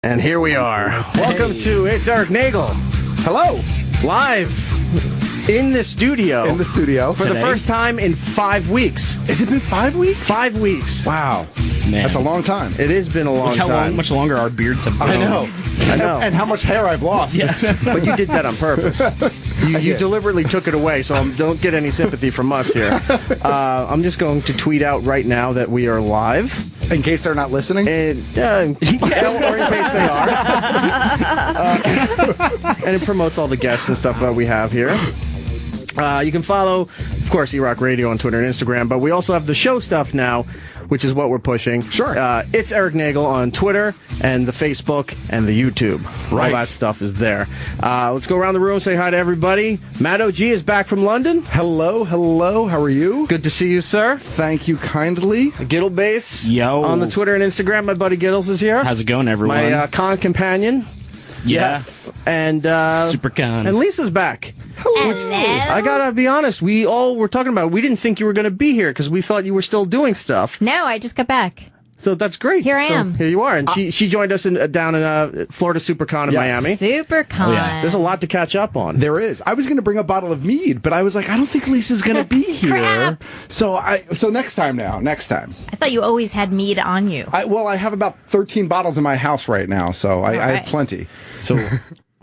And here we are. Welcome to It's Erik Nagel. Hello. Live in the studio. For today. the first time in 5 weeks. Has it been 5 weeks? 5 weeks. Wow. Man. That's a long time. It has been a long Look time. how much longer our beards have grown. I know. And how much hair I've lost. Yes. But you did that on purpose. You deliberately took it away, so don't get any sympathy from us here. I'm just going to tweet out right now that we are live. In case they're not listening? And, or in case they are. And it promotes all the guests and stuff that we have here. You can follow, of course, E-Rock Radio on Twitter and Instagram, but we also have the show stuff now, which is what we're pushing. Sure. It's Erik Nagel on Twitter and the Facebook and the YouTube. Right. All that stuff is there. Let's go around the room, say hi to everybody. Matt OG is back from London. Hello. How are you? Good to see you, sir. Thank you kindly. Giddle Base. Yo. On the Twitter and Instagram, my buddy Giddles is here. How's it going, everyone? My con companion. Yeah. Yes. And Super con. And Lisa's back. Hello. I gotta be honest, we all were talking about, we didn't think you were gonna be here because we thought you were still doing stuff. No, I just got back. So that's great. Here I am. Here you are. And she joined us down in Florida SuperCon in Yes. Miami. SuperCon. Oh, yeah. There's a lot to catch up on. There is. I was going to bring a bottle of mead, but I was like, I don't think Lisa's going to be here. Crap. So next time. I thought you always had mead on you. I have about 13 bottles in my house right now, so I right. have plenty. So,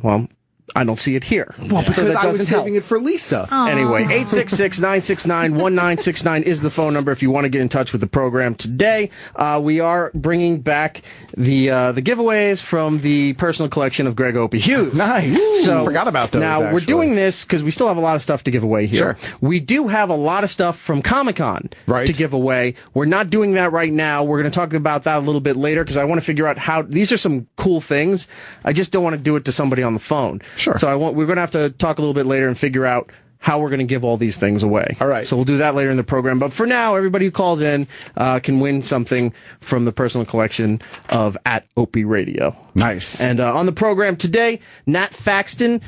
well, I don't see it here. Well, because so that I was doesn't help. saving it for Lisa. Anyway, 866-969-1969 is the phone number if you want to get in touch with the program today. We are bringing back the giveaways from the personal collection of Greg Opie Hughes. Nice. So forgot about those. Now, we're actually. doing this because we still have a lot of stuff to give away here. Sure. We do have a lot of stuff from Comic-Con Right. to give away. We're not doing that right now. We're going to talk about that a little bit later because I want to figure out how these are some cool things. I just don't want to do it to somebody on the phone. Sure. So we're going to have to talk a little bit later and figure out how we're going to give all these things away. All right. So we'll do that later in the program. But for now, everybody who calls in can win something from the personal collection of at Opie Radio. Nice. And on the program today, Nat Faxton.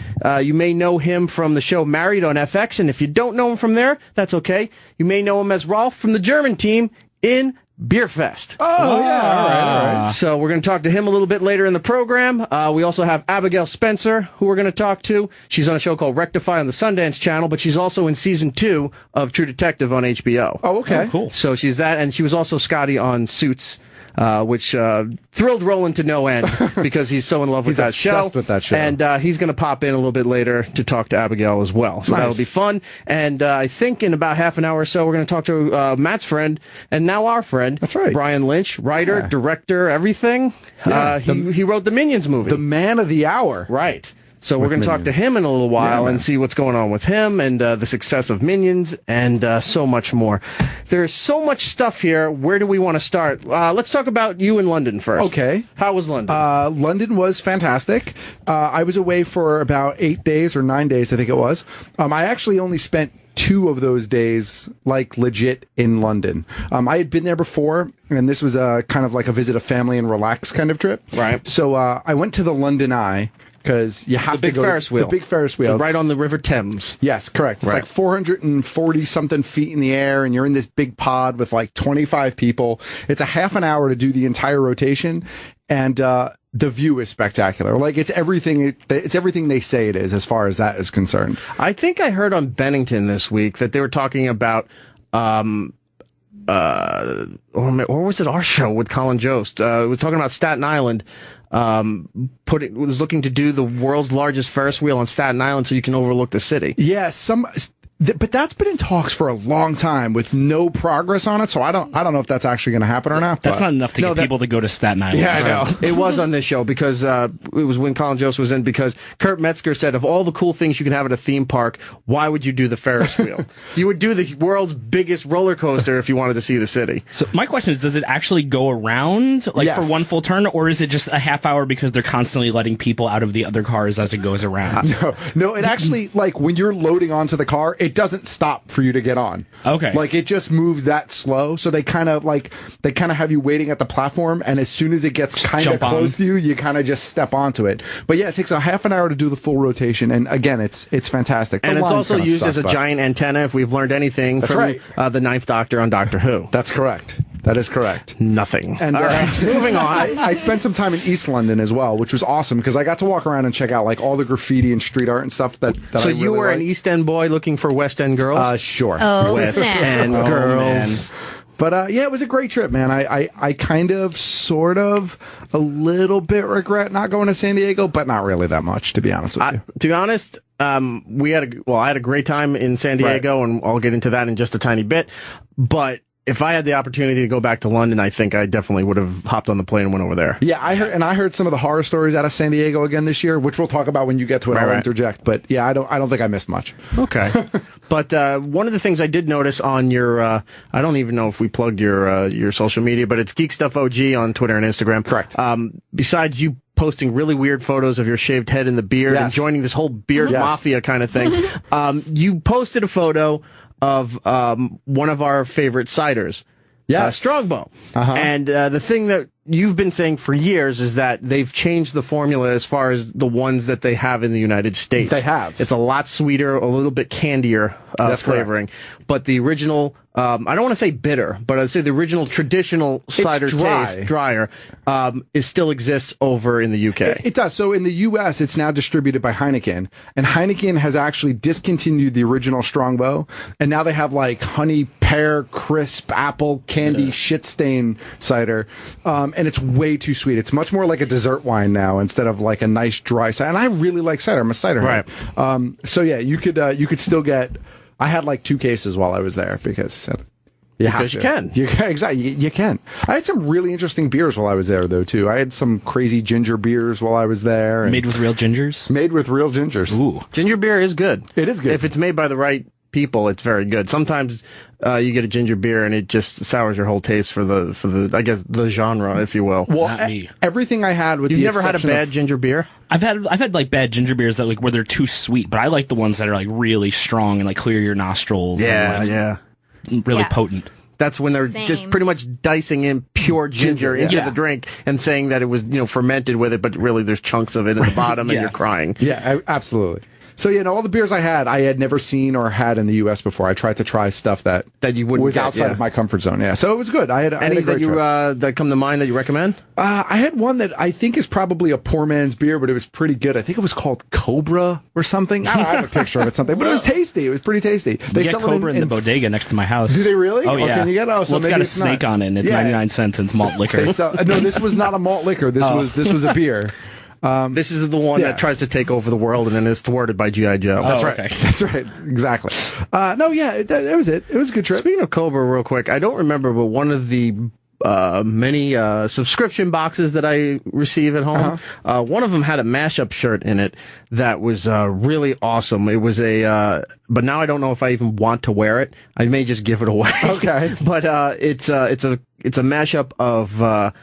You may know him from the show Married on FX. And if you don't know him from there, that's okay. You may know him as Rolf from the German team in Beer Fest. Oh, yeah. All right. So we're going to talk to him a little bit later in the program. We also have Abigail Spencer, who we're going to talk to. She's on a show called Rectify on the Sundance Channel, but she's also in season 2 of True Detective on HBO. Oh, okay. Oh, cool. So she's that, and she was also Scotty on Suits, which thrilled Roland to no end because he's so in love with He's that show. obsessed with that show. And he's going to pop in a little bit later to talk to Abigail as well. So Nice. that'll be fun. And I think in about half an hour or so, we're going to talk to Matt's friend and now our friend. That's right. Brian Lynch, writer, Yeah. director, everything. Yeah. He wrote the Minions movie. The man of the hour. Right. So we're going to talk to him in a little while Yeah, and man. see what's going on with him and the success of Minions and so much more. There's so much stuff here. Where do we want to start? Let's talk about you in London first. Okay. How was London? London was fantastic. I was away for about 8 days or 9 days, I think it was. I actually only spent 2 of those days, like, legit in London. I had been there before, and this was kind of like a visit a family and relax kind of trip. Right. So I went to the London Eye, because you have The big to go Ferris wheel. The big Ferris wheel. Right on the River Thames. Yes, correct. It's Right. like 440 something feet in the air, and you're in this big pod with like 25 people. It's a half an hour to do the entire rotation, and the view is spectacular. Like it's everything they say it is as far as that is concerned. I think I heard on Bennington this week that they were talking about or was it our show with Colin Jost? It was talking about Staten Island. Was looking to do the world's largest Ferris wheel on Staten Island so you can overlook the city. Yeah, but that's been in talks for a long time with no progress on it. So I don't know if that's actually going to happen or not. That's but- not enough to get people to go to Staten Island. Yeah, I know. It was on this show because it was when Colin Jost was in, because Kurt Metzger said of all the cool things you can have at a theme park, why would you do the Ferris wheel? You would do the world's biggest roller coaster if you wanted to see the city. So my question is, does it actually go around like Yes. for one full turn, or is it just a half hour because they're constantly letting people out of the other cars as it goes around? No, it actually, like, when you're loading onto the car, it doesn't stop for you to get on. Okay. Like, it just moves that slow, so they kind of have you waiting at the platform, and as soon as it gets kind of jump on. close to you, you kind of just step onto it. But yeah, it takes a half an hour to do the full rotation, and again, it's fantastic. The And it's line's also gonna used suck, as a but- giant antenna, if we've learned anything That's from right. the Ninth Doctor on Doctor Who. That's correct. That is correct. Nothing. And all right, moving on. I spent some time in East London as well, which was awesome because I got to walk around and check out like all the graffiti and street art and stuff that So I you really were like. an East End boy looking for West End girls? Sure. Oh, West snap. End girls. Man. But yeah, it was a great trip, man. I kind of, sort of, a little bit regret not going to San Diego, but not really that much, to be honest with you. To be honest, I had a great time in San Diego, and I'll get into that in just a tiny bit. But if I had the opportunity to go back to London, I think I definitely would have hopped on the plane and went over there. Yeah, I heard some of the horror stories out of San Diego again this year, which we'll talk about when you get to it. I'll interject, but yeah, I don't think I missed much. Okay, but one of the things I did notice on your, I don't even know if we plugged your social media, but it's Geek Stuff OG on Twitter and Instagram. Correct. Besides you posting really weird photos of your shaved head and the beard and joining this whole beard mafia kind of thing, you posted a photo of one of our favorite ciders, Strongbow. And the thing that you've been saying for years is that they've changed the formula as far as the ones that they have in the United States. They have. It's a lot sweeter, a little bit candier flavoring. Correct. But the original, I don't want to say bitter, but I'd say the original traditional cider taste, drier, still exists over in the UK. It does. So in the US, it's now distributed by Heineken, and Heineken has actually discontinued the original Strongbow, and now they have like honey, pear, crisp, apple, candy, shit stain cider. And it's way too sweet. It's much more like a dessert wine now instead of like a nice dry cider. And I really like cider. I'm a cider head. So yeah, you could still get. I had like 2 cases while I was there because you can. Exactly. You can. I had some really interesting beers while I was there though too. I had some crazy ginger beers while I was there. Made with real gingers. Made with real gingers. Ooh, ginger beer is good. It is good if it's made by the right people. It's very good. Sometimes you get a ginger beer and it just sours your whole taste for the I guess the genre, if you will. Well, everything I had with you've never had a bad ginger beer. I've had like bad ginger beers that like where they're too sweet, but I like the ones that are like really strong and like clear your nostrils. Yeah, really potent. That's when they're just pretty much dicing in pure ginger into the drink and saying that it was fermented with it, but really there's chunks of it at the bottom and you're crying. Yeah, absolutely. So, all the beers I had never seen or had in the U.S. before. I tried to try stuff that you wouldn't was outside of my comfort zone. Yeah, so it was good. I had a great trip. That come to mind that you recommend? I had one that I think is probably a poor man's beer, but it was pretty good. I think it was called Cobra or something. I have a picture of it, but it was tasty. It was pretty tasty. They sell Cobra in the bodega next to my house. Do they really? Oh, yeah. Can you get it? So it's got a snake on it. And it's 99 cents and it's malt liquor. No, this was not a malt liquor. This was a beer. This is the one that tries to take over the world and then is thwarted by G.I. Joe. That's right. Okay. That's right. Exactly. That was it. It was a good trip. Speaking of Cobra, real quick, I don't remember, but one of the many subscription boxes that I receive at home, one of them had a mashup shirt in it that was really awesome. It was but now I don't know if I even want to wear it. I may just give it away. Okay. But it's a mashup of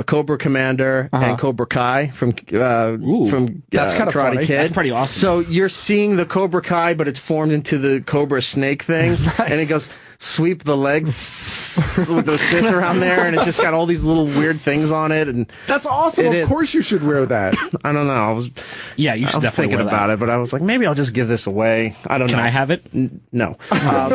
Cobra Commander and Cobra Kai from that's kind of Karate funny. Kid. That's pretty awesome. So you're seeing the Cobra Kai, but it's formed into the Cobra Snake thing, and it goes sweep the leg with those fists around there, and it's just got all these little weird things on it, and that's awesome. Of course, you should wear that. I don't know. You should I was definitely thinking wear about that. it, but I was like, maybe I'll just give this away. I don't know. Can I have it? No. I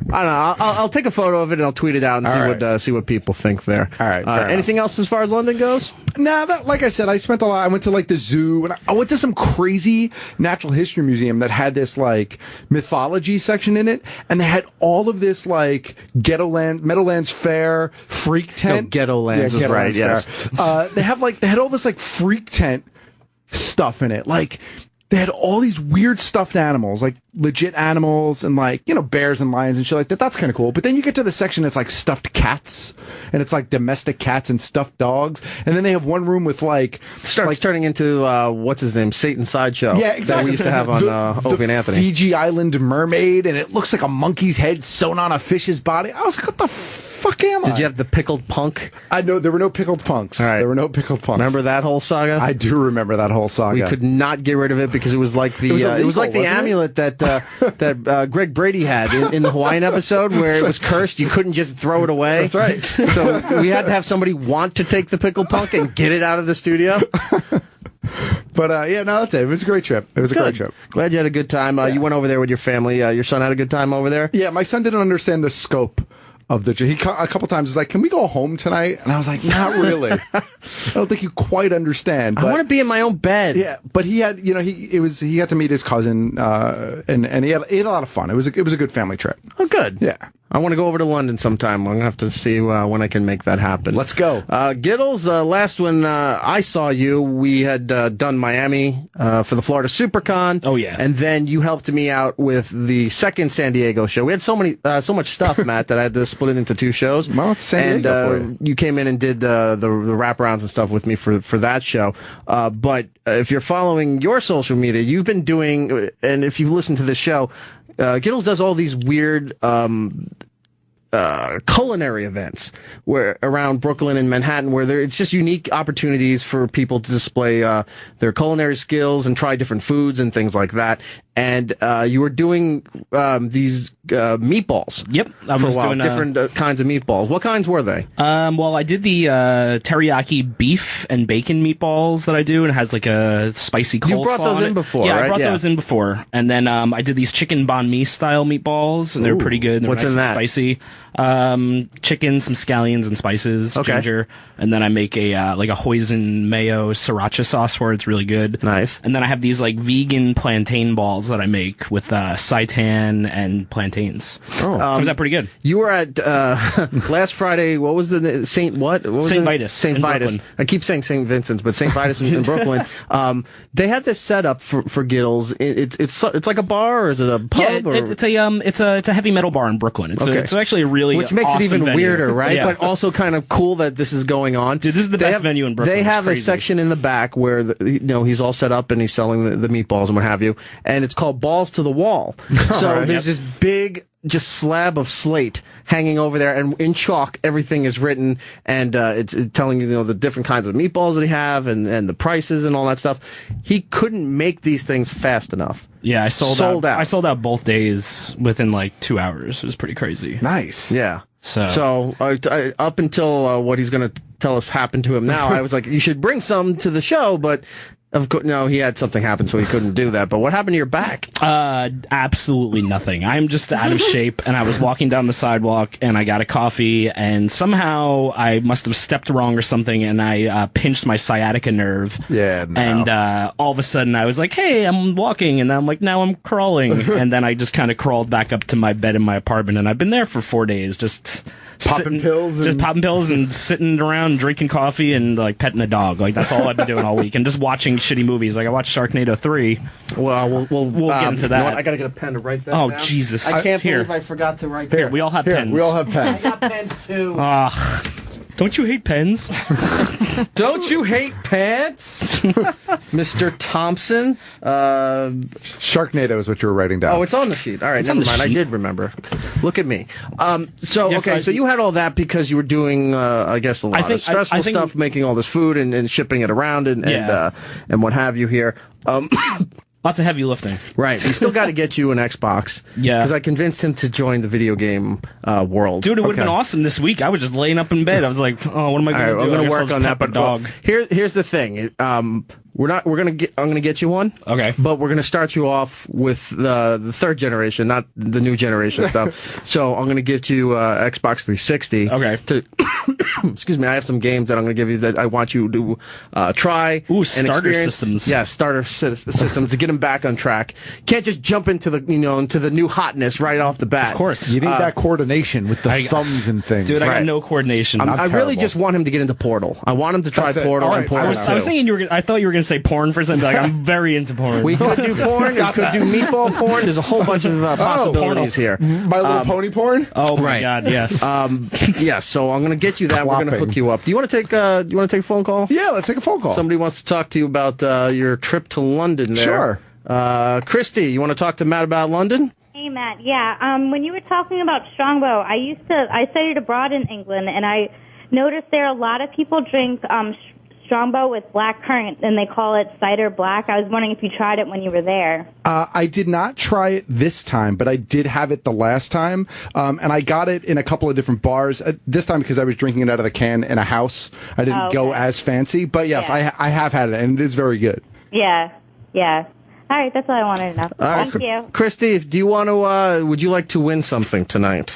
don't know. I'll take a photo of it and I'll tweet it out and see what people think there. All right. Anything else as far as London goes? No, like I said, I spent a lot. I went to like the zoo, and I went to some crazy natural history museum that had this like mythology section in it, and they had all of this like Meadowlands Fair freak tent. No, Ghettolands was right. Yes. They had all this like freak tent stuff in it, like. They had all these weird stuffed animals, like legit animals and like, bears and lions and shit like that. That's kind of cool. But then you get to the section that's like stuffed cats and it's like domestic cats and stuffed dogs. And then they have one room with like... Starts turning into, what's his name? Satan's Sideshow. Yeah, exactly. That we used to have on Opie and Anthony. Fiji Island mermaid, and it looks like a monkey's head sewn on a fish's body. I was like, what the fuck am I? Did you have the pickled punk? I know, there were no pickled punks. All right. There were no pickled punks. Remember that whole saga? I do remember that whole saga. We could not get rid of it because it was like the amulet that Greg Brady had in the Hawaiian episode where it was cursed. You couldn't just throw it away. That's right. So we had to have somebody want to take the pickled punk and get it out of the studio. But that's it. It was a great trip. It was a great trip. Glad you had a good time. You went over there with your family. Your son had a good time over there? Yeah, my son didn't understand the scope of the. A couple times was like, "Can we go home tonight?" And I was like, "Not really. I don't think you quite understand." But, I want to be in my own bed. Yeah, but he had, he got to meet his cousin, and he had a lot of fun. It was a good family trip. Oh, good. Yeah. I want to go over to London sometime. I'm going to have to see when I can make that happen. Let's go. Giddles, last when I saw you, we had done Miami for the Florida SuperCon. Oh, yeah. And then you helped me out with the second San Diego show. We had so much stuff, Matt, that I had to split it into 2 shows. Well, it's San Diego for you. You came in and did the wraparounds and stuff with me for that show. But if you're following your social media, you've been doing, and if you listen to this show, Giddles does all these weird culinary events around Brooklyn and Manhattan, where it's just unique opportunities for people to display their culinary skills and try different foods and things like that. And you were doing these meatballs. Yep, I for was a while. doing Different kinds of meatballs. What kinds were they? Well, I did the teriyaki beef and bacon meatballs that I do, and it has like a spicy coleslaw. You brought those in before, yeah, right? I brought those in before, and then I did these chicken banh mi style meatballs, and they were pretty good. They were What's nice in and that? Spicy. Chicken, some scallions and spices, Okay. ginger, and then I make a like a hoisin mayo sriracha sauce where it's really good. Nice. And then I have these like vegan plantain balls that I make with seitan and plantains. Comes out pretty good. You were at last Friday. What was the Saint? What was St. the- Vitus Saint in Vitus. Brooklyn. I keep saying Saint Vincent's, but Saint Vitus in Brooklyn. They had this set up for Giddles. It's like a bar, or is it a pub? Yeah, it's a heavy metal bar in Brooklyn. It's actually a really Which makes awesome it even venue. weirder, right? Yeah. But also kind of cool that this is going on. Dude, this is the best venue in Brooklyn. They It's have a crazy. section in the back where he's all set up and he's selling the meatballs and what have you, and it's called Balls to the Wall. So there's this big just slab of slate hanging over there, and in chalk everything is written, and it's telling you the different kinds of meatballs that he have and the prices and all that stuff. He couldn't make these things fast enough. Yeah, I sold out. out. I sold out both days within like 2 hours. It was pretty crazy. Nice. Yeah. So Up until what he's going to tell us happened to him now, I was like, you should bring some to the show, but of course, no, he had something happen, so he couldn't do that. But what happened to your back? Absolutely nothing. I'm just out of shape, and I was walking down the sidewalk, and I got a coffee, and somehow I must have stepped wrong or something, and I pinched my sciatica nerve. Yeah, no. And all of a sudden, I was like, hey, I'm walking, and I'm like, now I'm crawling. And then I just kind of crawled back up to my bed in my apartment, and I've been there for 4 days, just Popping pills just and- popping pills and sitting around drinking coffee and like petting a dog. Like that's all I've been doing all week, and just watching shitty movies. Like I watched Sharknado 3. Well, we'll get into You know that. what? I gotta get a pen to write that Oh, down. Jesus. I can't Here. believe I forgot to write Here, that. we all have Here, pens. we all have pens. I got pens too. Don't you hate pens? Don't you hate pants, Mr. Thompson? Sharknado is what you were writing down. Oh, it's on the sheet. All right, never on the mind. I sheet. did remember. Look at me. So Yes, so you had all that because you were doing, I guess, a lot of stressful I think- stuff, making all this food and shipping it around and what have you here. Lots of heavy lifting. Right. We still got to get you an Xbox. Yeah. Because I convinced him to join the video game world. Dude, it would have Okay. been awesome this week. I was just laying up in bed. I was like, oh, what am I All going right, to do? I'm I going to guess I'll work just on that. pet But the dog. here's the thing. I'm going to get you one. Okay. But we're going to start you off with the third generation, not the new generation stuff. So I'm going to get you Xbox 360. Okay. Excuse me. I have some games that I'm going to give you that I want you to try. Ooh, and starter experience. systems. Yeah, systems to get them back on track. Can't just jump into the new hotness right off the bat. Of course. You need that coordination with the thumbs and things. Dude, I got Right. no coordination. I really terrible. just want him to get into Portal. I want him to try That's it. Portal All and right, Portal fine. 2. I was thinking I thought you were going to say porn for something. Like, I'm very into porn. We could do porn. We could do meatball porn. There's a whole bunch of possibilities here. My Little Pony porn? Oh my Right. God, yes. Yes. So I'm going to get you that. We're going to Clopping. hook you up. Do you want to take a phone call? Yeah, let's take a phone call. Somebody wants to talk to you about your trip to London. There. Sure. Christy, you want to talk to Matt about London? Hey, Matt. Yeah. When you were talking about Strongbow, I studied abroad in England, and I noticed there are a lot of people drink Strongbow with black currant, and they call it cider black. I was wondering if you tried it when you were there. I did not try it this time, but I did have it the last time, and I got it in a couple of different bars. This time because I was drinking it out of the can in a house. I didn't go as fancy, but yes, Yeah. I have had it, and it is very good. Yeah. All right, that's all I wanted to know. All right, Thank you. Christy, do you want to? Would you like to win something tonight?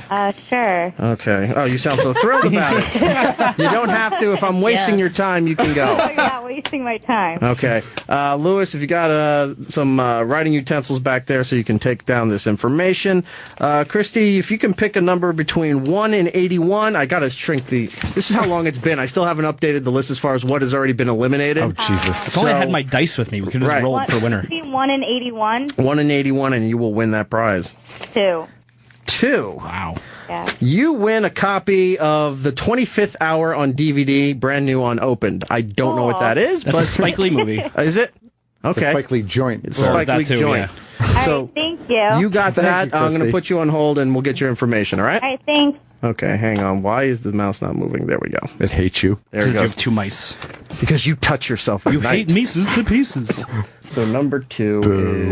Sure. Okay. Oh, you sound so thrilled about it. You don't have to. If I'm wasting your time, you can go. You're not wasting my time. Okay. Lewis, if you got some writing utensils back there so you can take down this information. Christy, if you can pick a number between 1 and 81, I got to shrink this is how long it's been. I still haven't updated the list as far as what has already been eliminated. Oh, Jesus. If only I had my dice with me, we could just roll it for winner. Between 1 and 81? 1 and 81, and you will win that prize. 2. 2. Wow. Yeah. You win a copy of the 25th Hour on DVD, brand new unopened. I don't know what that is, That's but a Spike Lee movie. Is it? It's Okay. a Spike Lee joint. It's a Spike that Lee too, joint. yeah. So All right, thank you. you got Thank that. you, I'm going to Christy. put you on hold, and we'll get your information. All right? All right, thanks. Okay, hang on. Why is the mouse not moving? There we go. It hates you. There we Because you go. have 2 mice. Because you touch yourself at You night. hate mices to pieces. So number 2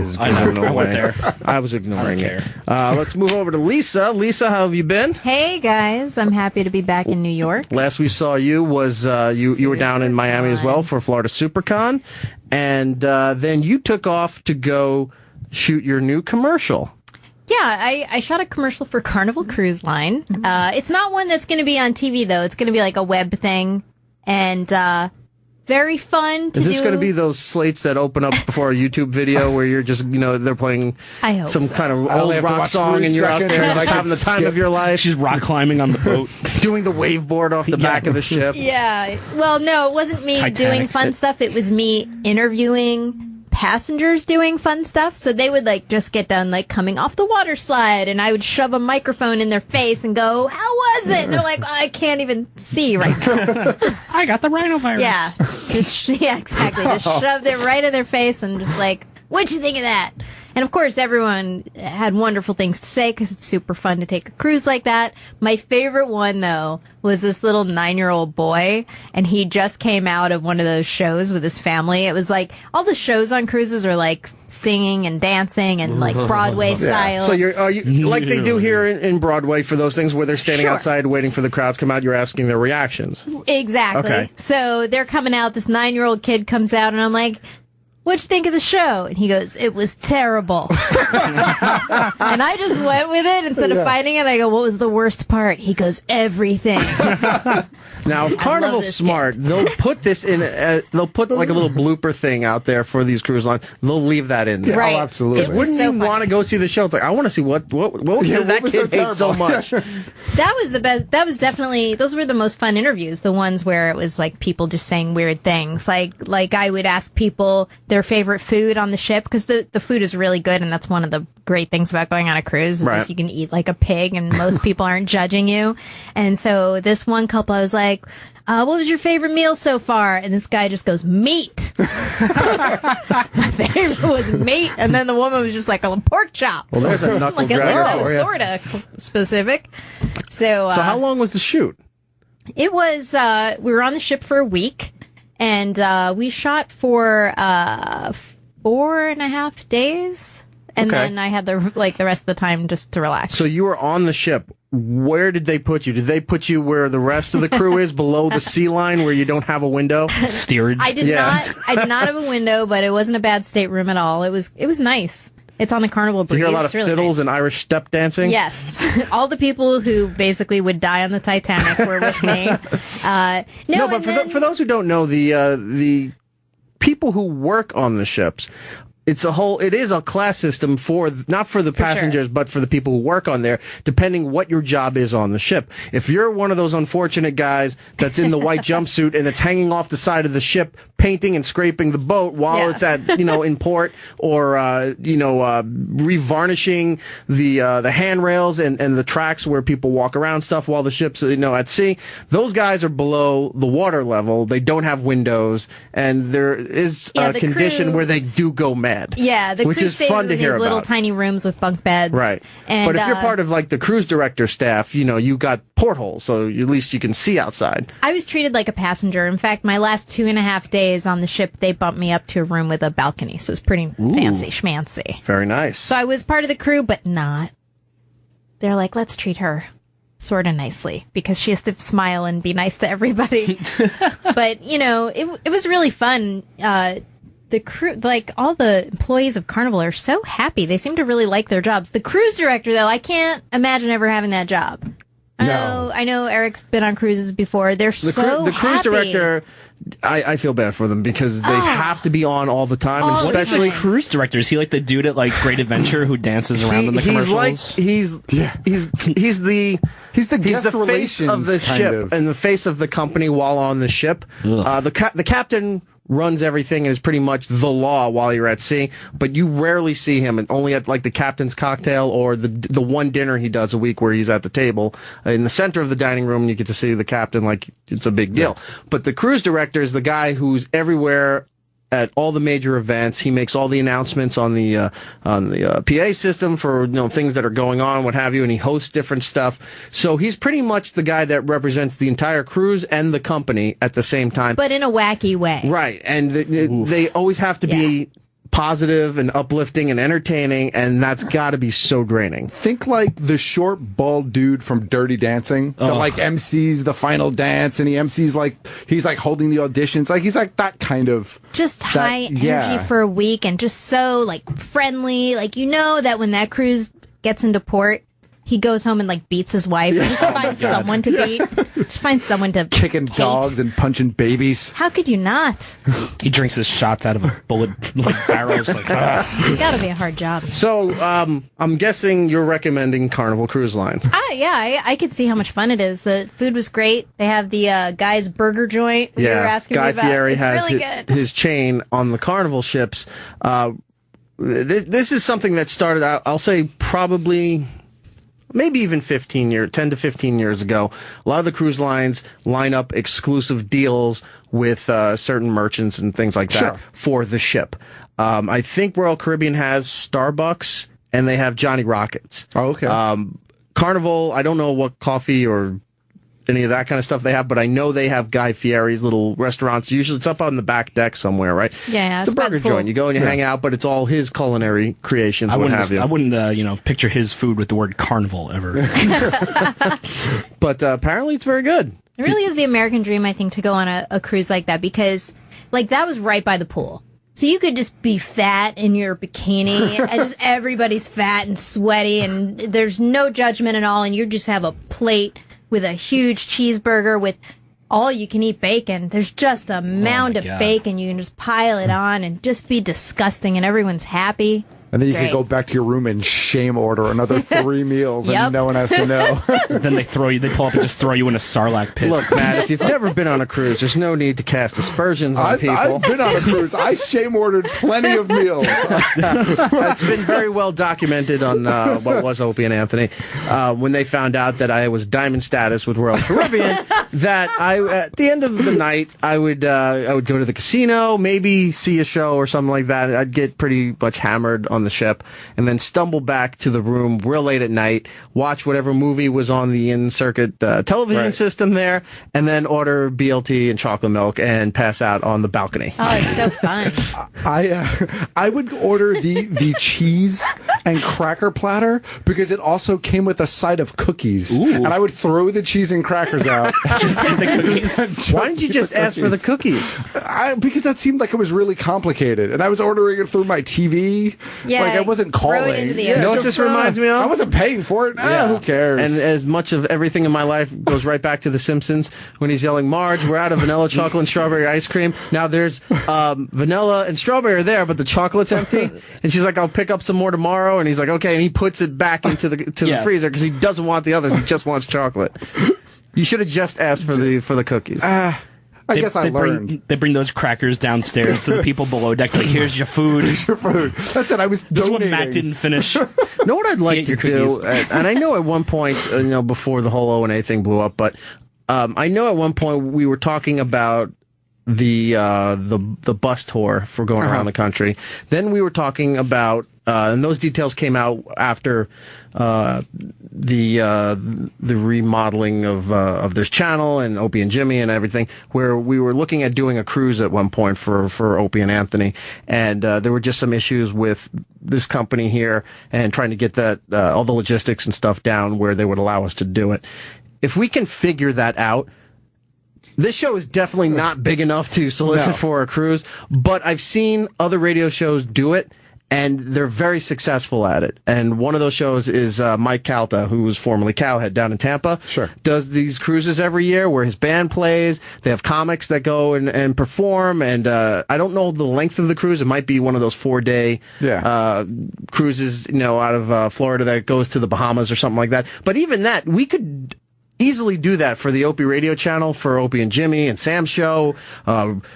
is I know. going I went away. there. I was ignoring I it. don't Let's move over to Lisa. Lisa, how have you been? Hey guys, I'm happy to be back in New York. Last we saw you was you were down in Miami as well SuperCon. for Florida SuperCon, and then you took off to go shoot your new commercial. Yeah, I shot a commercial for Carnival Cruise Line. It's not one that's going to be on TV though. It's going to be like a web thing, and very fun to do. Is this going to be those slates that open up before a YouTube video where you're just, they're playing I hope some so. kind of I only old have to rock watch song 3 and you're out seconds there and just I can having the time skip. of your life, She's rock climbing on the boat. doing the wave board off the back of the ship? Yeah. Well, no, it wasn't me Titanic. doing fun stuff. It was me interviewing passengers doing fun stuff. So they would just get done coming off the water slide, and I would shove a microphone in their face and go, "How was it?" And they're like, "I can't even see right now." I got the rhinovirus. Yeah, yeah, exactly. Just shoved it right in their face and just what'd you think of that? And of course, everyone had wonderful things to say because it's super fun to take a cruise like that. My favorite one, though, was this little 9-year-old boy, and he just came out of one of those shows with his family. It was all the shows on cruises are singing and dancing and Broadway style. So are you like they do here in Broadway for those things where they're standing Sure. outside waiting for the crowds to come out, you're asking their reactions. Exactly. Okay. So they're coming out. This 9-year-old kid comes out, and I'm like, "What'd you think of the show?" And he goes, "It was terrible." And I just went with it. Instead of fighting it, I go, "What was the worst part?" He goes, "Everything." Now, if Carnival's this smart, they'll put this in. They'll put a little blooper thing out there for these cruise lines. They'll leave that in there. Right. Oh, absolutely. It was Wouldn't so you funny. want to go see the show? It's I want to see what did what that was kid so hate so terrible? much. That was the best. That was definitely, those were the most fun interviews. The ones where it was people just saying weird things. Like I would ask people their favorite food on the ship, because the food is really good, and that's one of the great things about going on a cruise is Right. just you can eat like a pig and most people aren't judging you. And so this one couple, I was like, "What was your favorite meal so far?" And this guy just goes, "Meat." My favorite was meat. And then the woman was just like, "A pork chop." Well, there's a knuckle At least dragger that for was you. sort of specific. So So how long was the shoot? it was, we were on the ship for a week, and we shot for 4.5 days. And Okay. then I had the rest of the time just to relax. So you were on the ship. Where did they put you? Did they put you where the rest of the crew is, below the sea line, where you don't have a window? Steerage. I did not have a window, but it wasn't a bad stateroom at all. It was nice. It's on the Carnival Did Breeze. you hear a lot of It's really fiddles nice. and Irish step dancing? Yes. All the people who basically would die on the Titanic were with me. No, but for those who don't know, the people who work on the ships, it is a class system not for the passengers, but for the people who work on there, depending what your job is on the ship. If you're one of those unfortunate guys that's in the white jumpsuit and that's hanging off the side of the ship, painting and scraping the boat while it's at, in port, or, revarnishing the handrails and the tracks where people walk around stuff while the ship's, at sea, those guys are below the water level. They don't have windows, and there is a the condition crew- where they do go mad. Yeah, the which crew is stayed fun in to these hear little about. tiny rooms with bunk beds. Right. And, but if you're part of the cruise director staff, you got portholes, so at least you can see outside. I was treated like a passenger. In fact, my last 2.5 days on the ship, they bumped me up to a room with a balcony, so it was pretty fancy schmancy. Very nice. So I was part of the crew, but not. They're like, "Let's treat her sort of nicely," because she has to smile and be nice to everybody. But, it was really fun. the crew, like all the employees of Carnival are so happy. They seem to really like their jobs. The cruise director, though, I can't imagine ever having that job. I know Eric's been on cruises before. They're the cruise happy. director, I feel bad for them because they have to be on all the time, and Especially especially cruise director. Is he like the dude at like Great Adventure who dances around in the commercials? He's the guest face relations of the kind ship of. and the face of the company while on the ship. The captain runs everything and is pretty much the law while you're at sea, but you rarely see him, and only at like the captain's cocktail or the one dinner he does a week where he's at the table in the center of the dining room and you get to see the captain like it's a big deal. But the cruise director is the guy who's everywhere at all the major events. He makes all the announcements on the PA system for things that are going on, what have you, and he hosts different stuff. So he's pretty much the guy that represents the entire cruise and the company at the same time. But in a wacky way. Right, and they always have to be positive and uplifting and entertaining, and that's got to be so draining. Think like the short, bald dude from Dirty Dancing that like MCs the final dance, and he's like holding the auditions. Like he's like that kind of just high energy for a week, and just so like friendly. Like that when that cruise gets into port, he goes home and like beats his wife. Yeah. Just finds someone to beat. Just finds someone to kicking hate. dogs and punching babies. How could you not? He drinks his shots out of a bullet barrels. It's got to be a hard job. So I'm guessing you're recommending Carnival Cruise Lines. I could see how much fun it is. The food was great. They have the guy's burger joint. You were asking Guy me about. Fieri it's has really his chain on the Carnival ships. This is something that started out, I'll say, probably maybe even 10 to 15 years ago. A lot of the cruise lines line up exclusive deals with certain merchants and things like that for the ship. I think Royal Caribbean has Starbucks, and they have Johnny Rockets. Oh, okay. Carnival, I don't know what coffee or any of that kind of stuff they have, but I know they have Guy Fieri's little restaurants. Usually it's up on the back deck somewhere, right? Yeah, it's a burger joint. You go and you hang out, but it's all his culinary creations. I wouldn't picture his food with the word carnival ever. But apparently it's very good. It really is the American dream, I think, to go on a cruise like that, because like that was right by the pool. So you could just be fat in your bikini, and just everybody's fat and sweaty, and there's no judgment at all, and you just have a plate with a huge cheeseburger with all you can eat bacon. There's just a mound of bacon. You can just pile it on and just be disgusting, and everyone's happy. And then you can go back to your room and shame order another 3 meals, and no one has to know. Then they pull up and just throw you in a Sarlacc pit. Look, Matt, if you've never been on a cruise, there's no need to cast aspersions on people. I've been on a cruise. I shame ordered plenty of meals. It's been very well documented on what was Opie and Anthony when they found out that I was diamond status with Royal Caribbean. That at the end of the night, I would go to the casino, maybe see a show or something like that. I'd get pretty much hammered on the ship, and then stumble back to the room real late at night, watch whatever movie was on the in-circuit television system there, and then order BLT and chocolate milk and pass out on the balcony. Oh, it's so fun. I would order the cheese and cracker platter because it also came with a side of cookies. Ooh. And I would throw the cheese and crackers out. The cookies. Why didn't you just ask for the cookies? Because that seemed like it was really complicated, and I was ordering it through my TV. Yeah, like I wasn't calling. throw it into the You know what this reminds me of? I wasn't paying for it. Who cares? And as much of everything in my life goes right back to The Simpsons when he's yelling, "Marge, we're out of vanilla, chocolate, and strawberry ice cream. Now there's vanilla and strawberry are there, but the chocolate's empty." And she's like, "I'll pick up some more tomorrow." And he's like, "Okay." And he puts it back into the freezer because he doesn't want the others. He just wants chocolate. You should have just asked for the cookies. I guess I learned. They bring those crackers downstairs to the people below deck. Like, here's your food. Here's your food. That's it. I was This donating. one Matt didn't finish. You know what I'd like to do, and I know at one point, before the whole O&A thing blew up, but I know at one point we were talking about the bus tour for going around the country. Then we were talking about, and those details came out after the remodeling of this channel and Opie and Jimmy and everything, where we were looking at doing a cruise at one point for Opie and Anthony, and there were just some issues with this company here and trying to get that all the logistics and stuff down where they would allow us to do it. If we can figure that out, This show is definitely not big enough to solicit for a cruise, but I've seen other radio shows do it, and they're very successful at it. And one of those shows is Mike Calta, who was formerly Cowhead down in Tampa. Sure. Does these cruises every year where his band plays. They have comics that go and perform. And I don't know the length of the cruise. It might be one of those 4-day cruises, out of Florida that goes to the Bahamas or something like that. But even that, we could easily do that for the Opie radio channel, for Opie and Jimmy and Sam's show,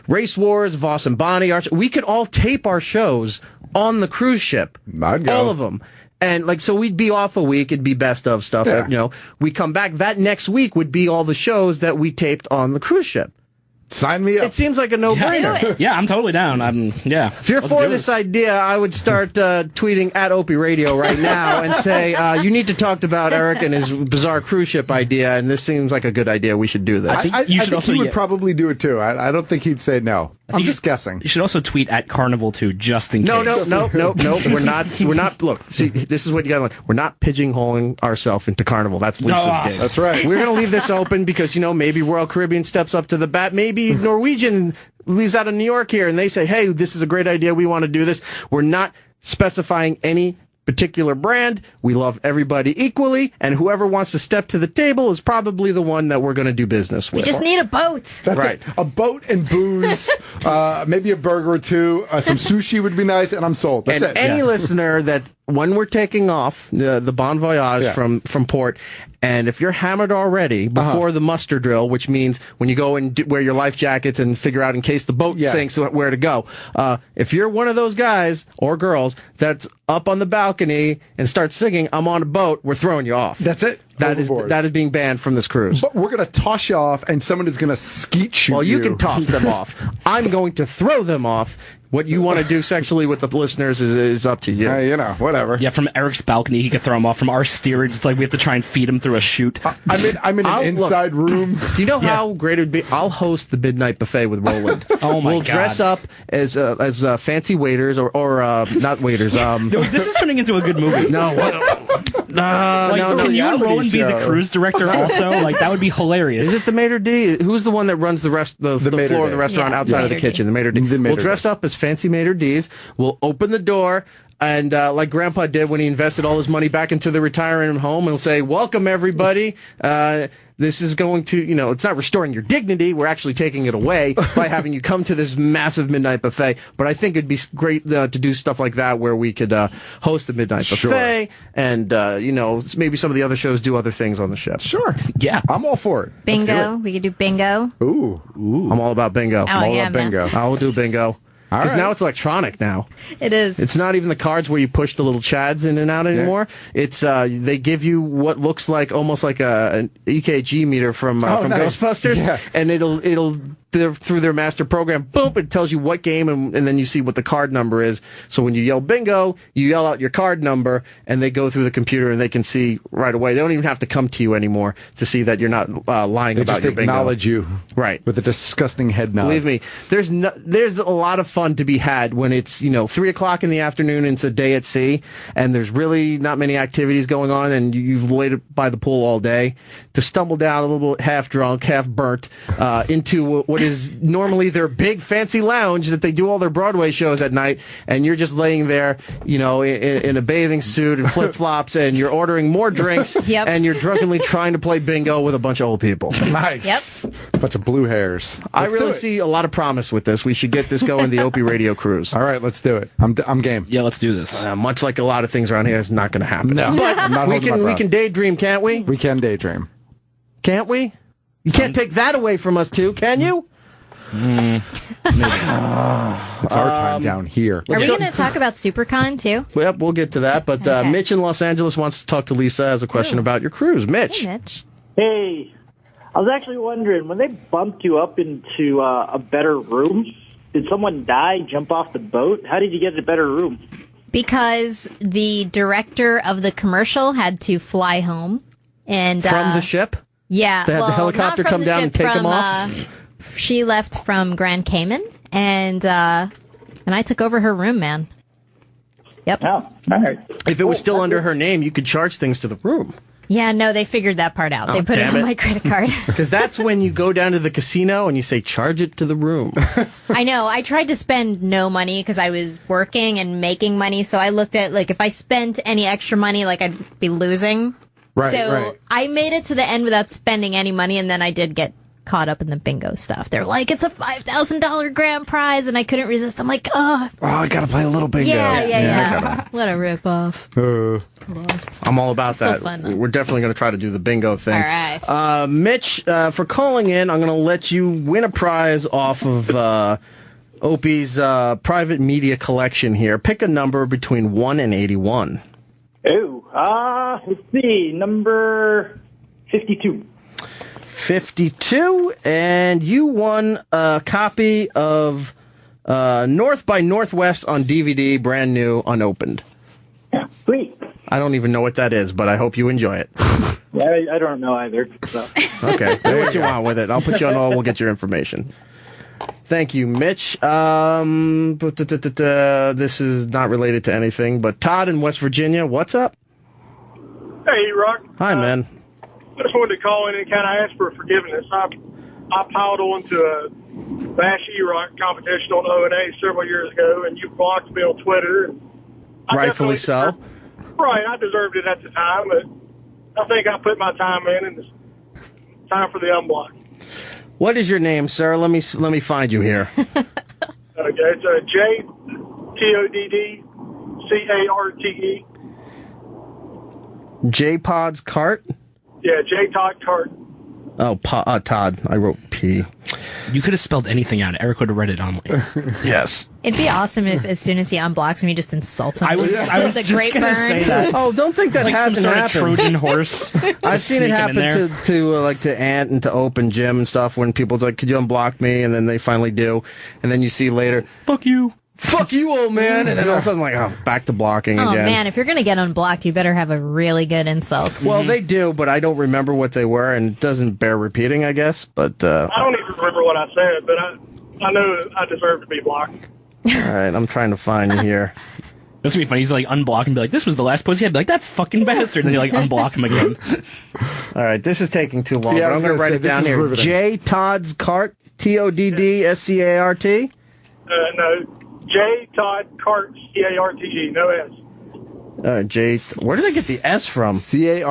Race Wars, Voss and Bonnie. We could all tape our shows on the cruise ship. I'd go. All of them. And so we'd be off a week. It'd be best of stuff. Yeah. We come back. That next week would be all the shows that we taped on the cruise ship. Sign me up. It seems like a no-brainer. Do it. Yeah, I'm totally down. If you're for this idea, I would start tweeting at Opie Radio right now and say, you need to talk about Eric and his bizarre cruise ship idea, and this seems like a good idea. We should do this. I think he would probably do it too. I don't think he'd say no. I'm just guessing. You should also tweet at Carnival too, just in case. No. We're not. Look, see, this is what you got to learn. We're not pigeonholing ourselves into Carnival. That's Lisa's gig. That's right. We're going to leave this open because maybe Royal Caribbean steps up to the bat. Maybe Norwegian leaves out of New York here, and they say, "Hey, this is a great idea. We want to do this." We're not specifying any particular brand. We love everybody equally, and whoever wants to step to the table is probably the one that we're going to do business with. We just need a boat. That's right. it. A boat and booze, maybe a burger or two, some sushi would be nice, and I'm sold. That's it. Any listener that when we're taking off the Bon Voyage from port, and if you're hammered already before the muster drill, which means when you go and wear your life jackets and figure out in case the boat sinks where to go, if you're one of those guys or girls that's up on the balcony and starts singing, "I'm on a boat," we're throwing you off. That's it. That is being banned from this cruise. But we're going to toss you off, and someone is going to skeet shoot you. Well, you can toss them off. I'm going to throw them off. What you want to do sexually with the listeners is up to you. Whatever. Yeah, from Eric's balcony, he could throw him off. From our steerage, it's like we have to try and feed him through a chute. I'm in an inside room. Do you know how great it would be? I'll host the midnight buffet with Roland. Oh my We'll God. dress up as fancy waiters or not waiters. This is turning into a good movie. No, Can you and Roland be the cruise director also? That would be hilarious. Is it the maitre d'? Who's the one that runs the floor of the restaurant outside of the kitchen? The maitre d'. We'll dress up as fancy maitre d's. We'll open the door. And like Grandpa did when he invested all his money back into the retirement home, and he'll say, "Welcome, everybody. This is going to, it's not restoring your dignity. We're actually taking it away by having you come to this massive midnight buffet." But I think it'd be great to do stuff like that where we could host the midnight buffet, and maybe some of the other shows do other things on the ship. Sure. Yeah. I'm all for it. Bingo. We could do bingo. Ooh. I'm all about bingo. Oh, I'm all yeah, about bingo. I'll do bingo. Because right. now it's electronic now. It is. It's not even the cards where you push the little chads in and out anymore. Yeah. It's they give you what looks like almost like an EKG meter from nice. Ghostbusters, and it'll through their master program, boom, it tells you what game, and then you see what the card number is. So when you yell bingo, you yell out your card number, and they go through the computer and they can see right away. They don't even have to come to you anymore to see that you're not lying about your bingo. They just acknowledge you, right, with a disgusting head nod. Believe me, there's a lot of fun to be had when it's 3:00 in the afternoon and it's a day at sea, and there's really not many activities going on, and you've laid by the pool all day. To stumble down a little bit half drunk, half burnt into what is normally their big fancy lounge that they do all their Broadway shows at night, and you're just laying there, in a bathing suit and flip flops, and you're ordering more drinks, Yep. and you're drunkenly trying to play bingo with a bunch of old people. Nice. Yep. A bunch of blue hairs. I really see a lot of promise with this. We should get this going, the Opie Radio Cruise. All right, let's do it. I'm game. Yeah, let's do this. Much like a lot of things around here, it's not going to happen. No, but we can daydream, can't we? We can daydream. Can't we? You can't take that away from us, too, can you? Maybe. It's our time down here. Are we going to talk about SuperCon, too? Yep, we'll get to that. But Okay. Mitch in Los Angeles wants to talk to Lisa, has a question about your cruise. Mitch. Hey, Mitch. Hey, I was actually wondering, when they bumped you up into a better room, did someone die, jump off the boat? How did you get a better room? Because the director of the commercial had to fly home. And From the ship? Yeah. They had the helicopter not from come the down ship, and take them from, off? She left from Grand Cayman, and I took over her room, man. Yep. Oh, all right. If it was still under her name, you could charge things to the room. Yeah, no, they figured that part out. They put it on my credit card. Because that's when you go down to the casino and you say, charge it to the room. I know. I tried to spend no money because I was working and making money. So I looked at, like, if I spent any extra money, like, I'd be losing. Right, so right. I made it to the end without spending any money, and then I did get caught up in the bingo stuff. They're like, it's a $5,000 grand prize, and I couldn't resist. I'm like, oh, I gotta play a little bingo. yeah. What a ripoff. Lost. I'm all about Still that. fun, though. We're definitely going to try to do the bingo thing. All right. Mitch, for calling in, I'm going to let you win a prize off of Opie's private media collection here. Pick a number between 1 and 81. Let's see, number 52. 52, and you won a copy of North by Northwest on DVD, brand new, unopened. Yeah, sweet. I don't even know what that is, but I hope you enjoy it. Yeah, I don't know either. So. Okay, do what you want with it. I'll put you on hold. We'll get your information. Thank you, Mitch. This is not related to anything, but Todd in West Virginia, what's up? Hey, Rock. Hi, man. I just wanted to call in and kind of ask for forgiveness. I piled on to a Bash E-Rock competition on O&A several years ago, and you blocked me on Twitter. And Rightfully so. Right, I deserved it at the time, but I think I put my time in, and it's time for the unblock. What is your name, sir? Let me find you here. Okay, it's JTODDCARTE. J-Pod's Cart? Yeah, J. Todd Cart. Oh, Todd. I wrote P. You could have spelled anything out. Eric would have read it on. Yes. It'd be awesome if, as soon as he unblocks him, he just insults him. I was just a just great gonna burn. say that. Oh, don't think that Like some hasn't sort of happened. Trojan horse. I've seen it happen to Ant and to Ope and Jim and stuff when people's like, could you unblock me? And then they finally do. And then you see later, Fuck you. fuck you, old man. And then all of a sudden, like, oh, back to blocking Oh, again. man, if you're going to get unblocked, you better have a really good insult. Well, they do, but I don't remember what they were, and it doesn't bear repeating, I guess. But I don't even remember what I said, but I know I deserve to be blocked. all right, I'm trying to find you here. That's gonna be funny. He's like unblock and be like, "This was the last post he had." Be like, "That fucking bastard!" And then you like unblock him again. All right, this is taking too long. Yeah, I but was I'm going to gonna write say, it down this is here. riveting. J. Todd's Cart, TODDSCART. No, J. Todd Cart, CARTE, no S. J. Where did I get the S from? CARTE.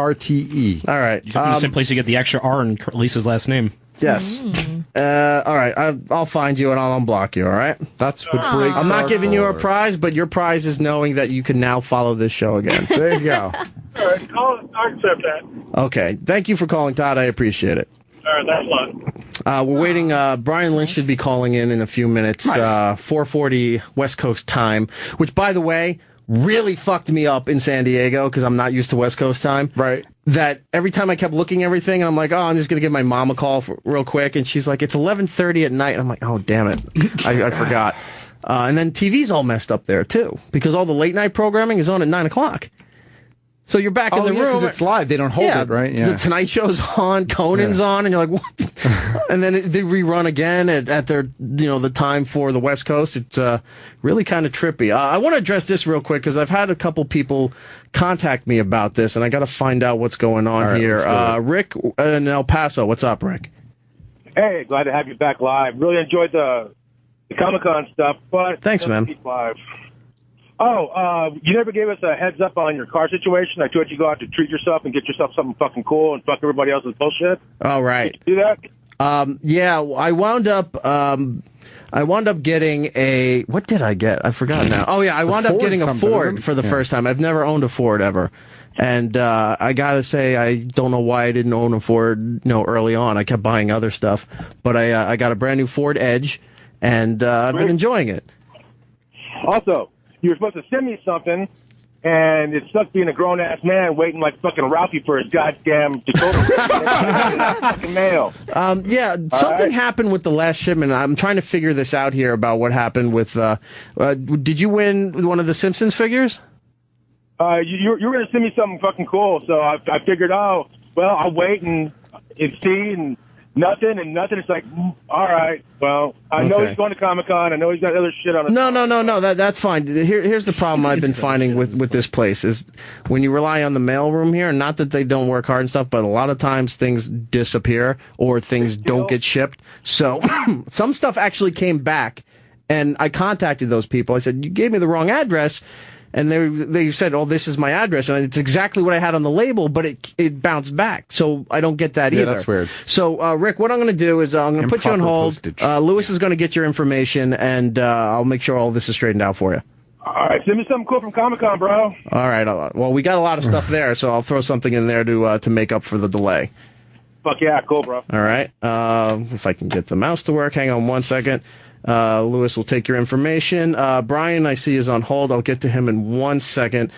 All right. You go to the same place you get the extra R in Lisa's last name. Yes. All right. I'll find you and I'll unblock you. All right. That's what breaks. I'm not are giving you a for. prize, but your prize is knowing that you can now follow this show again. There you go. All right, I'll accept that. Okay. Thank you for calling, Todd. I appreciate it. All right, that's fine. We're waiting. Brian Lynch should be calling in a few minutes. Nice. 4:40 West Coast time, which, by the way, really fucked me up in San Diego because I'm not used to West Coast time. Right. That every time I kept looking at everything, and I'm like, oh, I'm just going to give my mom a call real quick. And she's like, it's 11:30 at night. And I'm like, oh, damn it. I forgot. And then TV's all messed up there, too, because all the late night programming is on at 9 o'clock. So you're back in the room. because it's live. They don't hold it, right? Yeah. The Tonight Show's on, Conan's on, and you're like, what? And then they rerun again at their, the time for the West Coast. It's really kind of trippy. I want to address this real quick because I've had a couple people contact me about this, and I got to find out what's going on All right, here. let's do it. Rick in El Paso, what's up, Rick? Hey, glad to have you back live. Really enjoyed the Comic-Con stuff, but Thanks, man. Live. Oh, you never gave us a heads up on your car situation. I told you go out to treat yourself and get yourself something fucking cool and fuck everybody else's bullshit. All right. Did you do that? Yeah, I wound up getting a, what did I get? I forgot now. Oh yeah, I wound up Ford getting a something, Ford isn't it? for the first time. I've never owned a Ford ever. And, I gotta say, I don't know why I didn't own a Ford, early on. I kept buying other stuff, but I got a brand new Ford Edge and, I've been enjoying it. Also, you were supposed to send me something, and it sucked being a grown-ass man waiting like fucking Ralphie for his goddamn fucking mail. Yeah, something happened with the last shipment. I'm trying to figure this out here about what happened with, did you win one of the Simpsons figures? You were going to send me something fucking cool, so I figured, I'll wait and see, and Nothing and nothing. It's like, all right, well, I know he's going to Comic-Con. I know he's got other shit on his No. That's fine. Here's the problem I've been finding with this place is when you rely on the mailroom here, not that they don't work hard and stuff, but a lot of times things disappear or things don't get shipped. So some stuff actually came back, and I contacted those people. I said, you gave me the wrong address. And they said, oh, this is my address. And it's exactly what I had on the label, but it bounced back. So I don't get that either. Yeah, that's weird. So, Rick, what I'm going to do is I'm going to put you on hold. Lewis is going to get your information, and I'll make sure all this is straightened out for you. All right, send me something cool from Comic-Con, bro. All right. Well, we got a lot of stuff there, so I'll throw something in there to make up for the delay. Fuck yeah, cool, bro. All right. If I can get the mouse to work, hang on one second. Lewis will take your information. Brian, I see, is on hold. I'll get to him in 1 second.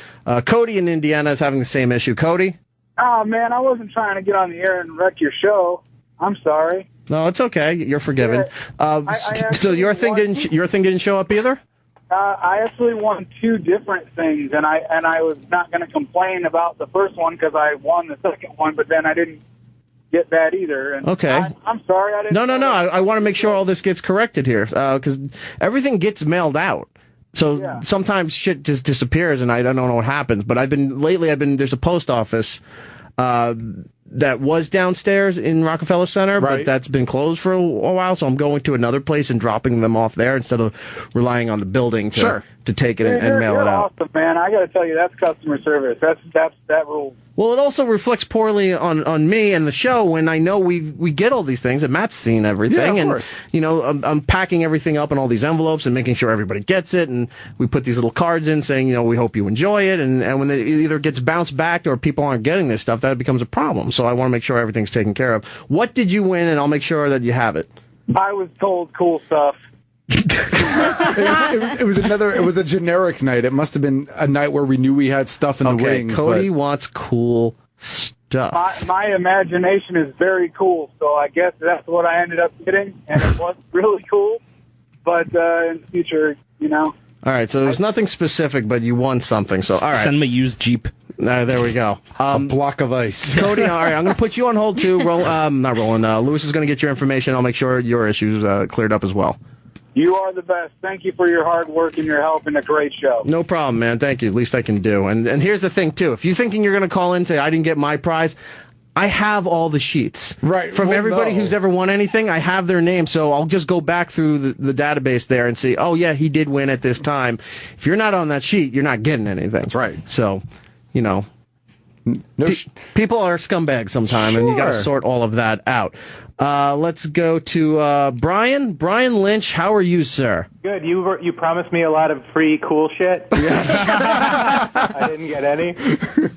Cody in Indiana is having the same issue. Cody? Oh, man, I wasn't trying to get on the air and wreck your show. I'm sorry. No, it's okay. You're forgiven. So your thing didn't show up either? I actually won 2 different things, and I was not going to complain about the first one because I won the second one, but then I didn't get that either. And okay. I'm sorry. I didn't. No. I want to make sure all this gets corrected here because everything gets mailed out. So sometimes shit just disappears and I don't know what happens. But there's a post office that was downstairs in Rockefeller Center, but that's been closed for a while. So I'm going to another place and dropping them off there instead of relying on the building to take it and mail it out. Awesome, man. I got to tell you, that's customer service. That rule. Well, it also reflects poorly on me and the show when I know we get all these things and Matt's seen everything. Yeah, of course. I'm packing everything up in all these envelopes and making sure everybody gets it. And we put these little cards in saying, we hope you enjoy it. And when it either gets bounced back or people aren't getting this stuff, that becomes a problem. So I want to make sure everything's taken care of. What did you win? And I'll make sure that you have it. I was told cool stuff. It was a generic night. It must have been a night where we knew we had stuff in the wings. Cody wants cool stuff. My imagination is very cool, so I guess that's what I ended up getting, and it was really cool. But in the future, All right, so there's nothing specific, but you won something. So all right, send me a used Jeep. There we go. A block of ice. Cody, all right, I'm going to put you on hold too. Not rolling. Lewis is going to get your information. I'll make sure your issues cleared up as well. You are the best. Thank you for your hard work and your help and a great show. No problem, man. Thank you. Least I can do. And here's the thing, too. If you're thinking you're going to call in and say, I didn't get my prize, I have all the sheets. Right. From everybody who's ever won anything, I have their name. So I'll just go back through the database there and see, oh, yeah, he did win at this time. If you're not on that sheet, you're not getting anything. That's right. So, people are scumbags sometimes, and you got to sort all of that out. Let's go to Brian. Brian Lynch, how are you, sir? Good. You promised me a lot of free cool shit. Yes. I didn't get any.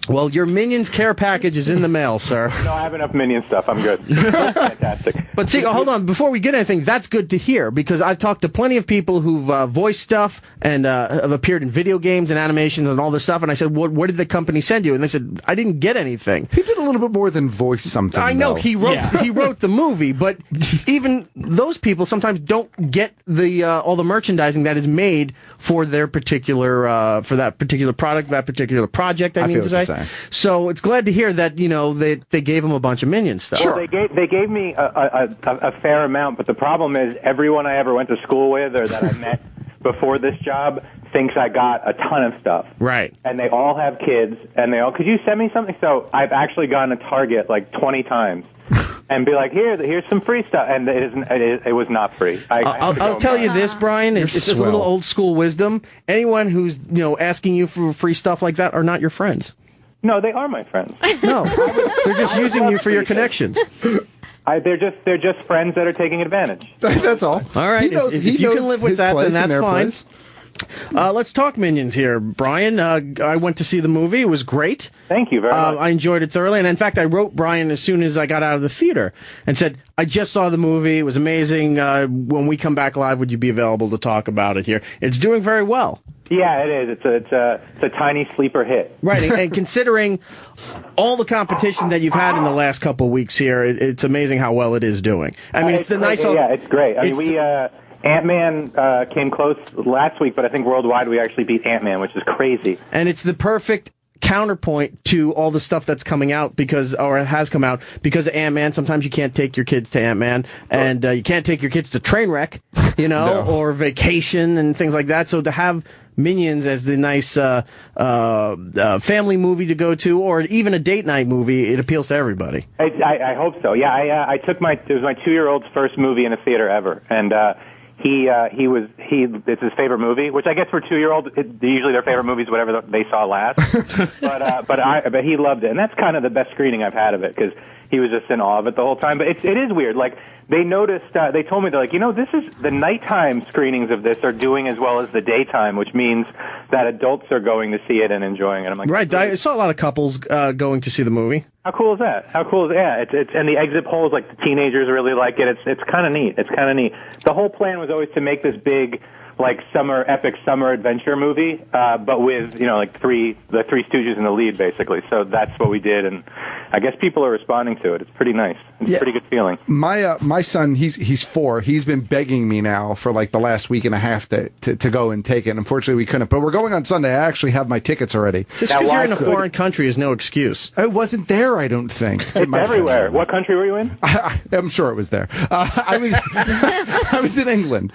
Well, your Minions care package is in the mail, sir. No, I have enough Minion stuff. I'm good. Fantastic. But see, hold on. Before we get anything, that's good to hear, because I've talked to plenty of people who've voiced stuff and have appeared in video games and animations and all this stuff, and I said, what did the company send you? And they said, I didn't get anything. He did a little bit more than voice something. I know, he wrote the movie, but even those people sometimes don't get the all the merchandising that is made for their particular for that particular product, that particular project. I mean to say. So it's glad to hear that they gave him a bunch of Minion stuff. Well, they gave me a fair amount, but the problem is everyone I ever went to school with or that I met before this job thinks I got a ton of stuff. Right. And they all have kids, and could you send me something? So I've actually gone to Target like 20 times. And be like, here's some free stuff, and it was not free. I'll tell you this, Brian. It's just a little old school wisdom. Anyone who's asking you for free stuff like that are not your friends. No, they are my friends. No, they're just using you for your connections. They're just friends that are taking advantage. That's all. All right. If you can live with that, then that's fine. Let's talk Minions here, Brian. I went to see the movie. It was great. Thank you very much. I enjoyed it thoroughly. And in fact, I wrote Brian as soon as I got out of the theater and said, I just saw the movie. It was amazing. When we come back live, would you be available to talk about it here? It's doing very well. Yeah, it is. It's a tiny sleeper hit. Right. And considering all the competition that you've had in the last couple of weeks here, it's amazing how well it is doing. I mean, it's great. I mean, Ant-Man came close last week, but I think worldwide we actually beat Ant-Man, which is crazy. And it's the perfect counterpoint to all the stuff that's coming out or has come out because of Ant-Man. Sometimes you can't take your kids to Ant-Man, and you can't take your kids to Trainwreck, or Vacation and things like that. So to have Minions as the nice family movie to go to, or even a date night movie, it appeals to everybody. I hope so. Yeah, I took it was my 2-year-old's first movie in a theater ever, and it's his favorite movie, which I guess for 2-year-olds, usually their favorite movie is whatever they saw last. but he loved it, and that's kind of the best screening I've had of it because he was just in awe of it the whole time. But it is weird. Like they noticed, they told me they're like, this is the nighttime screenings of this are doing as well as the daytime, which means that adults are going to see it and enjoying it. I'm like, right. I saw a lot of couples going to see the movie. How cool is that? Yeah, it's and the exit polls, like the teenagers really like it. It's kind of neat. It's kind of neat. The whole plan was always to make this big, like epic summer adventure movie, but with the Three Stooges in the lead, basically. So that's what we did, and I guess people are responding to it. It's pretty nice. It's a pretty good feeling. My son, he's 4. He's been begging me now for like the last week and a half to go and take it. Unfortunately, we couldn't. But we're going on Sunday. I actually have my tickets already. Just because you're in a foreign country is no excuse. It wasn't there, I don't think. It's everywhere. What country were you in? I'm sure it was there. I was in England.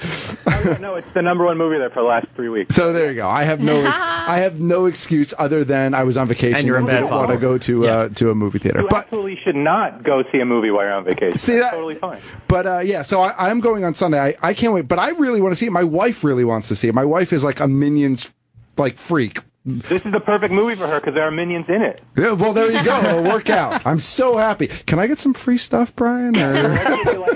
No, it's the number 1 movie there for the last 3 weeks. So there you go. I have no excuse other than I was on vacation and you're a bad want to go to a movie theater. You absolutely should not go see a movie while you're on vacation. See, that's totally fine. But so I'm going on Sunday. I can't wait. But I really want to see it. My wife really wants to see it. My wife is like a Minions freak. This is the perfect movie for her because there are Minions in it. Yeah, well, there you go. It'll work out. I'm so happy. Can I get some free stuff, Brian? Or?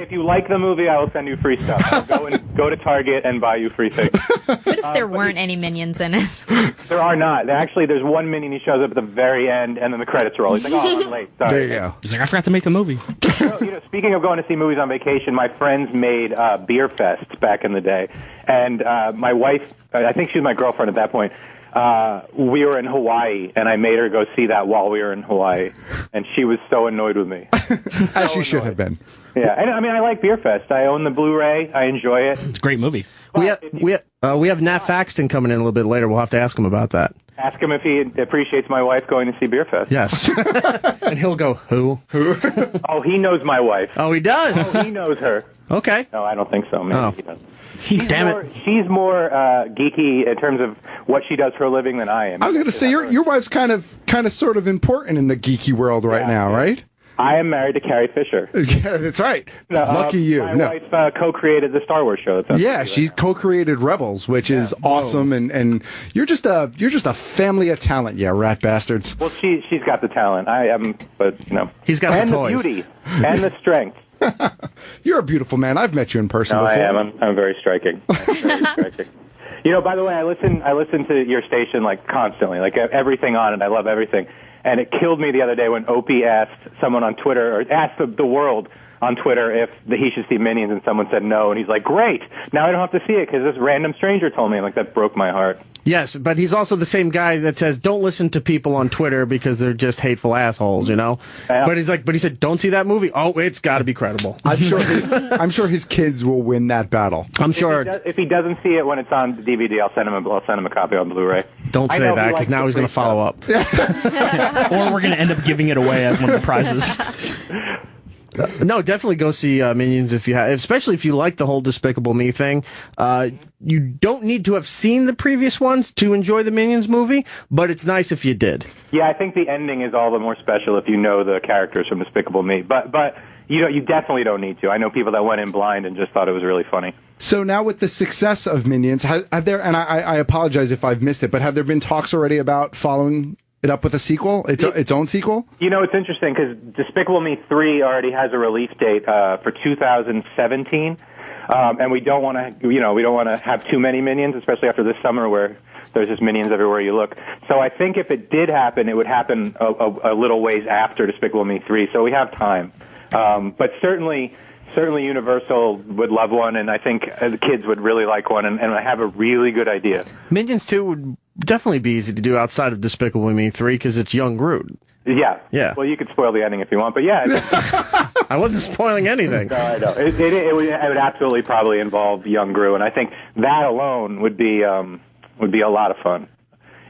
If you like the movie, I will send you free stuff. I'll go to Target and buy you free things. What if there weren't any Minions in it? There are not. Actually, there's one Minion. He shows up at the very end, and then the credits roll. He's like, "Oh, I'm late." Sorry. There you go. He's like, "I forgot to make the movie." Speaking of going to see movies on vacation, my friends made beer fests back in the day, and my wife, I think she was my girlfriend at that point. We were in Hawaii, and I made her go see that while we were in Hawaii, and she was so annoyed with me. As she should have been. Yeah, and I mean, I like Beer Fest. I own the Blu-ray. I enjoy it. It's a great movie. We have Nat Faxton coming in a little bit later. We'll have to ask him about that. Ask him if he appreciates my wife going to see Beer Fest. Yes. And he'll go, who? Oh, he knows my wife. Oh, he does? Oh, he knows her. Okay. No, I don't think so. Maybe he does. She's more geeky in terms of what she does for a living than I am. I was going to say your wife's kind of sort of important in the geeky world right now, right? I am married to Carrie Fisher. Yeah, that's right. Lucky you. My wife co-created the Star Wars show. She co-created Rebels, which is awesome, and you're just a family of talent, rat bastards. Well, she's got the talent. I am, but he's got the toys. beauty and the strength. You're a beautiful man. I've met you in person before. I am. I'm very striking. By the way, I listen to your station constantly, everything on it. I love everything. And it killed me the other day when Opie asked someone on Twitter, or asked the world on Twitter if he should see Minions, and someone said no, and he's like, great, now I don't have to see it because this random stranger told me. That broke my heart. Yes, but he's also the same guy that says don't listen to people on Twitter because they're just hateful assholes, Yeah. But he said don't see that movie. Oh, it's got to be credible. I'm sure his kids will win that battle. I'm sure. If he doesn't see it when it's on DVD, I'll send him a copy on Blu-ray. Don't say that because now he's going to follow up. Or we're going to end up giving it away as one of the prizes. No, definitely go see Minions especially if you like the whole Despicable Me thing. You don't need to have seen the previous ones to enjoy the Minions movie, but it's nice if you did. Yeah, I think the ending is all the more special if you know the characters from Despicable Me. But you definitely don't need to. I know people that went in blind and just thought it was really funny. So now with the success of Minions, have there, and I apologize if I've missed it, but have there been talks already about following it up with a sequel, its own sequel? It's interesting because Despicable Me 3 already has a release date for 2017, and we don't want to have too many Minions, especially after this summer where there's just Minions everywhere you look. So I think if it did happen, it would happen a little ways after Despicable Me 3. So we have time, but certainly Universal would love one, and I think the kids would really like one, and I have a really good idea. Minions 2 would definitely be easy to do outside of Despicable Me 3 because it's young Groot. Yeah. Yeah. Well, you could spoil the ending if you want, but yeah. I wasn't spoiling anything. No, I know. It would absolutely probably involve young Groot, and I think that alone would be a lot of fun.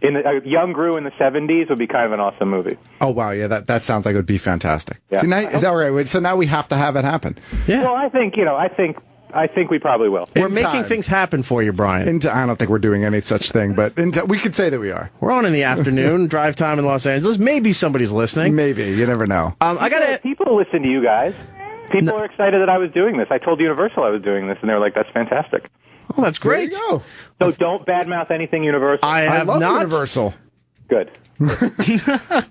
a young Gru in the 70s would be kind of an awesome movie. Oh wow, yeah, that sounds like it would be fantastic. Yeah. See, now, is that right? So now we have to have it happen. Yeah. Well, I think we probably will. We're In making time. things happen for you, Brian. I don't think we're doing any such thing, but we could say that we are. We're on in the afternoon, drive time in Los Angeles. Maybe somebody's listening. Maybe, you never know. People listen to you guys. People are excited that I was doing this. I told Universal I was doing this, and they were like, "That's fantastic." Oh, that's great. There you go. So don't badmouth anything Universal. I have love not. Universal. Good.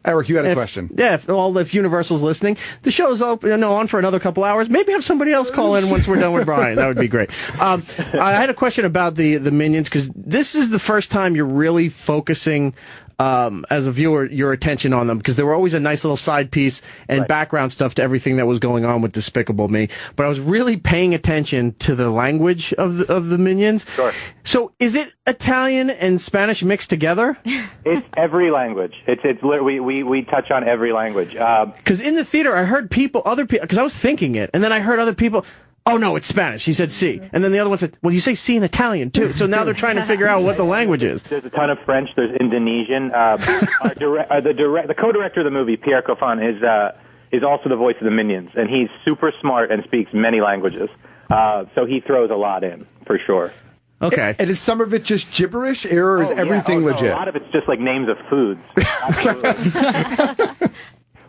Eric, you had a question. Yeah, if Universal's listening, the show's on for another couple hours. Maybe have somebody else call in once we're done with Brian. That would be great. I had a question about the Minions, because this is the first time you're really focusing, as a viewer, your attention on them, because they were always a nice little side piece and background stuff to everything that was going on with Despicable Me. But I was really paying attention to the language of the Minions. Sure. So is it Italian and Spanish mixed together? It's every language. It's literally we touch on every language. Because in the theater, I heard other people, because I was thinking it, and then I heard other people. Oh, no, it's Spanish. He said C. And then the other one said, well, you say C in Italian, too. So now they're trying to figure out what the language is. There's a ton of French. There's Indonesian. The co-director of the movie, Pierre Coffin, is also the voice of the Minions. And he's super smart and speaks many languages. So he throws a lot in, for sure. Okay. And is some of it just gibberish, or is everything legit? A lot of it's just like names of foods. Absolutely.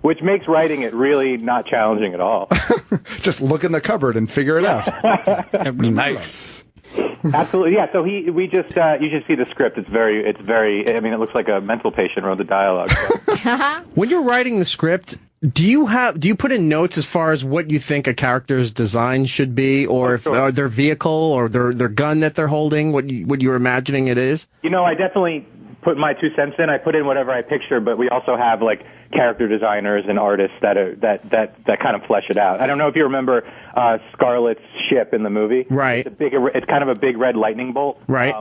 Which makes writing it really not challenging at all. Just look in the cupboard and figure it out. Nice. Absolutely, yeah. So you should see the script. It's very. I mean, it looks like a mental patient wrote the dialogue. So. When you're writing the script, do you put in notes as far as what you think a character's design should be, or if their vehicle or their gun that they're holding, what you're imagining it is? I definitely put my 2 cents in. I put in whatever I picture, but we also have like character designers and artists that kind of flesh it out. I don't know if you remember Scarlett's ship in the movie. Right. It's kind of a big red lightning bolt. Right.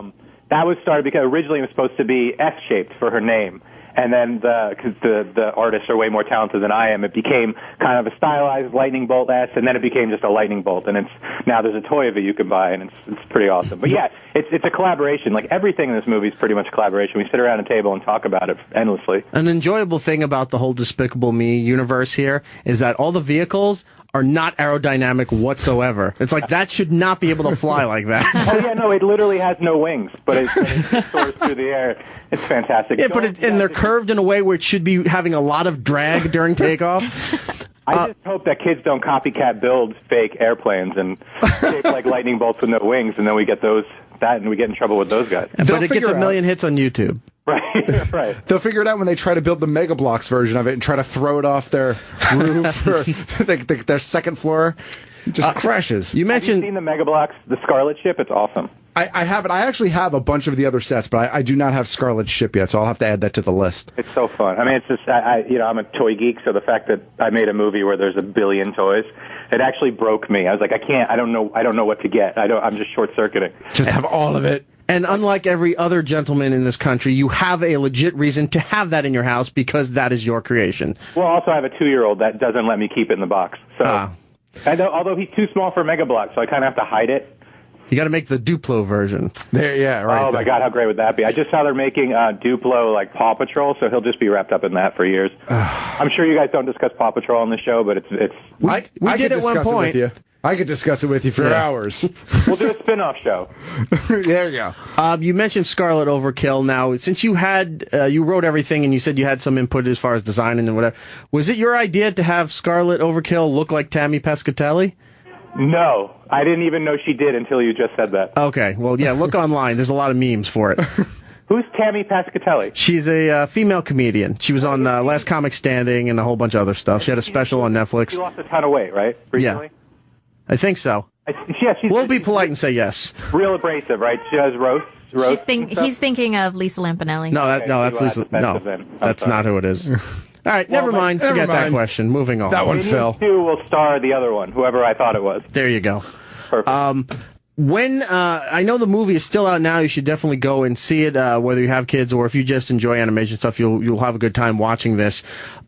That was started because originally it was supposed to be S-shaped for her name. And then, because the artists are way more talented than I am, it became kind of a stylized lightning bolt S, and then it became just a lightning bolt. And now there's a toy of it you can buy, and it's pretty awesome. But yeah, it's a collaboration. Like everything in this movie is pretty much a collaboration. We sit around a table and talk about it endlessly. An enjoyable thing about the whole Despicable Me universe here is that all the vehicles are not aerodynamic whatsoever. It's like that should not be able to fly like that. Oh yeah, no, it literally has no wings, but it soars through the air. It's fantastic. Yeah, and they're curved in a way where it should be having a lot of drag during takeoff. I just hope that kids don't copycat build fake airplanes and shape like lightning bolts with no wings, and then we get and we get in trouble with those guys. But it gets a million hits on YouTube. Right, right. They'll figure it out when they try to build the Mega Bloks version of it and try to throw it off their roof or their second floor. It just crashes. You mentioned... Have you seen the Mega Bloks, the Scarlet ship? It's awesome. I haven't. I actually have a bunch of the other sets, but I do not have Scarlet's ship yet, so I'll have to add that to the list. It's so fun. I mean, it's just, I'm a toy geek, so the fact that I made a movie where there's 1 billion toys, it actually broke me. I was like, I don't know what to get. I'm just short-circuiting. Just have all of it. And unlike every other gentleman in this country, you have a legit reason to have that in your house because that is your creation. Well, also I have a 2-year-old that doesn't let me keep it in the box. So, although he's too small for Mega Bloks, so I kind of have to hide it. You got to make the Duplo version. Right. Oh my God, how great would that be? I just saw they're making Duplo like Paw Patrol, so he'll just be wrapped up in that for years. I'm sure you guys don't discuss Paw Patrol on the show, but it's. We did at one point. I could discuss it with you for hours. We'll do a spin-off show. There you go. You mentioned Scarlet Overkill. Now, since you had you wrote everything and you said you had some input as far as designing and whatever, was it your idea to have Scarlet Overkill look like Tammy Pescatelli? No, I didn't even know she did until you just said that. Okay, well, yeah, look online. There's a lot of memes for it. Who's Tammy Pescatelli? She's a female comedian. She was on Last Comic Standing and a whole bunch of other stuff. She had a special on Netflix. She lost a ton of weight, right? Recently? Yeah. I think so. She's we'll be polite and say yes. Real abrasive, right? She does roasts. He's thinking of Lisa Lampanelli. No, that's Lisa. No, that's not who it is. All right, never mind. Forget that question. Moving on. That one fell. Two will star the other one, whoever I thought it was. There you go. Perfect. When I know the movie is still out now, you should definitely go and see it. Whether you have kids or if you just enjoy animation stuff, you'll have a good time watching this.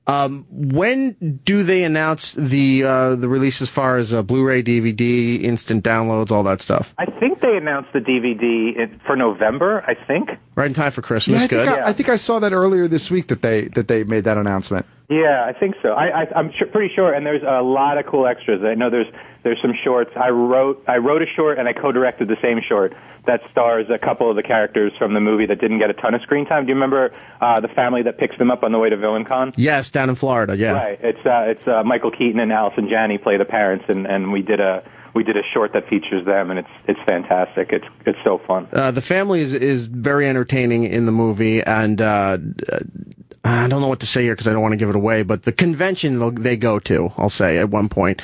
When do they announce the release as far as Blu-ray, DVD, instant downloads, all that stuff? I think they announced the DVD for November, I think. Right in time for Christmas. Good. I think I saw that earlier this week that they made that announcement. Yeah, I think so. I'm pretty sure, and there's a lot of cool extras. I know there's some shorts. I wrote a short, and I co-directed the same short that stars a couple of the characters from the movie that didn't get a ton of screen time. Do you remember the family that picks them up on the way to VillainCon? Yes, down in Florida. Yeah, right. It's Michael Keaton and Allison Janney play the parents, and we did a short that features them, and it's fantastic. It's so fun. The family is very entertaining in the movie, and I don't know what to say here because I don't want to give it away, but the convention they go to, I'll say at one point,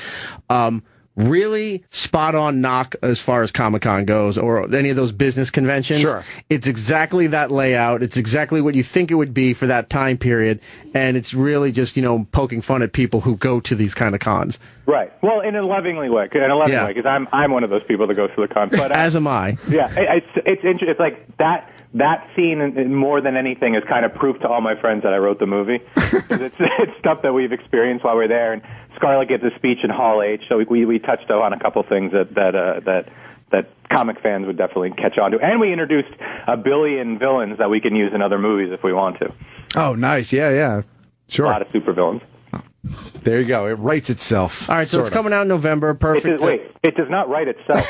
really spot on knock as far as Comic-Con goes, or any of those business conventions. Sure. It's exactly that layout. It's exactly what you think it would be for that time period. And it's really just, poking fun at people who go to these kind of cons. Right. Well, in a loving way, because I'm one of those people that goes to the con. But, as am I. Yeah. It's interesting. It's like that scene, more than anything, is kind of proof to all my friends that I wrote the movie. Because it's stuff that we've experienced while we're there. And Scarlett gives a speech in Hall H, so we touched on a couple things that comic fans would definitely catch on to. And we introduced a billion villains that we can use in other movies if we want to. Oh, nice. Yeah. Sure. A lot of super villains. There you go. It writes itself. All right, so it's coming out in November. Perfect. It does not write itself.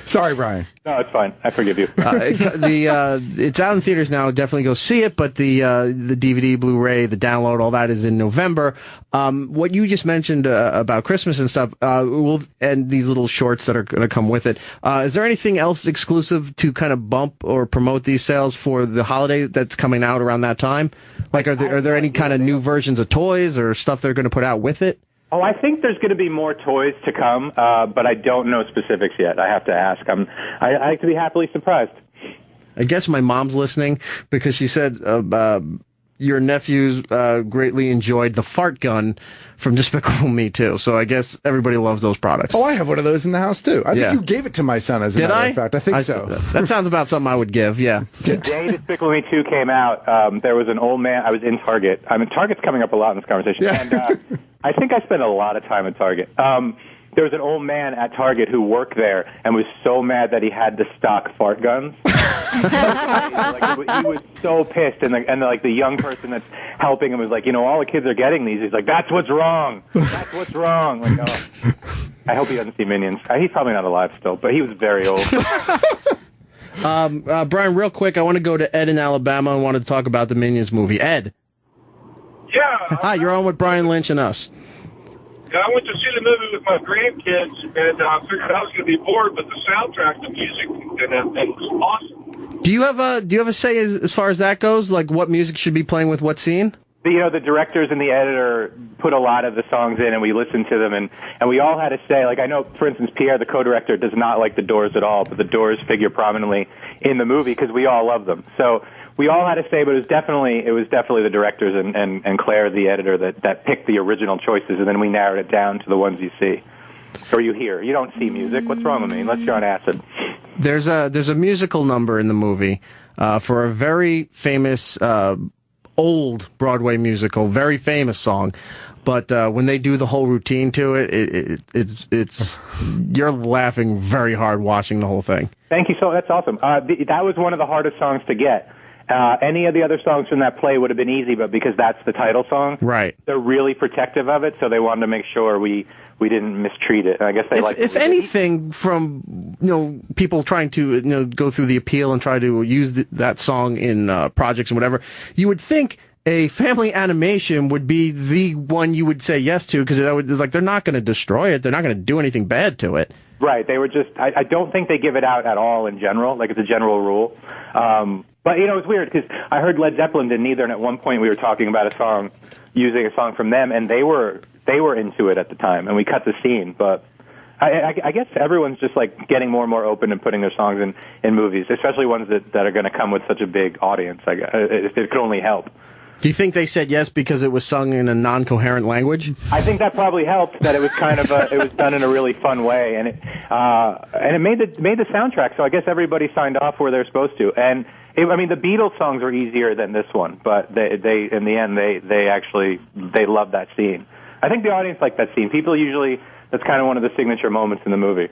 Sorry, Brian. No, it's fine. I forgive you. It's out in theaters now. Definitely go see it. But the DVD, Blu-ray, the download, all that is in November. What you just mentioned about Christmas and stuff, and these little shorts that are going to come with it. Is there anything else exclusive to kind of bump or promote these sales for the holiday that's coming out around that time? Like, are there any kind of new versions of toys or stuff they're going to put out with it? Oh, I think there's going to be more toys to come, but I don't know specifics yet. I have to ask. I like to be happily surprised. I guess my mom's listening because she said your nephews greatly enjoyed the fart gun from Despicable Me too. So I guess everybody loves those products. Oh, I have one of those in the house too. I think you gave it to my son, as a matter of fact. I think so. That sounds about something I would give, yeah. The day Despicable Me 2 came out, there was an old man. I was in Target. Target's coming up a lot in this conversation. Yeah. And I think I spent a lot of time at Target. There was an old man at Target who worked there and was so mad that he had to stock fart guns. He was so pissed, and the young person that's helping him was like, all the kids are getting these. He's like, that's what's wrong. That's what's wrong. Like, oh. I hope he doesn't see Minions. He's probably not alive still, but he was very old. Brian, real quick, I want to go to Ed in Alabama and wanted to talk about the Minions movie. Ed. Yeah. Hi, you're on with Brian Lynch and us. Yeah, I went to see the movie with my grandkids, and I figured I was going to be bored, but the soundtrack, the music, and everything was awesome. Do you have a say as far as that goes? Like what music should be playing with what scene? The directors and the editor put a lot of the songs in, and we listened to them, and we all had to say, like, I know, for instance, Pierre, the co-director, does not like the Doors at all, but the Doors figure prominently in the movie because we all love them. So we all had to say, but it was definitely the directors and Claire, the editor, that picked the original choices, and then we narrowed it down to the ones you see. Or you hear. You don't see music. What's wrong with me? Unless you're on acid. There's a musical number in the movie for a very famous old Broadway musical, very famous song. But when they do the whole routine to it's you're laughing very hard watching the whole thing. Thank you. So that's awesome. That was one of the hardest songs to get. Any of the other songs from that play would have been easy, but because that's the title song, right? They're really protective of it, so they wanted to make sure we didn't mistreat it. And I guess they if anything, from people trying to go through the appeal and try to use that song in projects and whatever, you would think a family animation would be the one you would say yes to because it's like they're not going to destroy it, they're not going to do anything bad to it. Right? They were just. I don't think they give it out at all in general, like it's a general rule. But it's weird because I heard Led Zeppelin didn't either, and at one point we were talking about using a song from them, and they were into it at the time, and we cut the scene. But I guess everyone's just like getting more and more open and putting their songs in movies, especially ones that are going to come with such a big audience. It could only help. Do you think they said yes because it was sung in a non-coherent language? I think that probably helped. That it was kind of it was done in a really fun way, and it made the soundtrack. So I guess everybody signed off where they're supposed to. And the Beatles songs are easier than this one, but they in the end they love that scene. I think the audience liked that scene. People usually that's kind of one of the signature moments in the movie.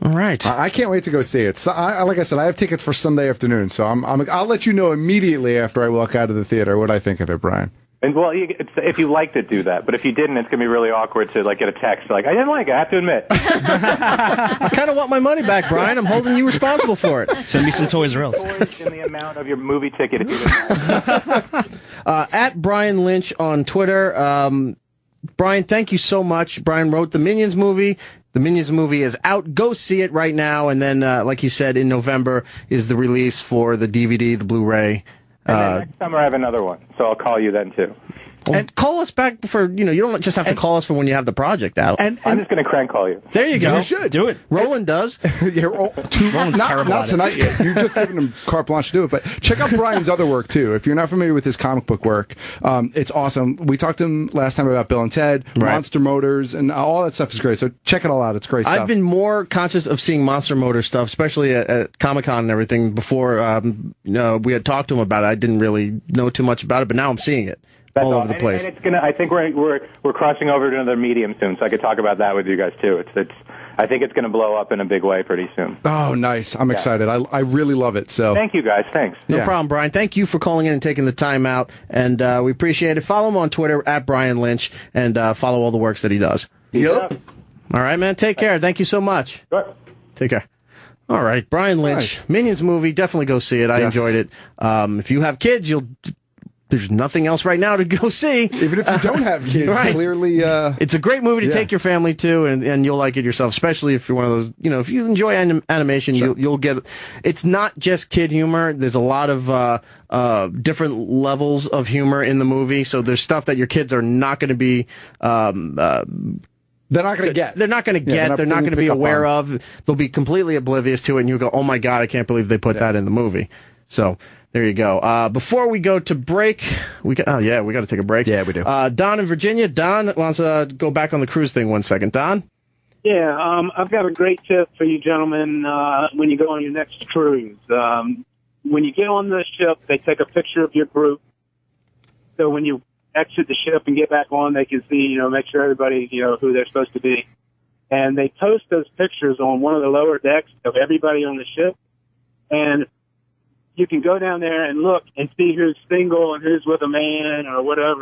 All right. I can't wait to go see it. So, like I said, I have tickets for Sunday afternoon, so I'll let you know immediately after I walk out of the theater what I think of it, Brian. And well, if you liked it, do that. But if you didn't, it's gonna be really awkward to get a text like, "I didn't like it." I have to admit. I kind of want my money back, Brian. I'm holding you responsible for it. Send me some Toys R Us. In the amount of your movie ticket, if you didn't. At Brian Lynch on Twitter. Brian, thank you so much. Brian wrote the Minions movie. The Minions movie is out. Go see it right now. And then, like he said, in November is the release for the DVD, the Blu-ray. And then next summer I have another one, so I'll call you then too. And call us back for, you don't just have to call us for when you have the project out. And I'm just going to crank call you. There you go. You should. Do it. Roland does. Not tonight yet. You're just giving him carte blanche to do it. But check out Brian's other work, too. If you're not familiar with his comic book work, it's awesome. We talked to him last time about Bill and Ted, Monster Motors, and all that stuff is great. So check it all out. It's great stuff. I've been more conscious of seeing Monster Motor stuff, especially at Comic-Con and everything, before we had talked to him about it. I didn't really know too much about it, but now I'm seeing it. All over the place. And it's gonna. I think we're crossing over to another medium soon, so I could talk about that with you guys too. I think it's going to blow up in a big way pretty soon. Oh, nice! I'm excited. I really love it. So thank you guys. Thanks. No problem, Brian. Thank you for calling in and taking the time out, and we appreciate it. Follow him on Twitter at Brian Lynch, and follow all the works that he does. Yep. All right, man. Take care. Thank you so much. Sure. Take care. All right, Brian Lynch, Minions movie. Definitely go see it. I enjoyed it. If you have kids, there's nothing else right now to go see. Even if you don't have kids, clearly... it's a great movie to take your family to, and you'll like it yourself, especially if you're one of those, if you enjoy animation, you'll get... It's not just kid humor. There's a lot of different levels of humor in the movie, so there's stuff that your kids are not going to be... they're not going to get. They're not going to get. They're not going to be aware of. They'll be completely oblivious to it, and you'll go, oh my God, I can't believe they put that in the movie. So... There you go. Before we go to break, we got to take a break. Yeah, we do. Don in Virginia. Don wants to go back on the cruise thing 1 second. Don? Yeah, I've got a great tip for you gentlemen when you go on your next cruise. When you get on the ship, they take a picture of your group. So when you exit the ship and get back on, they can see, make sure everybody, who they're supposed to be. And they post those pictures on one of the lower decks of everybody on the ship. And you can go down there and look and see who's single and who's with a man or whatever.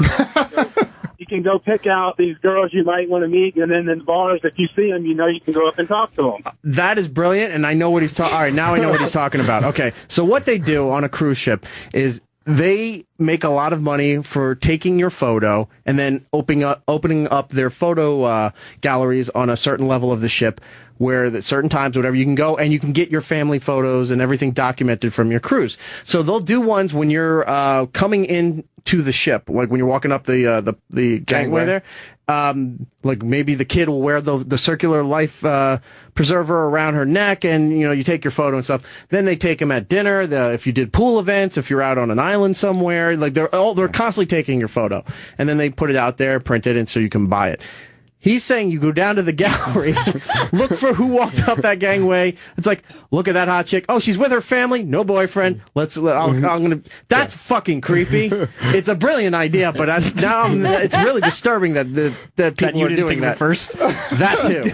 You can go pick out these girls you might want to meet, and then in the bars, if you see them, you can go up and talk to them. That is brilliant, and I know what he's talking. All right, now I know what he's talking about. Okay, so what they do on a cruise ship is they make a lot of money for taking your photo and then opening up their photo galleries on a certain level of the ship, where at certain times, whatever, you can go and you can get your family photos and everything documented from your cruise. So they'll do ones when you're coming in to the ship, like when you're walking up the gangway there. Like maybe the kid will wear the circular life preserver around her neck, and you take your photo and stuff. Then they take them at dinner. If you did pool events, if you're out on an island somewhere, like they're constantly taking your photo, and then they put it out there, print it, and so you can buy it. He's saying you go down to the gallery, look for who walked up that gangway. It's like, look at that hot chick. Oh, she's with her family, no boyfriend. That's fucking creepy. It's a brilliant idea, but it's really disturbing that people are doing that first. That too.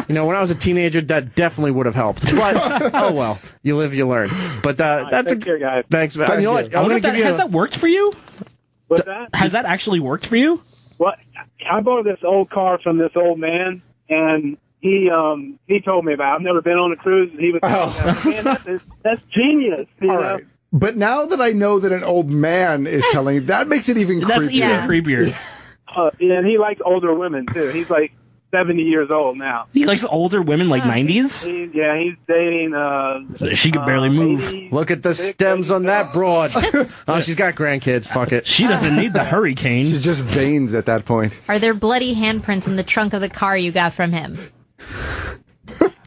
When I was a teenager, that definitely would have helped. But oh well, you live, you learn. But that's take care, guys. Thanks, man. You know what? Has that worked for you? What's that? Has that actually worked for you? Well, I bought this old car from this old man, and he told me about it. I've never been on a cruise, and he was man, that's genius. You know? Right. But now that I know that an old man is telling you, that makes it even creepier. That's even creepier. And he likes older women, too. He's like 70 years old now. He likes older women, like 90s? He's dating... she could barely move. 80, Look at the stems on that broad. Oh, she's got grandkids. Fuck it. She doesn't need the hurricane. She's just veins at that point. Are there bloody handprints in the trunk of the car you got from him?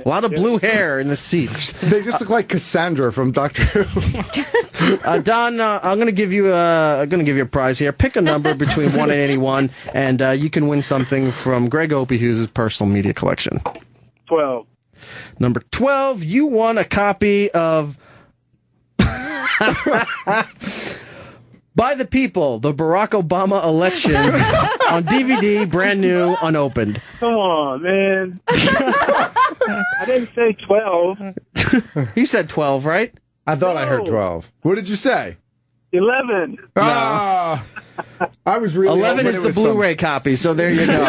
A lot of blue hair in the seats. They just look like Cassandra from Doctor Who. Don, I'm going to give you a prize here. Pick a number between 1 and 81, and you can win something from Greg Opie-Hughes' personal media collection. 12. Number 12, you won a copy of By the People, the Barack Obama election on DVD, brand new, unopened. Come on, man. I didn't say 12. He said 12, right? I thought I heard 12. What did you say? 11. Ah, I was really 11 is the Blu-ray copy, so there you go.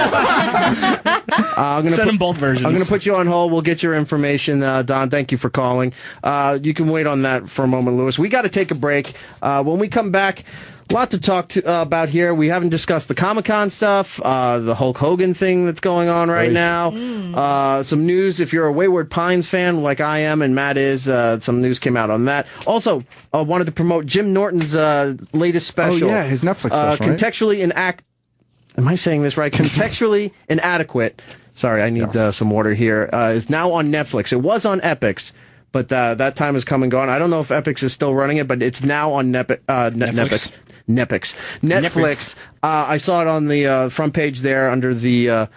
I'm gonna Send them both versions. I'm going to put you on hold. We'll get your information, Don. Thank you for calling. You can wait on that for a moment, Lewis. We got to take a break. When we come back, a lot to talk about here. We haven't discussed the Comic-Con stuff, the Hulk Hogan thing that's going on right now. Some news, if you're a Wayward Pines fan like I am and Matt is, some news came out on that. Also, wanted to promote Jim Norton's latest special. Oh, yeah, his Netflix special, right? Contextually Am I saying this right? Contextually Inadequate. Sorry, I need some water here. Is now on Netflix. It was on Epix, but that time has come and gone. I don't know if Epix is still running it, but it's now on Netflix. I saw it on the front page there under the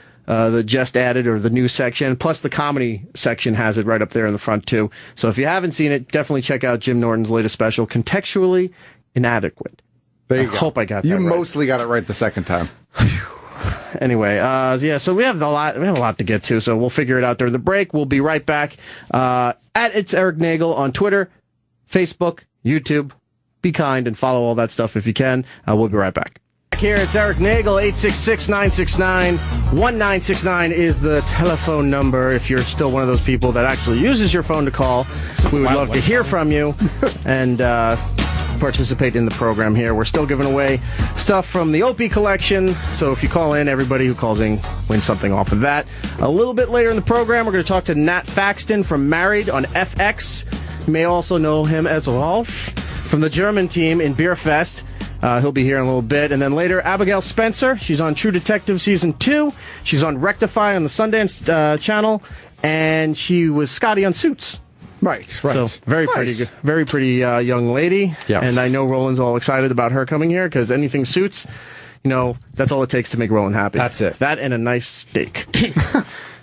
just added or the news section. Plus the comedy section has it right up there in the front too. So if you haven't seen it, definitely check out Jim Norton's latest special, Contextually Inadequate. There you I go. hope I got that You right. mostly got it right the second time. Anyway, so we have a lot to get to, so we'll figure it out during the break. We'll be right back. At It's Erik Nagel on Twitter, Facebook, YouTube. Be kind and follow all that stuff if you can. We'll be right back. Here, it's Erik Nagel, 866-969-1969 is the telephone number. If you're still one of those people that actually uses your phone to call, we would love to hear from you and participate in the program here. We're still giving away stuff from the Opie collection, so if you call in, everybody who calls in wins something off of that. A little bit later in the program, we're going to talk to Nat Faxton from Married on FX. You may also know him as Rolf from the German team in Beer Fest. He'll be here in a little bit. And then later, Abigail Spencer. She's on True Detective Season 2. She's on Rectify on the Sundance channel. And she was Scotty on Suits. Right. So very pretty young lady. Yes. And I know Roland's all excited about her coming here because anything Suits, that's all it takes to make Roland happy. That's it. That and a nice steak.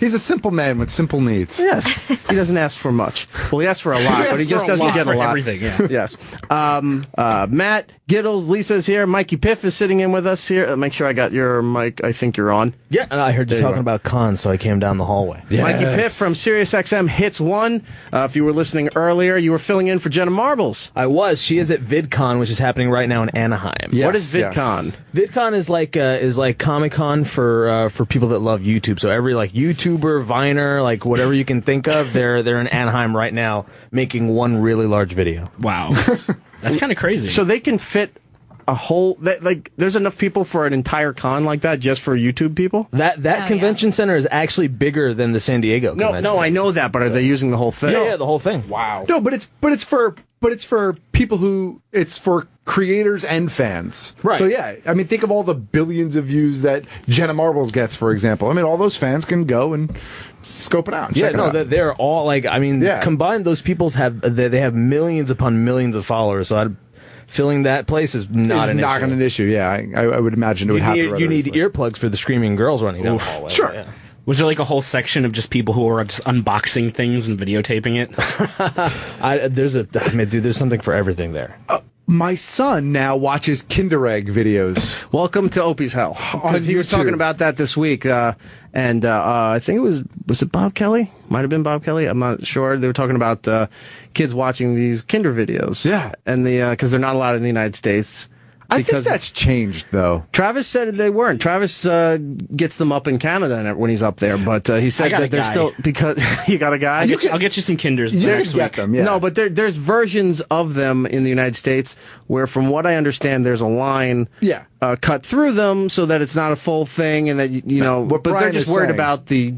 He's a simple man with simple needs. Yes. He doesn't ask for much. Well, he asks for a lot, but he just doesn't get a lot. Everything, yeah. Yes. Matt Giddles, Lisa's here. Mikey Piff is sitting in with us here. Make sure I got your mic. I think you're on. Yeah, and I heard you talking about cons, so I came down the hallway. Yes. Mikey Piff from SiriusXM Hits 1. If you were listening earlier, you were filling in for Jenna Marbles. I was. She is at VidCon, which is happening right now in Anaheim. Yes, What is VidCon? yes. VidCon is like Comic-Con for people that love YouTube. So every YouTuber, Viner, whatever you can think of, they're in Anaheim right now making one really large video. Wow. That's kind of crazy. So they can fit a whole... there's enough people for an entire con like that just for YouTube people? That convention center is actually bigger than the San Diego convention No, I center. know that, but are they using the whole thing? Yeah, the whole thing. Wow. No, but it's for people who it's for creators and fans. Right. So yeah, I mean, think of all the billions of views that Jenna Marbles gets, for example. I mean, all those fans can go and scope it out. Yeah, they're all combined. Those people's they have millions upon millions of followers. So filling that place is not an issue. Yeah, I would imagine it would happen. You need earplugs for the screaming girls running down the hallway. Sure. Yeah. Was there a whole section of just people who were just unboxing things and videotaping it? There's something for everything there. My son now watches Kinder Egg videos. Welcome to Opie's Hell. Because he was YouTube. talking about that this week, and I think it was it Bob Kelly? Might have been Bob Kelly. I'm not sure. They were talking about kids watching these Kinder videos. Yeah. And because they're not allowed in the United States. I think that's changed, though. Travis said they weren't. Travis gets them up in Canada when he's up there, but he said that they're still because you got a guy. I'll get you some Kinders You next can get week. them, yeah. No, but there's versions of them in the United States where, from what I understand, there's a line cut through them so that it's not a full thing, and that What but they're Brian just is worried saying- about the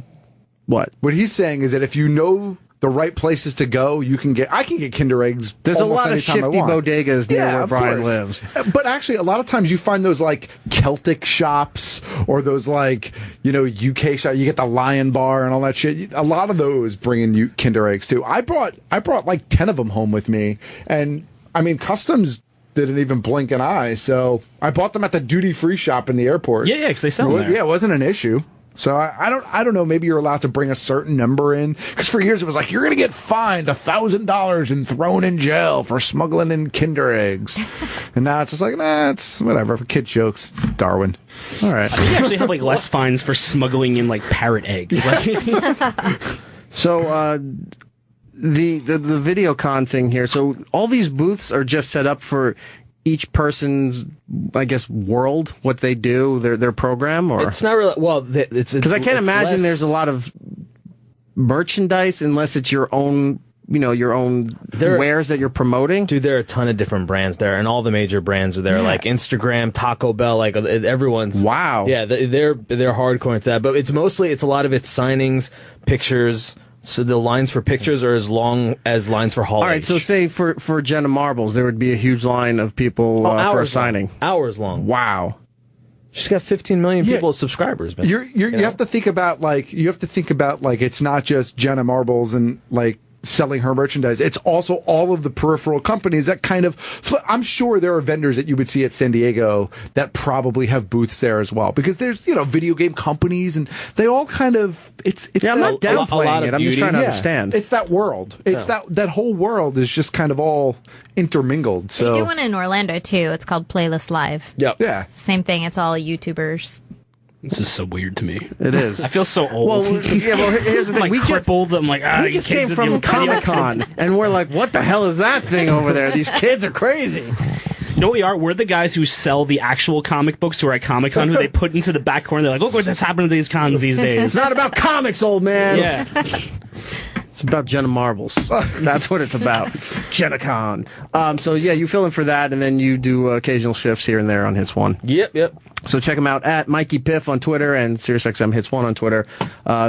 what. What he's saying is that if you know the right places to go, I can get Kinder Eggs. There's a almost lot of anytime I shifty want. bodegas near where of Brian course. lives. But actually, a lot of times you find those Celtic shops or those UK shops. You get the Lion Bar and all that shit. A lot of those bring in you Kinder Eggs too. I brought 10 of them home with me, and I mean Customs didn't even blink an eye. So I bought them at the duty free shop in the airport. Yeah, because they sell them there. Yeah, it wasn't an issue. So I don't know. Maybe you're allowed to bring a certain number in, because for years it was like you're going to get fined $1,000 and thrown in jail for smuggling in Kinder eggs, and now it's just like, nah, it's whatever. Kid jokes. It's Darwin. All right. I think you actually have like less fines for smuggling in like parrot eggs. So the VideoCon thing here. So all these booths are just set up for each person's, I guess, world, what they do, their program, or It's not really, well, it's because I can't imagine less- there's a lot of merchandise unless it's your own, your own wares that you're promoting. Dude, there are a ton of different brands there, and all the major brands are there, like Instagram, Taco Bell, like everyone's. Wow. Yeah, they're hardcore into that, but it's a lot of it's signings, pictures. So the lines for pictures are as long as lines for Hall All right, H. so say for Jenna Marbles, there would be a huge line of people for a signing. Hours long. Wow. She's got 15 million people as subscribers, man. You have to think about it's not just Jenna Marbles and like selling her merchandise. It's also all of the peripheral companies that kind of, I'm sure there are vendors that you would see at San Diego that probably have booths there as well, because there's, video game companies and they all kind of, I'm not downplaying it. I'm just trying to understand. It's that world. It's that whole world is just kind of all intermingled. So They do one in Orlando too. It's called Playlist Live. Yep. Yeah. It's the same thing. It's all YouTubers. This is so weird to me. It is. I feel so old. Well, here's the thing. I'm like crippled. I'm like, we just came from Comic-Con, and we're like, what the hell is that thing over there? These kids are crazy. You know what we are? We're the guys who sell the actual comic books who are at Comic-Con, who they put into the back corner. They're like, look what's happening to these cons these days. It's not about comics, old man. Yeah. It's about Jenna Marbles. That's what it's about. JennaCon. So yeah, you fill in for that, and then you do occasional shifts here and there on Hits One. Yep. So check them out at Mikey Piff on Twitter and SiriusXM Hits One on Twitter.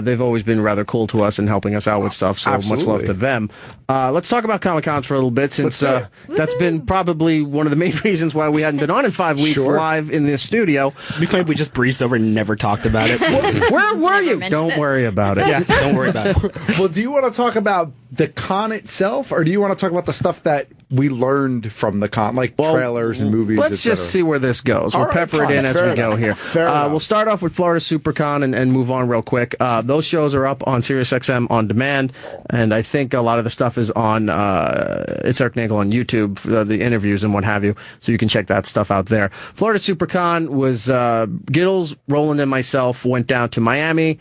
They've always been rather cool to us and helping us out with stuff. So Absolutely. much love to them. Let's talk about Comic-Cons for a little bit, since that's been probably one of the main reasons why we hadn't been on in 5 weeks live in this studio. It'd be funny if we just breezed over and never talked about it. Where were you? Don't it. worry about it. Yeah, don't worry about it. Well, do you want to talk about the con itself, or do you want to talk about the stuff that we learned from the con, like trailers and movies? Let's just see where this goes. We'll pepper it in as we go here. We'll start off with Florida SuperCon and move on real quick. Those shows are up on SiriusXM on demand, and I think a lot of the stuff is on it's Erik Nagel on YouTube, the interviews and what have you, so you can check that stuff out there. Florida SuperCon was Giddles, Roland, and myself went down to Miami.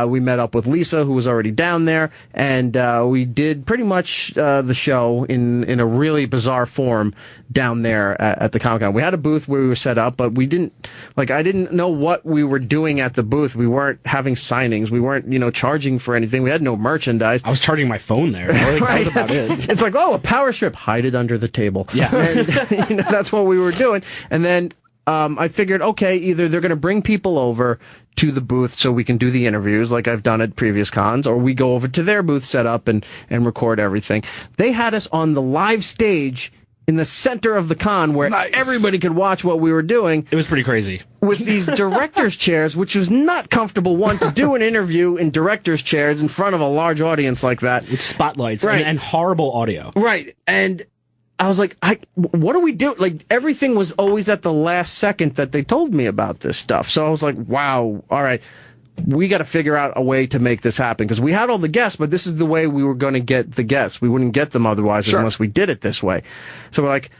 We met up with Lisa, who was already down there, and we did pretty much the show in a really bizarre form down there at the Comic-Con. We had a booth where we were set up, but I didn't know what we were doing at the booth. We weren't having signings. We weren't, charging for anything. We had no merchandise. I was charging my phone there. That was about it. It's like, a power strip. Hide it under the table. Yeah. And, that's what we were doing. And then I figured, okay, either they're going to bring people over to the booth so we can do the interviews like I've done at previous cons, or we go over to their booth set up and record everything. They had us on the live stage in the center of the con where everybody could watch what we were doing. It was pretty crazy. With these director's chairs, which was not comfortable, to do an interview in director's chairs in front of a large audience like that. With spotlights Right. and horrible audio. Right. And I was like, what do we do? Like, everything was always at the last second that they told me about this stuff. So I was like, wow, all right, we got to figure out a way to make this happen, because we had all the guests, but this is the way we were going to get the guests. We wouldn't get them otherwise unless we did it this way. So we're like,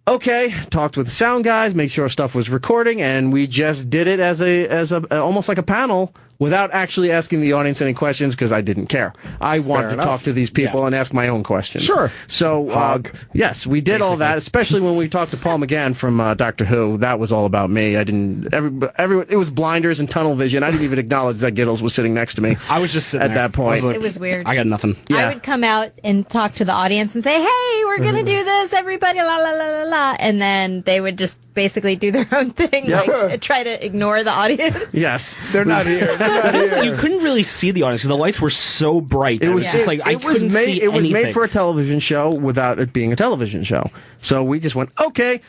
okay, talked with the sound guys, make sure stuff was recording, and we just did it as a almost like a panel without actually asking the audience any questions, because I didn't care. I wanted to talk to these people and ask my own questions. Sure. So, yes, we did all that, especially when we talked to Paul McGann from Doctor Who. That was all about me. I didn't, everyone, it was blinders and tunnel vision. I didn't even acknowledge that Giddles was sitting next to me. I was just sitting at that point. It was weird. I got nothing. I would come out and talk to the audience and say, hey, we're going to do this, everybody, la, la, la, la, la. And then they would just basically do their own thing, like try to ignore the audience. Yes. They're not here. They're not here. You couldn't really see the audience because the lights were so bright. It was just like I couldn't see It was anything. made for a television show without it being a television show. So we just went, okay,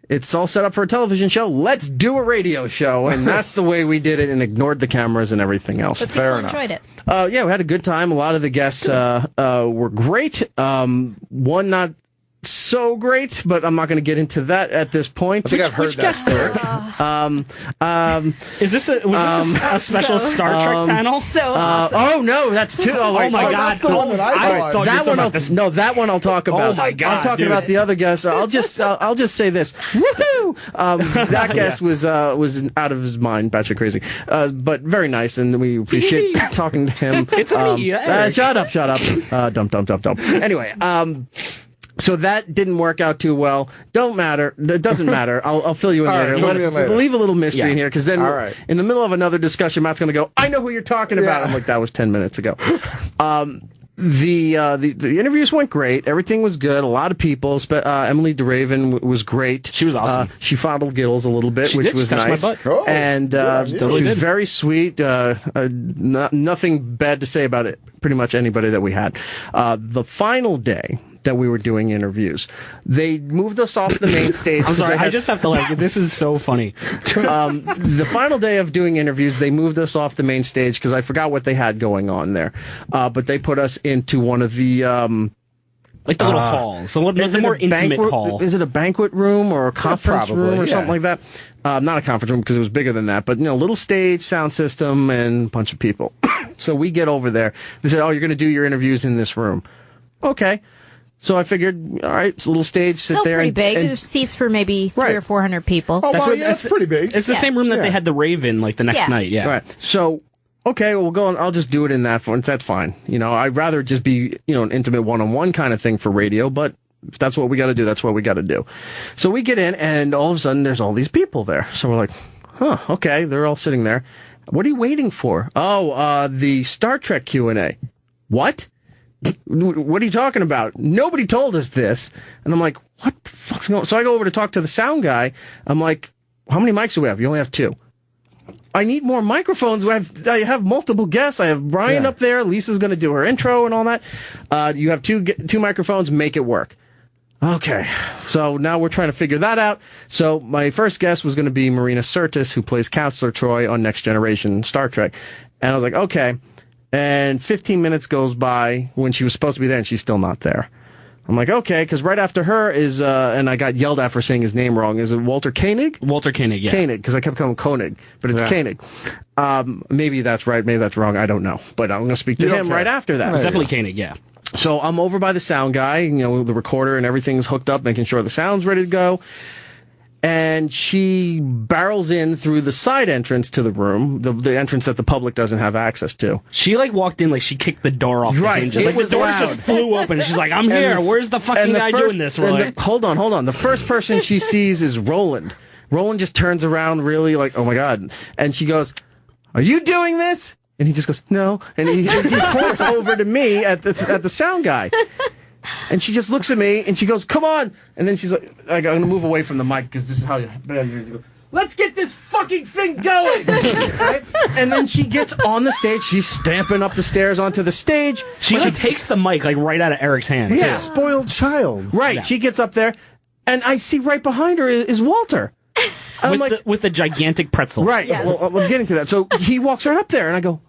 it's all set up for a television show. Let's do a radio show. And that's the way we did it, and ignored the cameras and everything else. But people enjoyed it. Yeah, we had a good time. A lot of the guests were great. One not so great, but I'm not going to get into that at this point. I think I've heard that story. Was this a special Star Trek panel? So awesome. Oh no, that's two. Oh, wait, my so God. That's the one that I thought. that one I'll talk about. Oh my God, I'm talking dude. about the other guest. I'll just say this. Woohoo! That guest was out of his mind, batshit crazy, but very nice, and we appreciate talking to him. It's me, Eric. Shut up. Dump. Anyway, so that didn't work out too well. Don't matter. It doesn't matter. I'll fill you in All right, later. fill me in later. Leave a little mystery in here, because then All right. in the middle of another discussion, Matt's going to go, I know who you're talking about. Yeah. I'm like, that was 10 minutes ago. The interviews went great. Everything was good. A lot of people. Emily DeRaven was great. She was awesome. She fondled Giddles a little bit, She which did. She was touched my nice. butt. Oh, And yeah, she totally was did. very sweet. Nothing bad to say about it. Pretty much anybody that we had. The final day that we were doing interviews, they moved us off the main stage. I'm sorry, I just have to this is so funny. The final day of doing interviews, they moved us off the main stage because I forgot what they had going on there. But they put us into one of the Like the little halls, the more intimate hall. Is it a banquet room or a conference probably, room or yeah. something like that? Not a conference room because it was bigger than that, but little stage, sound system, and a bunch of people. So we get over there. They said, "Oh, you're going to do your interviews in this room." Okay. So I figured, all right, it's a little stage. Sit Still there. pretty and, big. and- There's seats for maybe 300 or 400 people. Oh, wow, that's pretty big. It's the same room that Yeah. they had the Raven the next Yeah. night. Yeah. All right. So, okay, we'll go on. I'll just do it in that one. That's fine. I'd rather just be, an intimate one-on-one kind of thing for radio, but if that's what we got to do, that's what we got to do. So we get in, and all of a sudden, there's all these people there. So we're like, okay, they're all sitting there. What are you waiting for? Oh, the Star Trek Q&A. What? What are you talking about? Nobody told us this. And I'm like, what the fuck's going on? So I go over to talk to the sound guy. I'm like, how many mics do we have? You only have 2. I need more microphones. I have multiple guests. I have Brian up there. Lisa's going to do her intro and all that. You have two microphones. Make it work. Okay. So now we're trying to figure that out. So my first guest was going to be Marina Sirtis, who plays Counselor Troy on Next Generation Star Trek. And I was like, okay. And 15 minutes goes by when she was supposed to be there, and she's still not there. I'm like, okay, because right after her is, and I got yelled at for saying his name wrong. Is it Walter Koenig? Walter Koenig, yeah. Koenig, because I kept calling him Koenig, but it's Koenig. Maybe that's right, maybe that's wrong, I don't know. But I'm going to speak to him right after that. It's definitely Koenig, yeah. So I'm over by the sound guy, the recorder and everything's hooked up, making sure the sound's ready to go. And she barrels in through the side entrance to the room, the entrance that the public doesn't have access to. She walked in she kicked the door off Right, the hinges. it was the doors loud. just flew open. And she's like, I'm here. Where's the fucking guy doing this, Roy? Hold on. The first person she sees is Roland. Roland just turns around really like, oh my God. And she goes, are you doing this? And he just goes, no. And he points over to me at the sound guy. And she just looks at me and she goes, come on. And then she's like, I'm going to move away from the mic because this is how you go. Let's get this fucking thing going. Right? And then she gets on the stage. She's stamping up the stairs onto the stage. She takes the mic right out of Eric's hand. Yeah. Spoiled child. Right. Yeah. She gets up there and I see right behind her is Walter. I'm With the gigantic pretzel. right. Yes. Well, I'm getting to that. So he walks right up there and I go,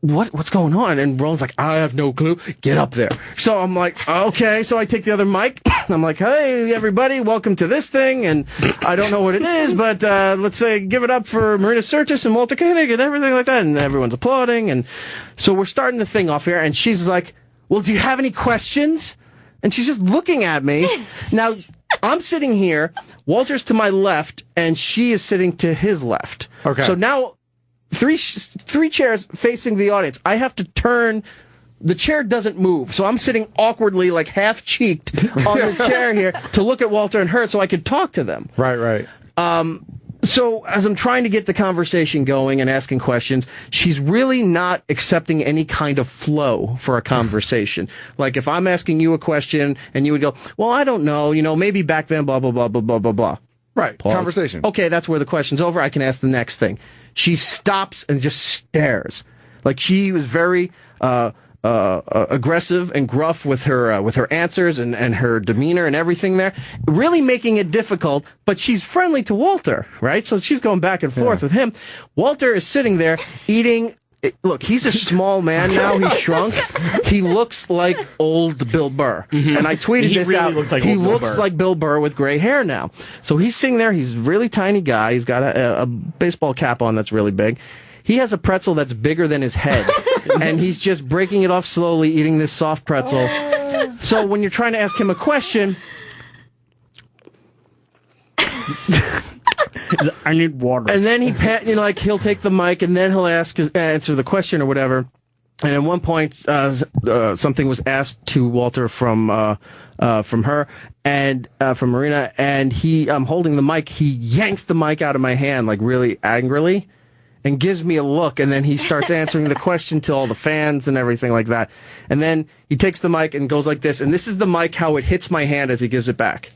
what's going on? And Roland's like, I have no clue. Get up there. So I'm like, okay. So I take the other mic. I'm like, hey, everybody, welcome to this thing. And I don't know what it is, but let's say give it up for Marina Sirtis and Walter Koenig and everything like that. And everyone's applauding. And so we're starting the thing off here. And she's like, well, do you have any questions? And she's just looking at me. Now, I'm sitting here. Walter's to my left, and she is sitting to his left. Okay. So now, three chairs facing the audience. I have to turn. The chair doesn't move, so I'm sitting awkwardly, like half-cheeked on the chair here to look at Walter and her so I could talk to them. Right. So as I'm trying to get the conversation going and asking questions, she's really not accepting any kind of flow for a conversation. Like if I'm asking you a question and you would go, well, I don't know, maybe back then, blah, blah, blah, blah, blah, blah, blah. Right. Pause. Conversation. Okay, that's where the question's over. I can ask the next thing. She stops and just stares. Like she was very aggressive and gruff with her answers and her demeanor and everything there, really making it difficult. But she's friendly to Walter, right? So she's going back and forth with him. Walter is sitting there eating look, he's a small man now. He's shrunk. He looks like old Bill Burr. And I tweeted He this really out. looked like he old Bill looks Burr. like Bill Burr with gray hair now. So he's sitting there. He's a really tiny guy. He's got a baseball cap on that's really big. He has a pretzel that's bigger than his head. And he's just breaking it off slowly, eating this soft pretzel. So when you're trying to ask him a question... I need water. And then he'll take the mic and then he'll answer the question or whatever. And at one point, something was asked to Walter from her and from Marina, and I'm holding the mic. He yanks the mic out of my hand like really angrily, and gives me a look. And then he starts answering the question to all the fans and everything like that. And then he takes the mic and goes like this. And this is the mic how it hits my hand as he gives it back.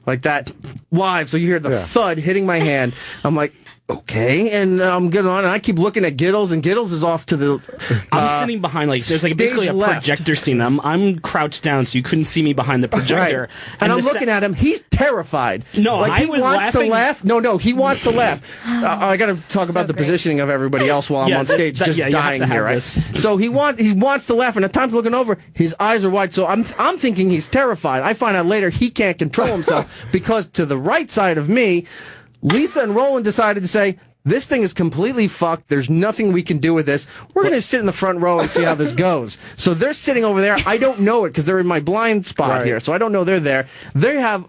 Like that, live. So you hear the thud hitting my hand. I'm like, okay. And I'm getting on, and I keep looking at Giddles, and Giddles is off to the. I'm sitting behind, like, there's like basically a projector scene. I'm crouched down, so you couldn't see me behind the projector. Right. And I'm looking at him. He's terrified. No, like, he I was wants laughing. to laugh. No, he wants to laugh. I got to talk about the positioning of everybody else while I'm on stage, just dying here, right? So he wants to laugh, and at times looking over, his eyes are wide. So I'm thinking he's terrified. I find out later he can't control himself because to the right side of me, Lisa and Roland decided to say, this thing is completely fucked. There's nothing we can do with this. We're going to sit in the front row and see how this goes. So they're sitting over there. I don't know it because they're in my blind spot here. So I don't know they're there. They have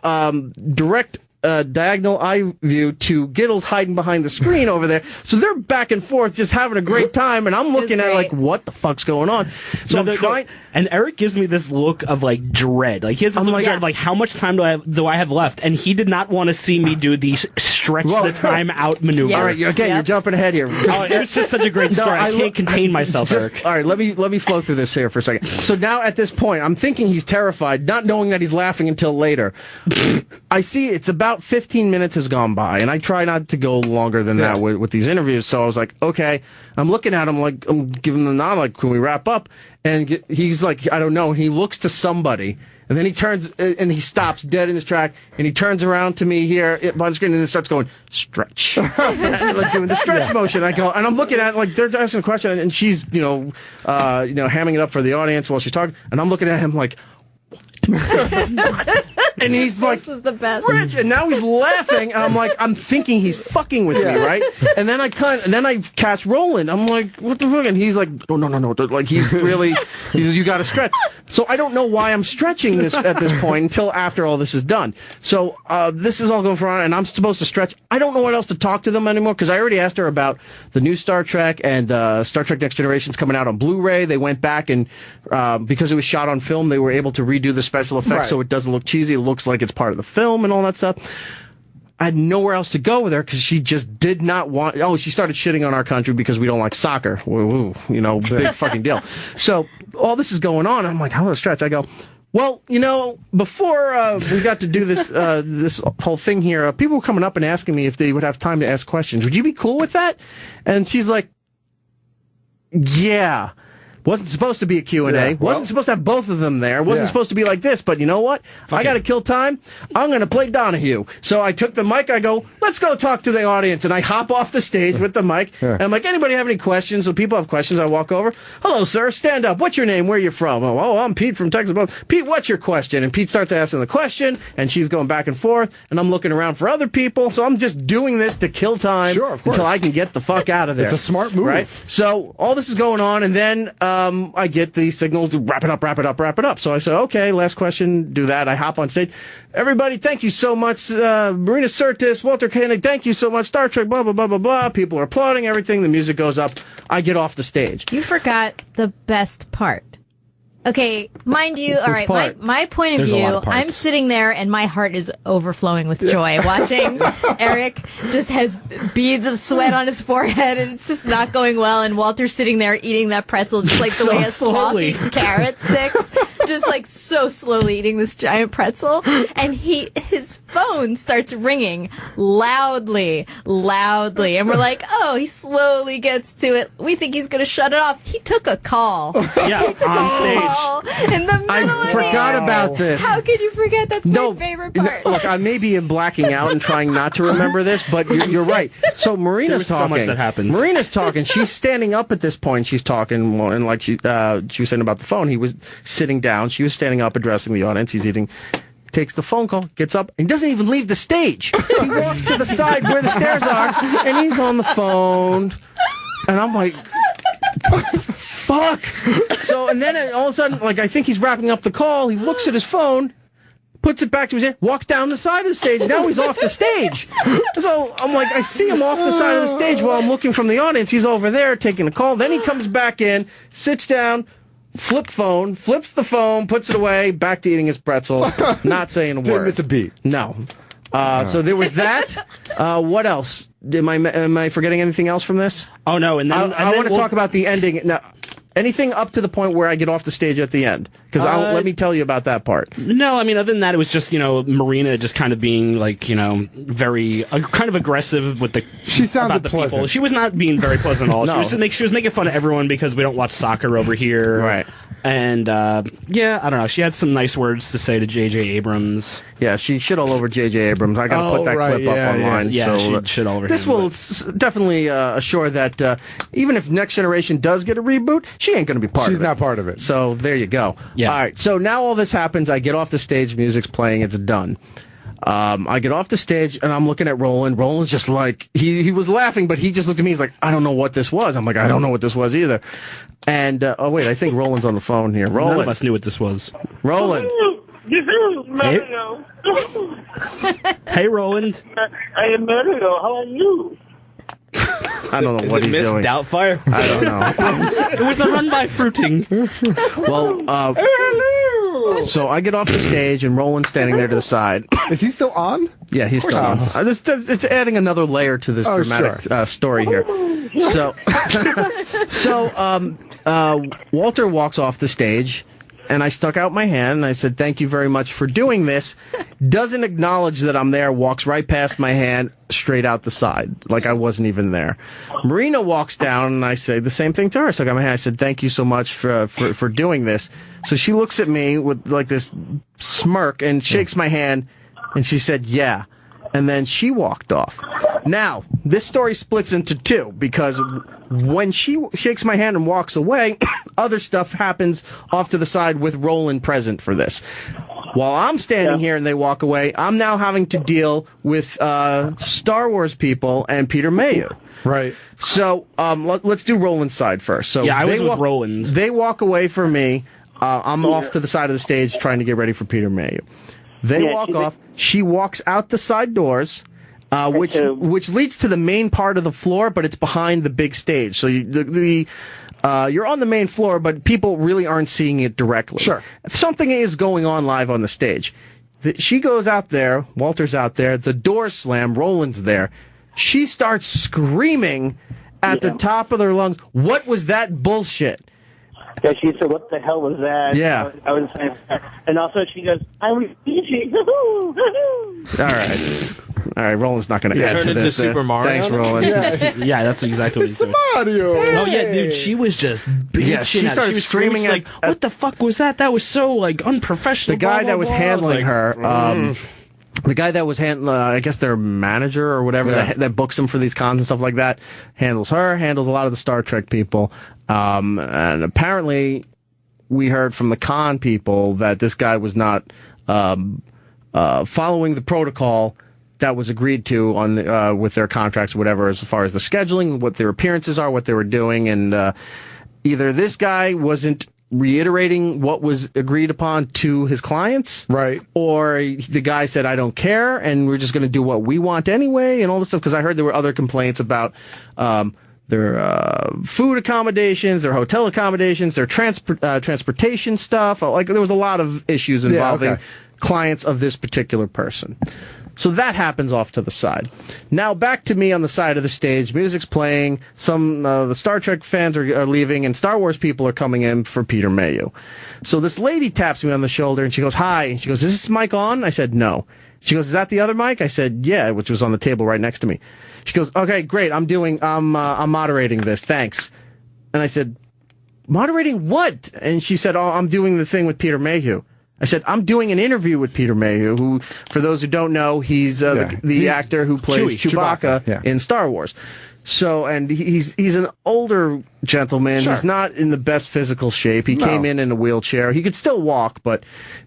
direct diagonal eye view to Giddles hiding behind the screen over there. So they're back and forth just having a great time. And I'm looking at like, what the fuck's going on? So I'm trying. And Eric gives me this look of like dread. Like he has this look of dread of like, how much time do I have left? And he did not want to see me do the stretch the time out maneuver. All right, you're jumping ahead here. It was just such a great story. I can't contain myself, Eric. All right, let me flow through this here for a second. So now at this point, I'm thinking he's terrified, not knowing that he's laughing until later. I see it's about 15 minutes has gone by, and I try not to go longer than that with these interviews. So I was like, okay. I'm looking at him like I'm giving him the nod, like, can we wrap up? And he's like, I don't know. He looks to somebody, and then he turns and he stops dead in his track, and he turns around to me here by the screen, and then starts going stretch, and, like doing the stretch motion. I go, and I'm looking at like they're asking a question, and she's hamming it up for the audience while she's talking, and I'm looking at him like. And he's like, this was the best. Rich, and now he's laughing, and I'm like, I'm thinking he's fucking with me, right? And then I catch Roland. I'm like, what the fuck? And he's like, no, like he's you got to stretch. So I don't know why I'm stretching this at this point until after all this is done. So this is all going on, and I'm supposed to stretch. I don't know what else to talk to them anymore because I already asked her about the new Star Trek and Star Trek Next Generation's coming out on Blu-ray. They went back and because it was shot on film, they were able to redo the special effects so it doesn't look cheesy. It looks like it's part of the film and all that stuff. I had nowhere else to go with her because she just did not want. Oh, she started shitting on our country because we don't like soccer. Woo, big fucking deal. So all this is going on. I'm like, how do I stretch? I go, well, before we got to do this this whole thing here, people were coming up and asking me if they would have time to ask questions. Would you be cool with that? And she's like, yeah. Wasn't supposed to be a Q&A. Wasn't supposed to have both of them there. Wasn't supposed to be like this. But you know what? I got to kill time. I'm going to play Donahue. So I took the mic. I go, let's go talk to the audience. And I hop off the stage with the mic. And I'm like, anybody have any questions? So people have questions. I walk over. Hello, sir. Stand up. What's your name? Where are you from? Oh, I'm Pete from Texas. Pete, what's your question? And Pete starts asking the question. And she's going back and forth. And I'm looking around for other people. So I'm just doing this to kill time until I can get the fuck out of there. It's a smart move. Right? So all this is going on. And then I get the signal to wrap it up. So I said, okay, last question, do that. I hop on stage. Everybody, thank you so much. Marina Sirtis, Walter Koenig, thank you so much. Star Trek, blah, blah, blah, blah, blah. People are applauding everything. The music goes up. I get off the stage. You forgot the best part. Okay, mind you, all right, my point of There's view, a lot of parts. I'm sitting there and my heart is overflowing with joy watching Eric just has beads of sweat on his forehead and it's just not going well, and Walter's sitting there eating that pretzel just like the way a sloth eats carrot sticks. just like so slowly eating this giant pretzel, and his phone starts ringing loudly, and we're like, oh, he slowly gets to it. We think he's gonna shut it off. He took a call. Yeah, on stage. In the middle I forgot about this. How could you forget? That's my favorite part. Look, I may be blacking out and trying not to remember this, but you're right. So Marina's There was talking. so much that happened. Marina's talking. She's standing up at this point. She's talking, and like she was saying about the phone. He was sitting down. She was standing up, addressing the audience. He's eating. Takes the phone call, gets up, and doesn't even leave the stage. He walks to the side where the stairs are, and he's on the phone. And I'm like, fuck. So, and then all of a sudden, like, I think he's wrapping up the call. He looks at his phone, puts it back to his hand, walks down the side of the stage. Now he's off the stage. So I'm like, I see him off the side of the stage while I'm looking from the audience. He's over there taking a call. Then he comes back in, sits down, flips the phone, puts it away, back to eating his pretzel, not saying a word. Didn't miss a beat. No. So there was that. What else? Am I forgetting anything else from this? Oh no! And then I want to talk about the ending. Now, anything up to the point where I get off the stage at the end? Because let me tell you about that part. No, I mean, other than that, it was just, Marina just kind of being, like, very, kind of aggressive with the... She sounded about the pleasant. people. She was not being very pleasant at all. No. She was making fun of everyone because we don't watch soccer over here. Right. And, yeah, I don't know. She had some nice words to say to J.J. Abrams. Yeah, she shit all over J.J. Abrams. I got to put that clip up online. Yeah, so, she shit all over this him. will definitely assure that even if Next Generation does get a reboot, she ain't going to be part of it. She's not part of it. So there you go. Yeah. All right. So now all this happens. I get off the stage. Music's playing. It's done. I get off the stage and I'm looking at Roland. Roland's just like, he was laughing, but he just looked at me. He's like, I don't know what this was. I'm like, I don't know what this was either. And, oh wait, I think Roland's on the phone here. Roland. None of us knew what this was. Roland. Mario. Hey, Roland. I am Mario. How are you? I don't know what he's Miss doing. Doubtfire? I don't know. It was a run by fruiting. Well, so I get off the stage and Roland's standing there to the side. Is he still on? Yeah, he's still on. It's adding another layer to this dramatic story here. So, Walter walks off the stage, and I stuck out my hand, and I said, thank you very much for doing this. Doesn't acknowledge that I'm there, walks right past my hand, straight out the side, like I wasn't even there. Marina walks down, and I say the same thing to her. Stuck out my hand. I said, thank you so much for doing this. So she looks at me with, like, this smirk and shakes my hand, and she said, yeah. And then she walked off. Now, this story splits into two, because when she shakes my hand and walks away, other stuff happens off to the side with Roland present for this. While I'm standing here and they walk away, I'm now having to deal with Star Wars people and Peter Mayhew. Right. So let's do Roland's side first. So Yeah, I was with Roland. They walk away from me. I'm off to the side of the stage trying to get ready for Peter Mayhew. They walk off. She walks out the side doors, which leads to the main part of the floor, but it's behind the big stage. So you're on the main floor, but people really aren't seeing it directly. Sure. Something is going on live on the stage. She goes out there. Walter's out there. The doors slam. Roland's there. She starts screaming at the top of their lungs, "What was that bullshit?" Yeah, she said, "What the hell was that?" Yeah. I was saying, and also she goes, "I was Fiji." All right. Roland's not going to add turned to into this. Super Mario? Thanks, Roland. Yeah, that's exactly what he's doing. Mario. Oh yeah, dude, she was just bitching. Yeah, she at it. started was screaming like, "What the fuck was that? That was so like unprofessional." The guy blah, that blah, was blah." handling I was her, the guy that was handling, I guess their manager or whatever that books them for these cons and stuff like that, handles her, handles a lot of the Star Trek people, and apparently we heard from the con people that this guy was not following the protocol that was agreed to on with their contracts or whatever, as far as the scheduling, what their appearances are, what they were doing, and either this guy wasn't reiterating what was agreed upon to his clients, right, or the guy said, I don't care, and we're just going to do what we want anyway, and all this stuff, because I heard there were other complaints about their food accommodations, their hotel accommodations, their transportation stuff. Like, there was a lot of issues involving clients of this particular person. So that happens off to the side. Now back to me on the side of the stage. Music's playing. Some the Star Trek fans are leaving, and Star Wars people are coming in for Peter Mayhew. So this lady taps me on the shoulder, and she goes, "Hi." And she goes, "Is this mic on?" I said, "No." She goes, "Is that the other mic?" I said, "Yeah," which was on the table right next to me. She goes, "Okay, great. I'm moderating this. Thanks." And I said, "Moderating what?" And she said, "Oh, I'm doing the thing with Peter Mayhew." I said, "I'm doing an interview with Peter Mayhew, who, for those who don't know, he's the actor who plays Chewbacca in Star Wars." So, and he's an older gentleman. Sure. He's not in the best physical shape. He came in a wheelchair. He could still walk, but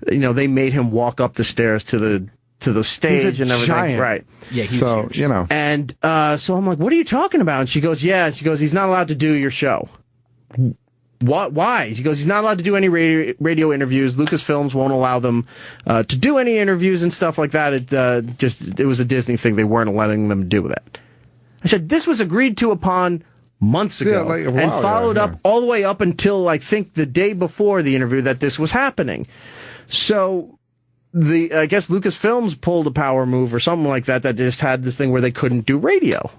they made him walk up the stairs to the stage and everything. Giant. Right. Yeah, he's so huge. And so I'm like, "What are you talking about?" And she goes, "Yeah." She goes, "He's not allowed to do your show." What? Why? She goes, "He's not allowed to do any radio interviews. Lucasfilms won't allow them to do any interviews and stuff like that. It was a Disney thing. They weren't letting them do that." I said, "This was agreed to upon months ago, and followed up all the way up until I think the day before the interview that this was happening." So I guess Lucasfilms pulled a power move or something like that just had this thing where they couldn't do radio.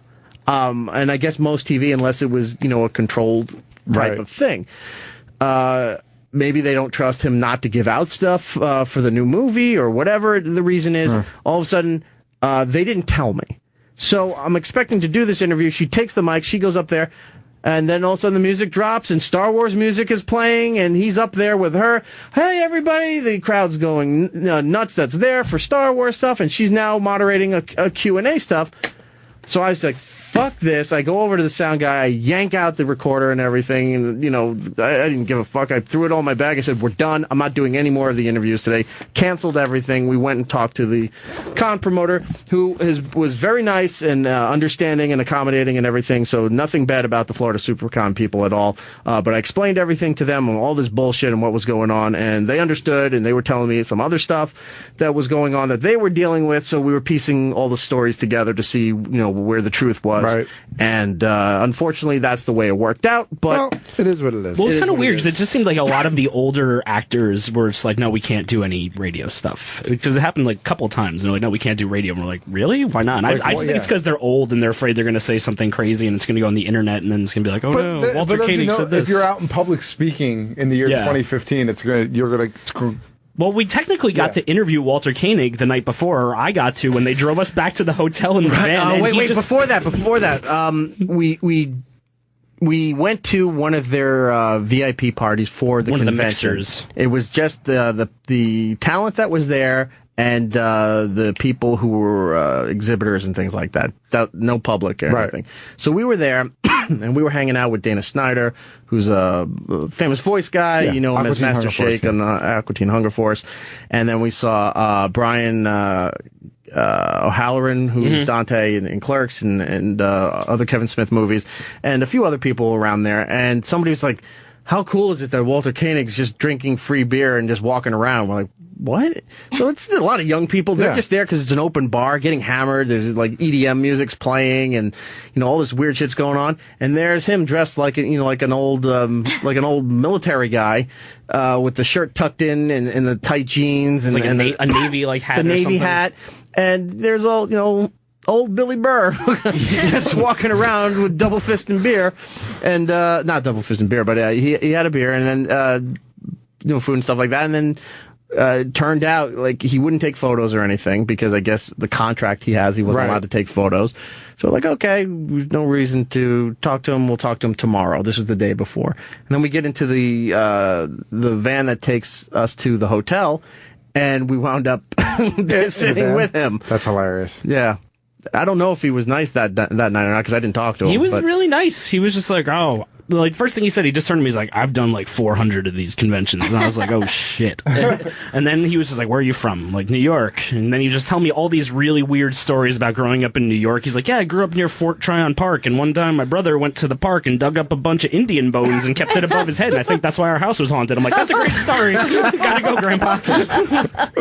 And I guess most TV, unless it was a controlled type of thing. Maybe they don't trust him not to give out stuff for the new movie or whatever the reason is. All of a sudden, they didn't tell me. So I'm expecting to do this interview. She takes the mic, she goes up there, and then all of a sudden the music drops and Star Wars music is playing and he's up there with her. "Hey, everybody." The crowd's going nuts that's there for Star Wars stuff, and she's now moderating a Q&A stuff. So I was like, "Fuck this." I go over to the sound guy, I yank out the recorder and everything, and, I didn't give a fuck. I threw it all in my bag. I said, "We're done. I'm not doing any more of the interviews today." Canceled everything. We went and talked to the con promoter, who was very nice and understanding and accommodating and everything, so nothing bad about the Florida SuperCon people at all. But I explained everything to them, all this bullshit and what was going on, and they understood, and they were telling me some other stuff that was going on that they were dealing with, so we were piecing all the stories together to see, where the truth was. Right. And unfortunately, that's the way it worked out. But it is what it is. Well, it's kind of weird because it just seemed like a lot of the older actors were just like, "No, we can't do any radio stuff," because it happened like a couple of times. And they're like, "No, we can't do radio." And we're like, "Really? Why not?" And I just think it's because they're old and they're afraid they're going to say something crazy and it's going to go on the internet and then it's going to be like, "Oh no, Walter Koenig said this." If you're out in public speaking in the year 2015, you're going to. Well, we technically got to interview Walter Koenig the night before, or I got to, when they drove us back to the hotel in the van. Before that, we went to one of their VIP parties for the convention. It was just the talent that was there and the people who were exhibitors and things like that. No public or anything. So we were there, and we were hanging out with Dana Snyder, who's a famous voice guy. You know him as Master Shake on Aqua Teen Hunger Force. And then we saw Brian O'Halloran, who's Dante in Clerks and other Kevin Smith movies, and a few other people around there. And somebody was like, "How cool is it that Walter Koenig's just drinking free beer and just walking around?" We're like, "What?" So it's a lot of young people. They're just there because it's an open bar, getting hammered. There's like EDM music's playing, and all this weird shit's going on. And there's him dressed like like an old military guy with the shirt tucked in and the tight jeans and, like a navy hat, the navy hat. And there's all old Billy Burr just walking around with double fist and beer, and not double fist and beer, but he had a beer and then food and stuff like that, and then. Turned out like he wouldn't take photos or anything because I guess the contract he has, he wasn't allowed to take photos. So we're like, okay, no reason to talk to him. We'll talk to him tomorrow. This was the day before. And then we get into the van that takes us to the hotel, and we wound up sitting with him. That's hilarious. Yeah. I don't know if he was nice that night or not because I didn't talk to him. He was really nice. He was just like, first thing he said, he just turned to me, he's like, "I've done like 400 of these conventions." And I was like, "Oh shit." And then he was just like, "Where are you from?" I'm like, "New York." And then he just tell me all these really weird stories about growing up in New York. He's like, "Yeah, I grew up near Fort Tryon Park, and one time my brother went to the park and dug up a bunch of Indian bones and kept it above his head, and I think that's why our house was haunted." I'm like, "That's a great story. Gotta go, Grandpa."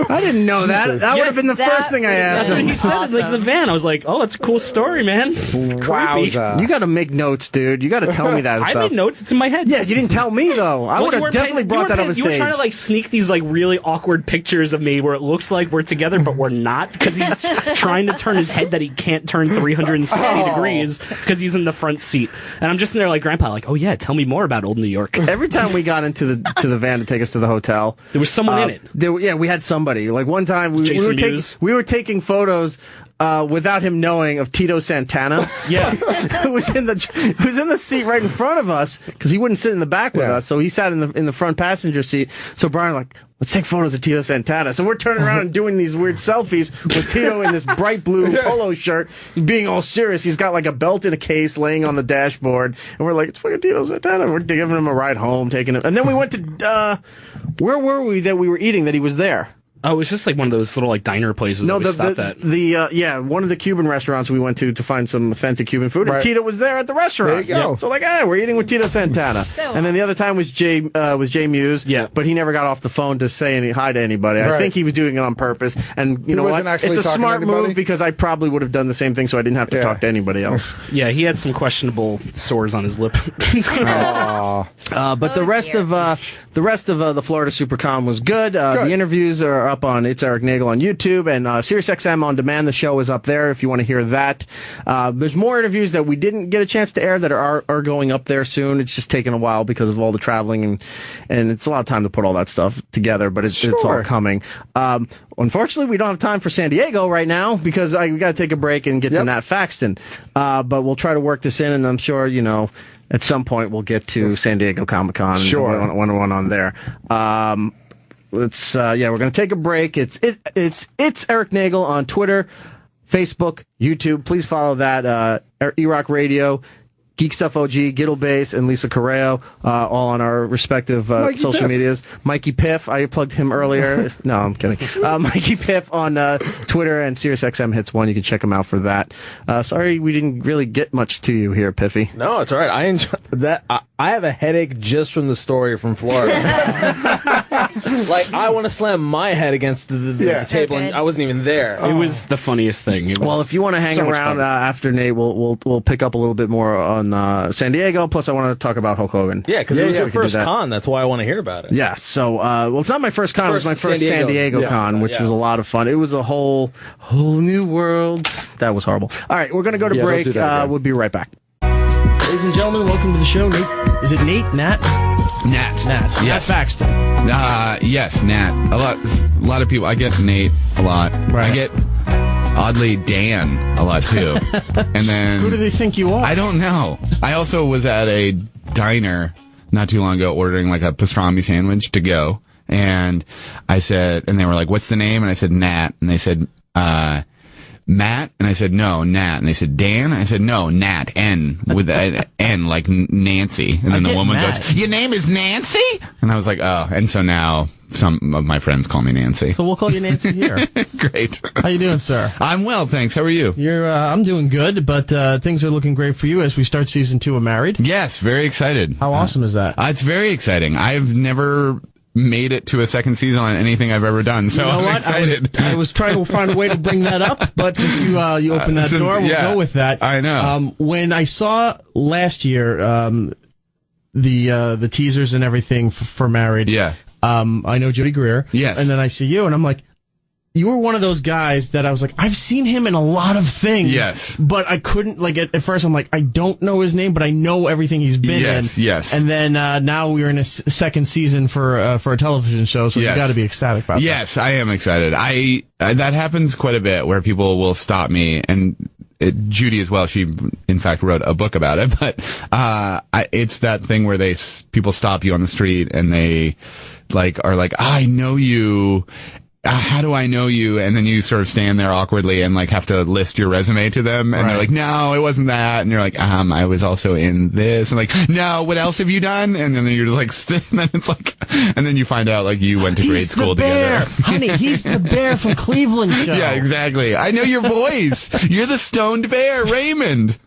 I didn't know that. That would have been the first thing I asked him. That's what he said in like the van. I was like, "Oh, that's a cool story, man." Wowza. You got to make notes, dude. You got to tell me that. I made notes. It's in my head. Yeah, you didn't tell me though. I would you have weren't definitely paying- brought that you up weren't on paying- You were stage. trying to like sneak these like really awkward pictures of me where it looks like we're together, but we're not because he's trying to turn his head that he can't turn 360 degrees because he's in the front seat. And I'm just in there like, Grandpa, like, oh yeah, tell me more about old New York. Every time we got into the van to take us to the hotel, there was someone in it. Yeah, we had somebody. Like one time we were taking photos without him knowing of Tito Santana. Yeah, who was in the seat right in front of us because he wouldn't sit in the back with us, so he sat in the front passenger seat. So Brian like, let's take photos of Tito Santana. So we're turning around and doing these weird selfies with Tito in this bright blue polo shirt, being all serious. He's got like a belt in a case laying on the dashboard, and we're like, it's fucking Tito Santana. We're giving him a ride home, taking him, and then we went to where were we that we were eating that he was there? Oh, it was just like one of those little like diner places that we stopped at. One of the Cuban restaurants we went to find some authentic Cuban food, and Tito was there at the restaurant. There you go. Yeah. So like, we're eating with Tito Santana. And then the other time was Jay Muse. Yeah. But he never got off the phone to say any hi to anybody. I think he was doing it on purpose. And you know what? It's a smart move because I probably would have done the same thing, so I didn't have to talk to anybody else. Yeah, he had some questionable sores on his lip. But the rest of the Florida SuperCon was good. The interviews are up on It's Erik Nagel on YouTube and SiriusXM On Demand. The show is up there if you want to hear that. There's more interviews that we didn't get a chance to air that are going up there soon. It's just taking a while because of all the traveling and it's a lot of time to put all that stuff together, but it's all coming. Unfortunately, we don't have time for San Diego right now because we got to take a break and get to Nat Faxton. But we'll try to work this in, and I'm sure, at some point we'll get to San Diego Comic-Con. Sure. And one on there. We're going to take a break. It's Erik Nagel on Twitter, Facebook, YouTube. Please follow that. E-Rock Radio, Geek Stuff OG, Giddle Bass, and Lisa Correo, all on our respective social medias. Mikey Piff, I plugged him earlier. No, I'm kidding. Mikey Piff on Twitter and SiriusXM Hits 1. You can check him out for that. Sorry we didn't really get much to you here, Piffy. No, it's all right. I enjoy that. I have a headache just from the story from Florida. Like, I want to slam my head against the table, and I wasn't even there. It was the funniest thing. Well, if you want to hang around after Nate, we'll pick up a little bit more on San Diego. Plus, I want to talk about Hulk Hogan. Yeah, because it was your first con. That's why I want to hear about it. Yeah. So, it's not my first con. It was my first San Diego con, which was a lot of fun. It was a whole new world. That was horrible. All right, we're gonna go to break. We'll be right back. Ladies and gentlemen, welcome to the show. Nate, is it Nate? Nat. Yes. Nat Faxton. Yes, Nat. A lot of people. I get Nate a lot. Right. I get oddly Dan a lot too. And then who do they think you are? I don't know. I also was at a diner not too long ago ordering like a pastrami sandwich to go, and I said, and they were like, "What's the name?" And I said, "Nat," and they said, Matt? And I said, no, Nat. And they said, Dan? And I said, no, Nat, N, with an N, like Nancy. And then the woman goes, your name is Nancy? And I was like, oh. And so now some of my friends call me Nancy. So we'll call you Nancy here. Great. How you doing, sir? I'm well, thanks. How are you? I'm doing good, but things are looking great for you as we start season 2 of Married. Yes, very excited. How awesome is that? It's very exciting. I've never made it to a second season on anything I've ever done, so I'm excited. I was trying to find a way to bring that up, but since you opened that door, we'll go with that. I know. When I saw last year the teasers and everything for Married, I know Jody Greer, yes, and then I see you, and I'm like, you were one of those guys that I was like, I've seen him in a lot of things. Yes. But I couldn't, like, at first I'm like, I don't know his name, but I know everything he's been in. Yes. And then, now we're in a second season for a television show, so you gotta be ecstatic about that. Yes, I am excited. That happens quite a bit where people will stop me, and Judy as well. She, in fact, wrote a book about it, but, it's that thing where people stop you on the street and they, are like, I know you. How do I know you? And then you sort of stand there awkwardly and have to list your resume to them. And they're like, no, it wasn't that. And you're like, I was also in this. And like, no, what else have you done? And then you're just and then it's and then you find out you went to grade school together. Honey, he's the bear from Cleveland show. Yeah, exactly. I know your voice. You're the stoned bear, Raymond.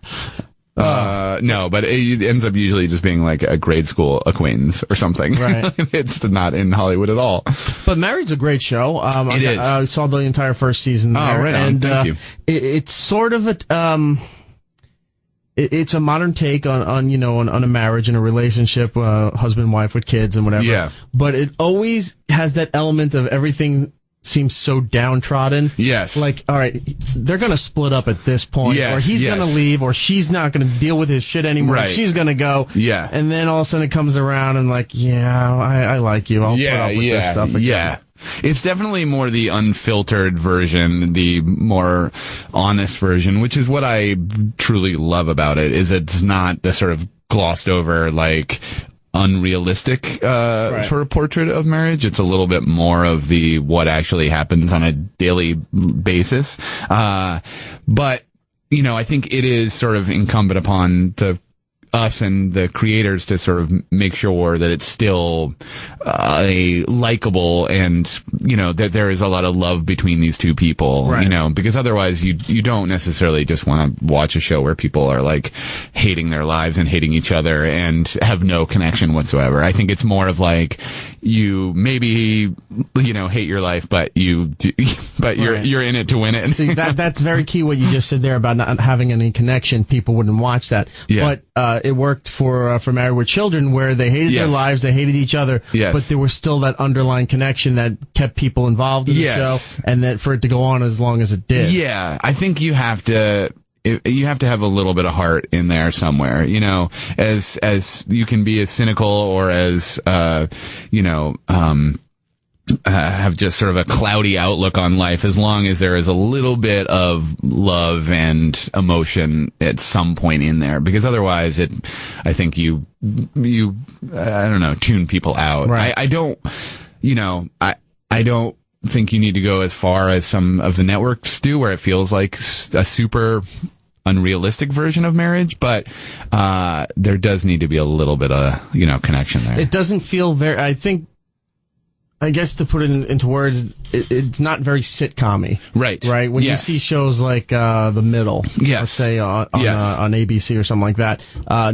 No, but it ends up usually just being a grade school acquaintance or something. Right. It's not in Hollywood at all. But Married's a great show. It is. I saw the entire first season there. Oh, right on. And, thank you. It's sort of it's a modern take on a marriage and a relationship, husband, wife with kids and whatever. Yeah. But it always has that element of everything seems so downtrodden. Yes. Like, all right, they're going to split up at this point, Yes, or he's yes. going to leave, or she's not going to deal with his shit anymore. Right. She's going to go. Yeah. And then all of a sudden it comes around and like, yeah, I like you. I'll put up with this stuff again. Yeah. It's definitely more the unfiltered version, the more honest version, which is what I truly love about it, is it's not the sort of glossed over, like, unrealistic sort of portrait of marriage. It's a little bit more of the what actually happens on a daily basis. But, I think it is sort of incumbent upon us and the creators to sort of make sure that it's still a likable and that there is a lot of love between these two people, right. Because otherwise you don't necessarily just want to watch a show where people are like hating their lives and hating each other and have no connection whatsoever. I think it's more of like you maybe hate your life, but you're in it to win it. See, that's very key what you just said there about not having any connection. People wouldn't watch that. Yeah. But it worked for Married with Children, where they hated their lives, they hated each other, but there was still that underlying connection that kept people involved in the show, and that for it to go on as long as it did. Yeah, I think you have to have a little bit of heart in there somewhere, as you can be as cynical or as have just sort of a cloudy outlook on life, as long as there is a little bit of love and emotion at some point in there, because otherwise I think you I don't know, tune people out. Right. I don't think you need to go as far as some of the networks do, where it feels like a super unrealistic version of marriage, but there does need to be a little bit of connection there. It doesn't feel very, I guess to put it into words, it's not very sitcom-y. Right. Right? When you see shows like The Middle, let's say on ABC or something like that,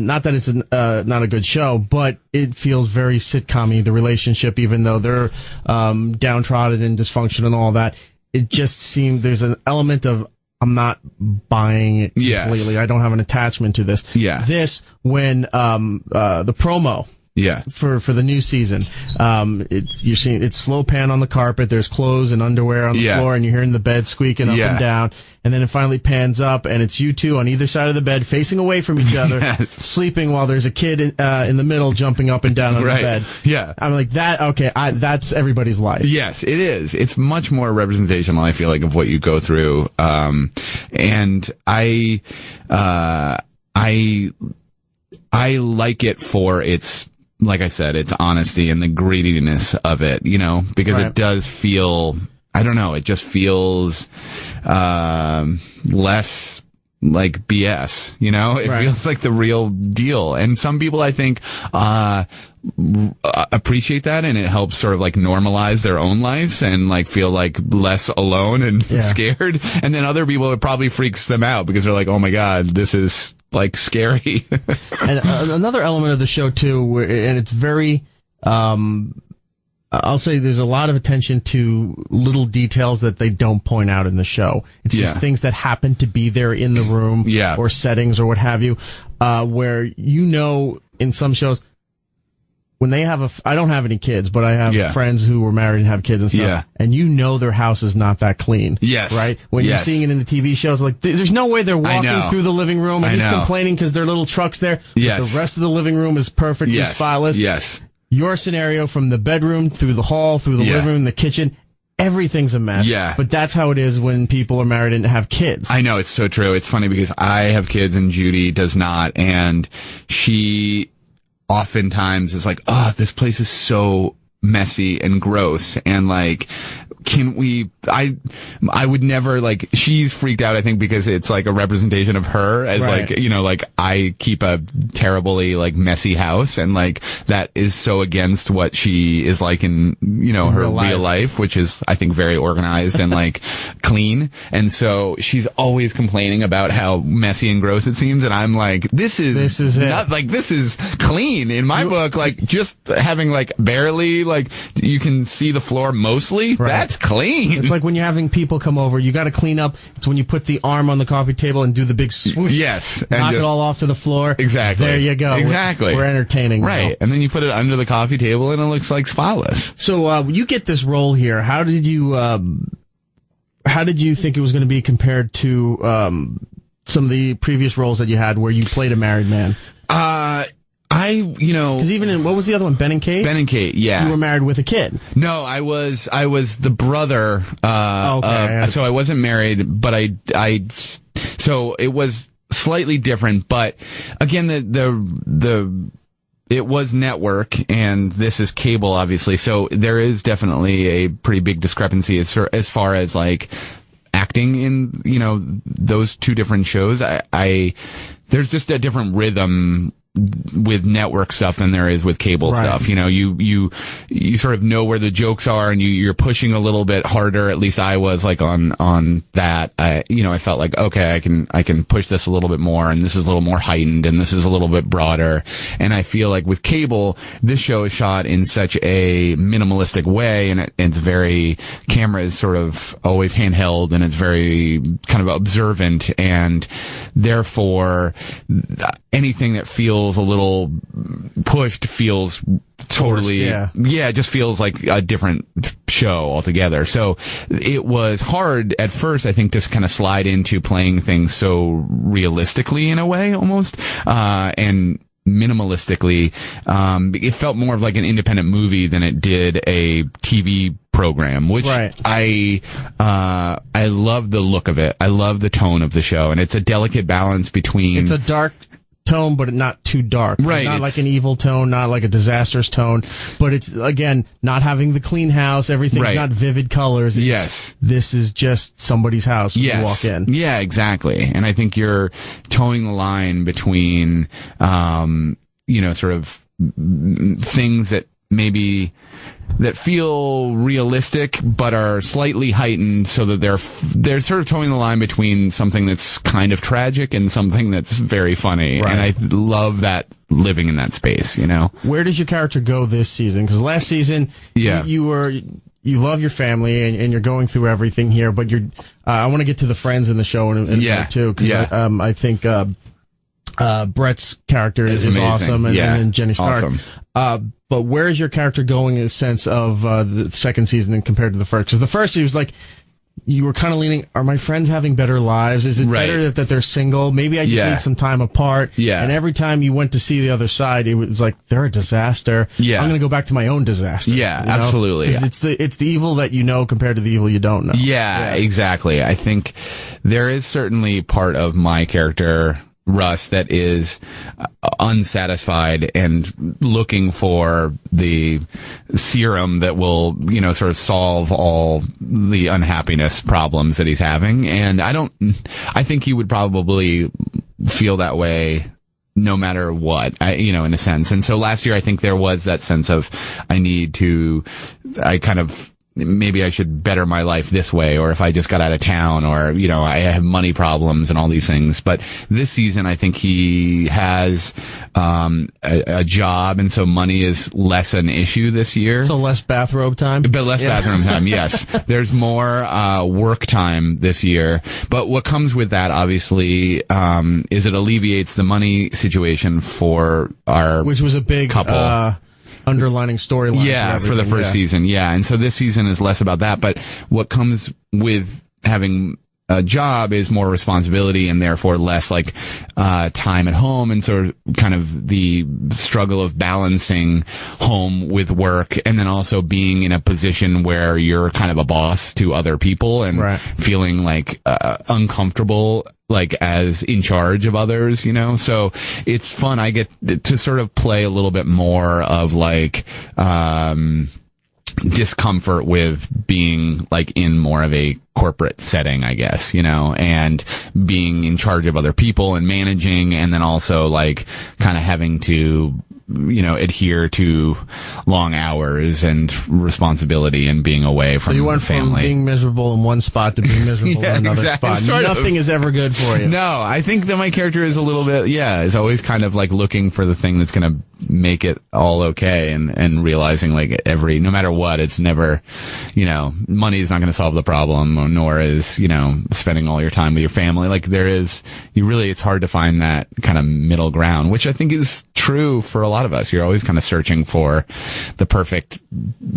not that it's not a good show, but it feels very sitcom-y, the relationship, even though they're downtrodden and dysfunctional and all that. It just seemed there's an element of, I'm not buying it completely. I don't have an attachment to this. Yeah. This, when the promo for the new season, you're seeing it's slow pan on the carpet, there's clothes and underwear on the floor, and you're hearing the bed squeaking up and down, and then it finally pans up and it's you two on either side of the bed facing away from each other, sleeping, while there's a kid in the middle jumping up and down on the bed. Yeah. I'm like, that, okay, that's everybody's life. Yes, it is. It's much more representational, I feel like, of what you go through. And I like it for its, like I said, its honesty and the grittiness of it, because it does feel, I don't know, it just feels less like BS, it feels like the real deal. And some people, I think, appreciate that, and it helps sort of like normalize their own lives and like feel like less alone and scared. And then other people, it probably freaks them out because they're like, oh my God, this is like scary. And another element of the show too, and it's very, I'll say there's a lot of attention to little details that they don't point out in the show. It's just things that happen to be there in the room or settings or what have you, where in some shows, when they have I don't have any kids, but I have friends who were married and have kids and stuff, and their house is not that clean. Yes. Right? When you're seeing it in the TV shows, like, there's no way they're walking through the living room and he's complaining because there are little trucks there. Yes. But the rest of the living room is perfectly spotless. Yes. Your scenario, from the bedroom, through the hall, through the living room, the kitchen, everything's a mess. Yeah. But that's how it is when people are married and have kids. I know, it's so true. It's funny because I have kids and Judy does not, and she oftentimes is like, oh, this place is so messy and gross, and like, can we, I would never, like, she's freaked out, I think, because it's like a representation of her as like, like, I keep a terribly like messy house, and like that is so against what she is like in, her real life, which is, I think, very organized and like clean. And so she's always complaining about how messy and gross it seems. And I'm like, this is not like, this is clean in my book. Like, just having like barely, like, you can see the floor mostly. That's That's clean. It's like when you're having people come over, you got to clean up. It's when you put the arm on the coffee table and do the big swoosh. Yes. Knock it all off to the floor. Exactly. There you go. Exactly. We're entertaining. Right. Now. And then you put it under the coffee table and it looks like spotless. So, you get this role here. How did you think it was going to be compared to, some of the previous roles that you had where you played a married man? Because even in, what was the other one? Ben and Kate? Ben and Kate, yeah. You were married with a kid. No, I was the brother. So I wasn't married, but so it was slightly different, but again, it was network and this is cable, obviously. So there is definitely a pretty big discrepancy as far as like acting in, those two different shows. There's just a different rhythm with network stuff than there is with cable stuff. You sort of know where the jokes are and you're pushing a little bit harder. At least I was like on that. I felt like, okay, I can push this a little bit more and this is a little more heightened and this is a little bit broader. And I feel like with cable, this show is shot in such a minimalistic way and it's very, camera is sort of always handheld and it's very kind of observant and therefore anything that feels a little pushed feels totally, it just feels like a different show altogether. So it was hard at first, I think, to kind of slide into playing things so realistically in a way almost, and minimalistically. It felt more of like an independent movie than it did a TV program, which I love the look of it. I love the tone of the show, and it's a delicate balance between. It's a dark tone, but not too dark. Right. Not like an evil tone, not like a disastrous tone, but it's, again, not having the clean house. Everything's not vivid colors. This is just somebody's house when you walk in. Yeah, exactly. And I think you're towing the line between, sort of things that maybe that feel realistic but are slightly heightened so that they're sort of towing the line between something that's kind of tragic and something that's very funny. And I love that, living in that space, Where does your character go this season? Because last season, you love your family and you're going through everything here, but I want to get to the friends in the show in a minute too, because I think Brett's character is awesome, and then Jenny Stark. Awesome. But where is your character going in the sense of the second season compared to the first? Because the first, he was like, you were kind of leaning, are my friends having better lives? Is it better that they're single? Maybe I just need some time apart. Yeah. And every time you went to see the other side, it was like, they're a disaster. Yeah. I'm going to go back to my own disaster. Yeah, absolutely. It's the evil that you know compared to the evil you don't know. Yeah, exactly. I think there is certainly part of my character, Russ, that is unsatisfied and looking for the serum that will, sort of solve all the unhappiness problems that he's having. And I think he would probably feel that way no matter what, in a sense. And so last year, I think there was that sense of, maybe I should better my life this way, or if I just got out of town, or, I have money problems and all these things. But this season, I think he has a job, and so money is less an issue this year. So less bathrobe time? But less bathroom time, yes. There's more work time this year. But what comes with that, obviously, is it alleviates the money situation for our which was a big couple. Underlining storyline for the first season. And so this season is less about that, but what comes with having a job is more responsibility and therefore less like time at home, and sort of kind of the struggle of balancing home with work, and then also being in a position where you're kind of a boss to other people and feeling like uncomfortable, like as in charge of others, so it's fun. I get to sort of play a little bit more of like discomfort with being like in more of a corporate setting, I guess, and being in charge of other people and managing, and then also like kind of having to adhere to long hours and responsibility and being away from So you went family. from being miserable in one spot to being miserable in another spot. Nothing is ever good for you. No, I think that my character is a little bit, is always kind of like looking for the thing that's going to make it all okay, and realizing like no matter what, it's never, money is not going to solve the problem, nor is, spending all your time with your family. Like it's hard to find that kind of middle ground, which I think is true for a lot of us. You're always kind of searching for the perfect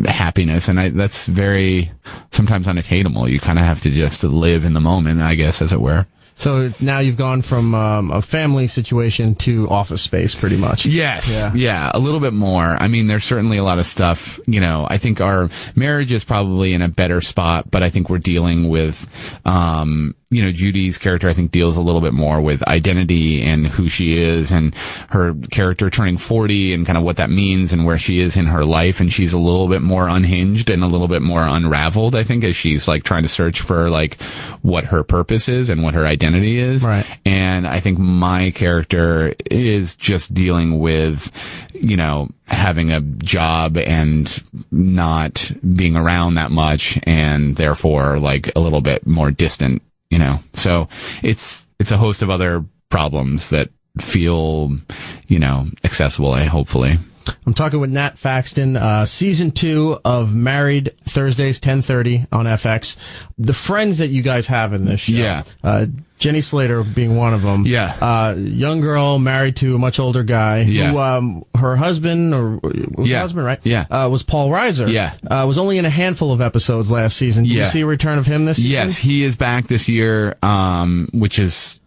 happiness, and that's very sometimes unattainable. You kind of have to just live in the moment, I guess, as it were. So now you've gone from a family situation to Office Space, pretty much. Yes. Yeah, a little bit more. I mean, there's certainly a lot of stuff, I think our marriage is probably in a better spot, but I think we're dealing with, Judy's character, I think, deals a little bit more with identity and who she is, and her character turning 40 and kind of what that means and where she is in her life. And she's a little bit more unhinged and a little bit more unraveled, I think, as she's like trying to search for like what her purpose is and what her identity is. Right. And I think my character is just dealing with, having a job and not being around that much, and therefore like a little bit more distant. So it's a host of other problems that feel, accessible, hopefully. I'm talking with Nat Faxton, season 2 of Married, Thursdays, 10:30 on FX. The friends that you guys have in this show. Jenny Slater being one of them. Young girl married to a much older guy. Who, her husband, her husband, right? Was Paul Reiser. Was only in a handful of episodes last season. Did you see a return of him this season? Yes, he is back this year, which is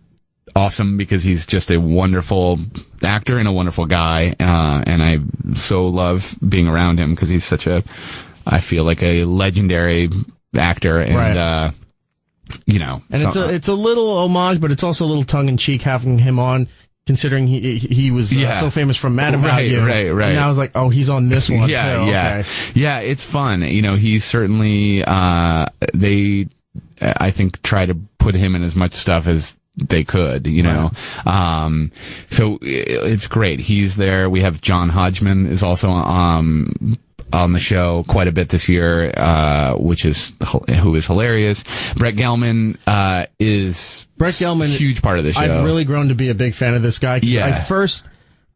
awesome because he's just a wonderful actor and a wonderful guy. And I so love being around him because he's I feel like a legendary actor. And, it's a little homage, but it's also a little tongue in cheek having him on, considering he was so famous from Man About You. Right. And I was like, oh, he's on this one too. Okay. Yeah, it's fun. He's certainly, they, I think, try to put him in as much stuff as they could, so it's great. He's there. We have John Hodgman is also, on the show quite a bit this year, who is hilarious. Brett Gelman is a huge part of the show. I've really grown to be a big fan of this guy. I first,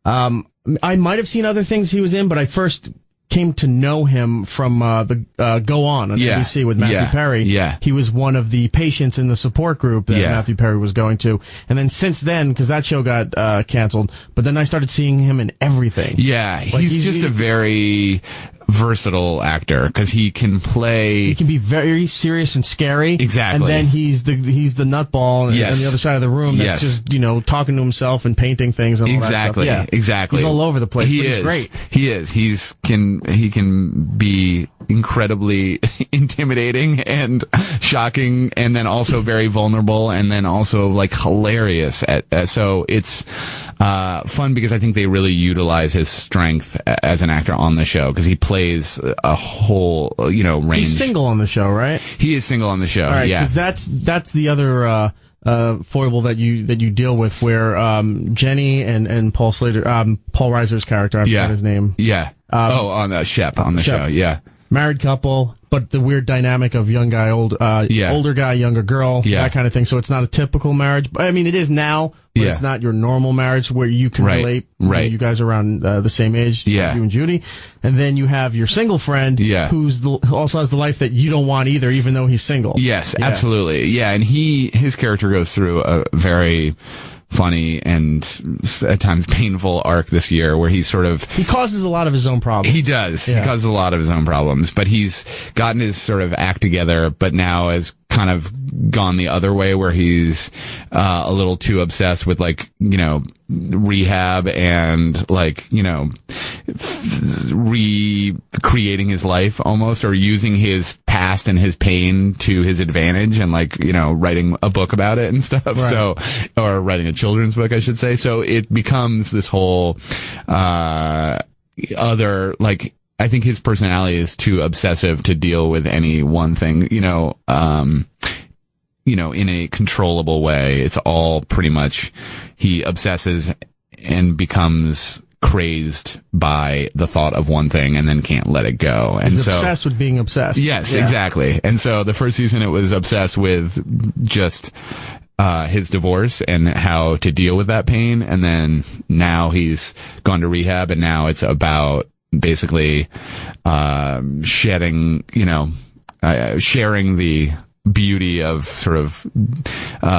I might have seen other things he was in, but I first came to know him from the Go On ABC with Matthew Perry. He was one of the patients in the support group that Matthew Perry was going to. And then since then, because that show got canceled, but then I started seeing him in everything. He's just a very versatile actor because he can be very serious and scary. Exactly. And then he's the nutball on the other side of the room that's just, talking to himself and painting things and all that stuff. Exactly. He's all over the place. He's great. He is. He can be incredibly intimidating and shocking, and then also very vulnerable, and then also like hilarious so it's fun because I think they really utilize his strength as an actor on the show because he plays a whole range. He's single on the show, right? He is single on the show. All right, because that's the other foible that you deal with, where Jenny and Paul Slater, Paul Reiser's character, I forgot his name. On Shep on the show. Married couple, but the weird dynamic of young guy, older guy, younger girl, that kind of thing. So it's not a typical marriage. But I mean, it is now, but it's not your normal marriage where you can relate. You guys are around the same age, you and Judy. And then you have your single friend, who also has the life that you don't want either, even though he's single. Yes, absolutely. Yeah, and his character goes through a very funny and at times painful arc this year where he causes a lot of his own problems. He does. He causes a lot of his own problems, but he's gotten his sort of act together, but now has kind of gone the other way where he's a little too obsessed with rehab and recreating his life almost, or using his past and his pain to his advantage and writing a book about it and stuff. Right. So, or writing a children's book, I should say. So it becomes this whole, I think his personality is too obsessive to deal with any one thing, in a controllable way. It's all pretty much, he obsesses and becomes crazed by the thought of one thing and then can't let it go. And He's so obsessed with being obsessed. Yes, exactly. And so the first season, it was obsessed with just his divorce and how to deal with that pain. And then now he's gone to rehab, and now it's about basically shedding, sharing the beauty of sort of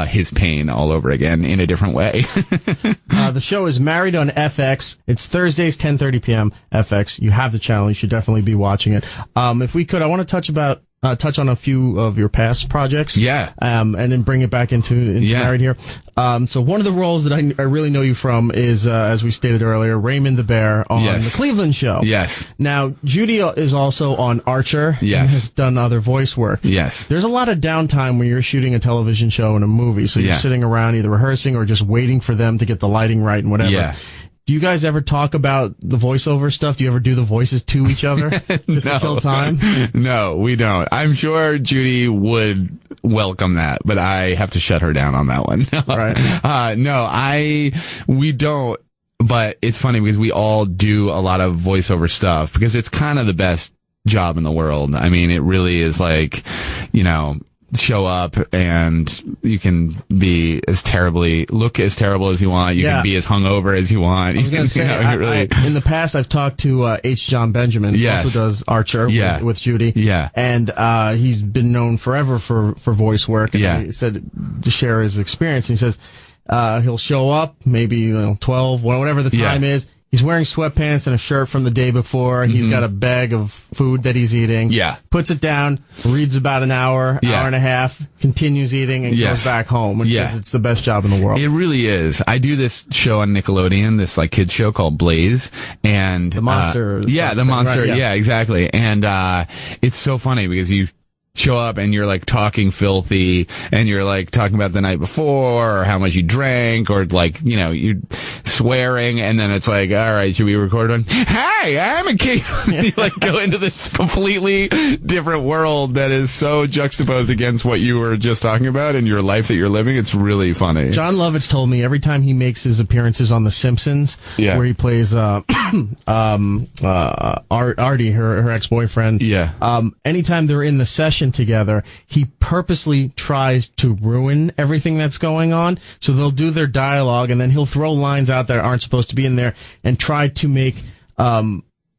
his pain all over again in a different way. The show is Married on FX. It's Thursdays, 10:30 p.m. FX. You have the channel. You should definitely be watching it. If we could, I want to touch on a few of your past projects. Yeah. And then bring it back into Married here. So one of the roles that I really know you from is, as we stated earlier, Raymond the Bear on the Cleveland Show. Yes. Now, Judy is also on Archer. Yes. And has done other voice work. Yes. There's a lot of downtime when you're shooting a television show and a movie. So you're sitting around either rehearsing or just waiting for them to get the lighting right and whatever. Yeah. Do you guys ever talk about the voiceover stuff? Do you ever do the voices to each other just to kill time? No, we don't. I'm sure Judy would welcome that, but I have to shut her down on that one. Right. We don't. But it's funny because we all do a lot of voiceover stuff because it's kind of the best job in the world. I mean, it really is like, show up and you can look as terrible as you want. You can be as hungover as you want. I was going to say, in the past, I've talked to H. John Benjamin, who also does Archer with Judy. Yeah. And he's been known forever for voice work. And he said to share his experience. He says he'll show up, maybe 12, whatever the time is. He's wearing sweatpants and a shirt from the day before. He's got a bag of food that he's eating. Yeah. Puts it down, reads about an hour, hour and a half, continues eating, and goes back home. And says it's the best job in the world. It really is. I do this show on Nickelodeon, this like kids show called Blaze, and the monster. The monster. Right, yeah, exactly. And it's so funny because you show up and you're like talking filthy and you're like talking about the night before or how much you drank or like, you're swearing, and then it's like, all right, should we record one? Hey, I'm a kid. You like go into this completely different world that is so juxtaposed against what you were just talking about in your life that you're living. It's really funny. John Lovitz told me every time he makes his appearances on The Simpsons, where he plays Artie, her ex-boyfriend. Yeah. Anytime they're in the session together, he purposely tries to ruin everything that's going on. So they'll do their dialogue, and then he'll throw lines out that aren't supposed to be in there and try to make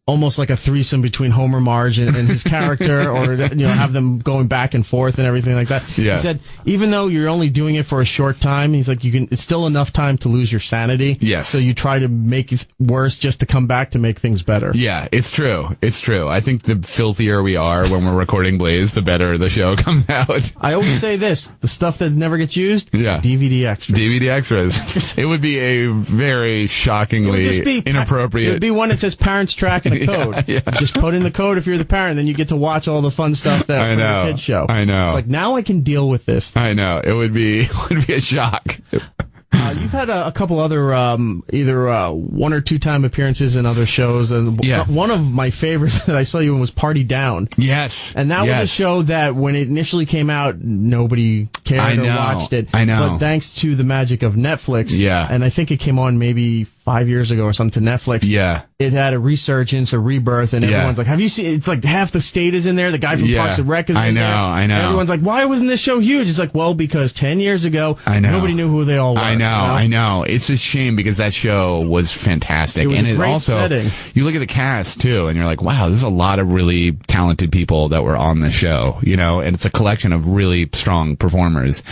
almost like a threesome between Homer, Marge, and his character, or have them going back and forth and everything like that. Yeah. He said, even though you're only doing it for a short time, he's like, it's still enough time to lose your sanity. Yes. So you try to make it worse just to come back to make things better. Yeah, it's true. It's true. I think the filthier we are when we're recording Blaze, the better the show comes out. I always say this, the stuff that never gets used, DVD extras. DVD extras. It would be a very shockingly inappropriate. It would be one that says Parents Track and a code. Yeah. Just put in the code if you're the parent, then you get to watch all the fun stuff that from the kids show. I know. It's like, now I can deal with this. I know. It would be a shock. You've had a couple other either 1 or 2 time appearances in other shows, and one of my favorites that I saw you in was Party Down. Yes, and that was a show that when it initially came out, nobody cared or watched it. I know, but thanks to the magic of Netflix, and I think it came on maybe 5 years ago or something to Netflix. Yeah. It had a resurgence, a rebirth, and everyone's like, have you seen, it's like half the state is in there, the guy from Parks and Rec is in there. I know. And everyone's like, why wasn't this show huge? It's like, well, because 10 years ago, nobody knew who they all were. I know. It's a shame because that show was fantastic. It was a great setting. You look at the cast too, and you're like, wow, there's a lot of really talented people that were on the show, and it's a collection of really strong performers.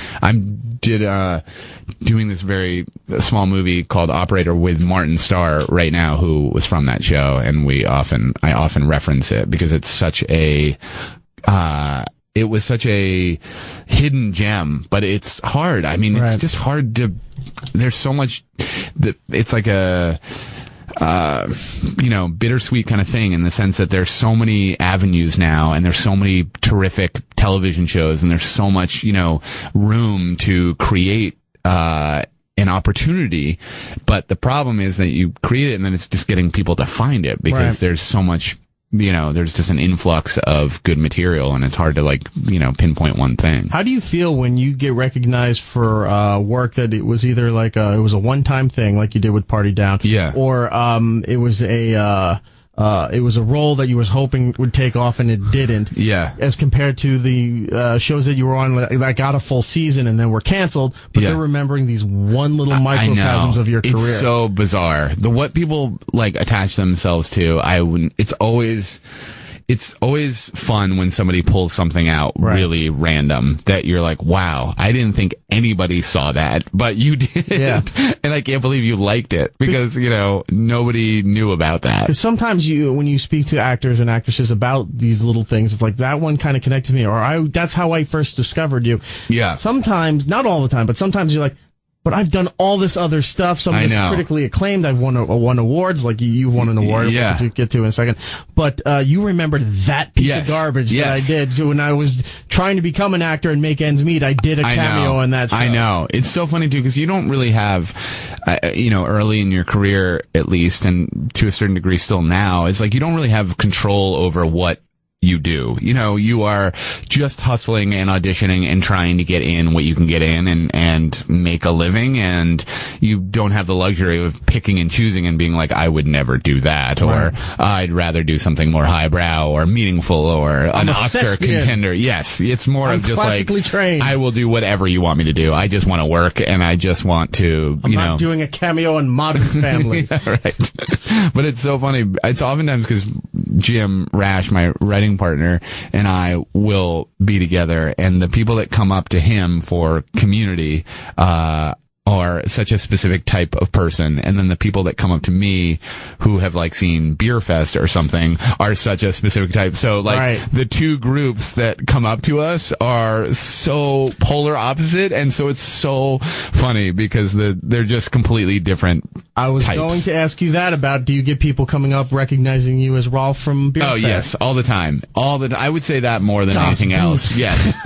Doing this very small movie called Operator with Martin Starr right now, who was from that show, and I often reference it because it's such a it was such a hidden gem, but it's hard. I mean, it's just hard to. There's so much. It's like a bittersweet kind of thing in the sense that there's so many avenues now, and there's so many terrific television shows, and there's so much room to create an opportunity, but the problem is that you create it and then it's just getting people to find it because there's so much there's just an influx of good material, and it's hard to pinpoint one thing. How do you feel when you get recognized for work that it was either like it was a one-time thing, like you did with Party Down, or it was a role that you was hoping would take off and it didn't. Yeah. As compared to the shows that you were on that got a full season and then were canceled, but they're remembering these one little microcosms of your career. It's so bizarre. What people attach themselves to, it's always fun when somebody pulls something out really random that you're like, wow, I didn't think anybody saw that, but you did. Yeah. And I can't believe you liked it because, nobody knew about that. Because sometimes when you speak to actors and actresses about these little things, it's like that one kind of connected to me, or that's how I first discovered you. Yeah. Sometimes, not all the time, but sometimes you're like, but I've done all this other stuff. Some of this is critically acclaimed. I've won awards, like you've won an award, which we'll get to in a second. But you remember that piece of garbage that I did when I was trying to become an actor and make ends meet. I did a cameo in that show. I know. It's so funny, too, because you don't really have, early in your career, at least, and to a certain degree still now, it's like you don't really have control over what you do. You are just hustling and auditioning and trying to get in what you can get in and make a living, and you don't have the luxury of picking and choosing and being like, I would never do that, or I'd rather do something more highbrow or meaningful or an Oscar contender. Yes, it's more of just like, trained. I will do whatever you want me to do. I just want to work, and I just want to, I'm not doing a cameo in Modern Family. Right. But it's so funny. It's oftentimes because Jim Rash, my writing partner, and I will be together, and the people that come up to him for Community are such a specific type of person, and then the people that come up to me who have seen Beer Fest or something are such a specific type. So the two groups that come up to us are so polar opposite, and so it's so funny because they're just completely different I was types. going to ask you that about, do you get people coming up recognizing you as Rolf from Beer Fest? Oh, yes, all the time. I would say that more than anything else. Yes.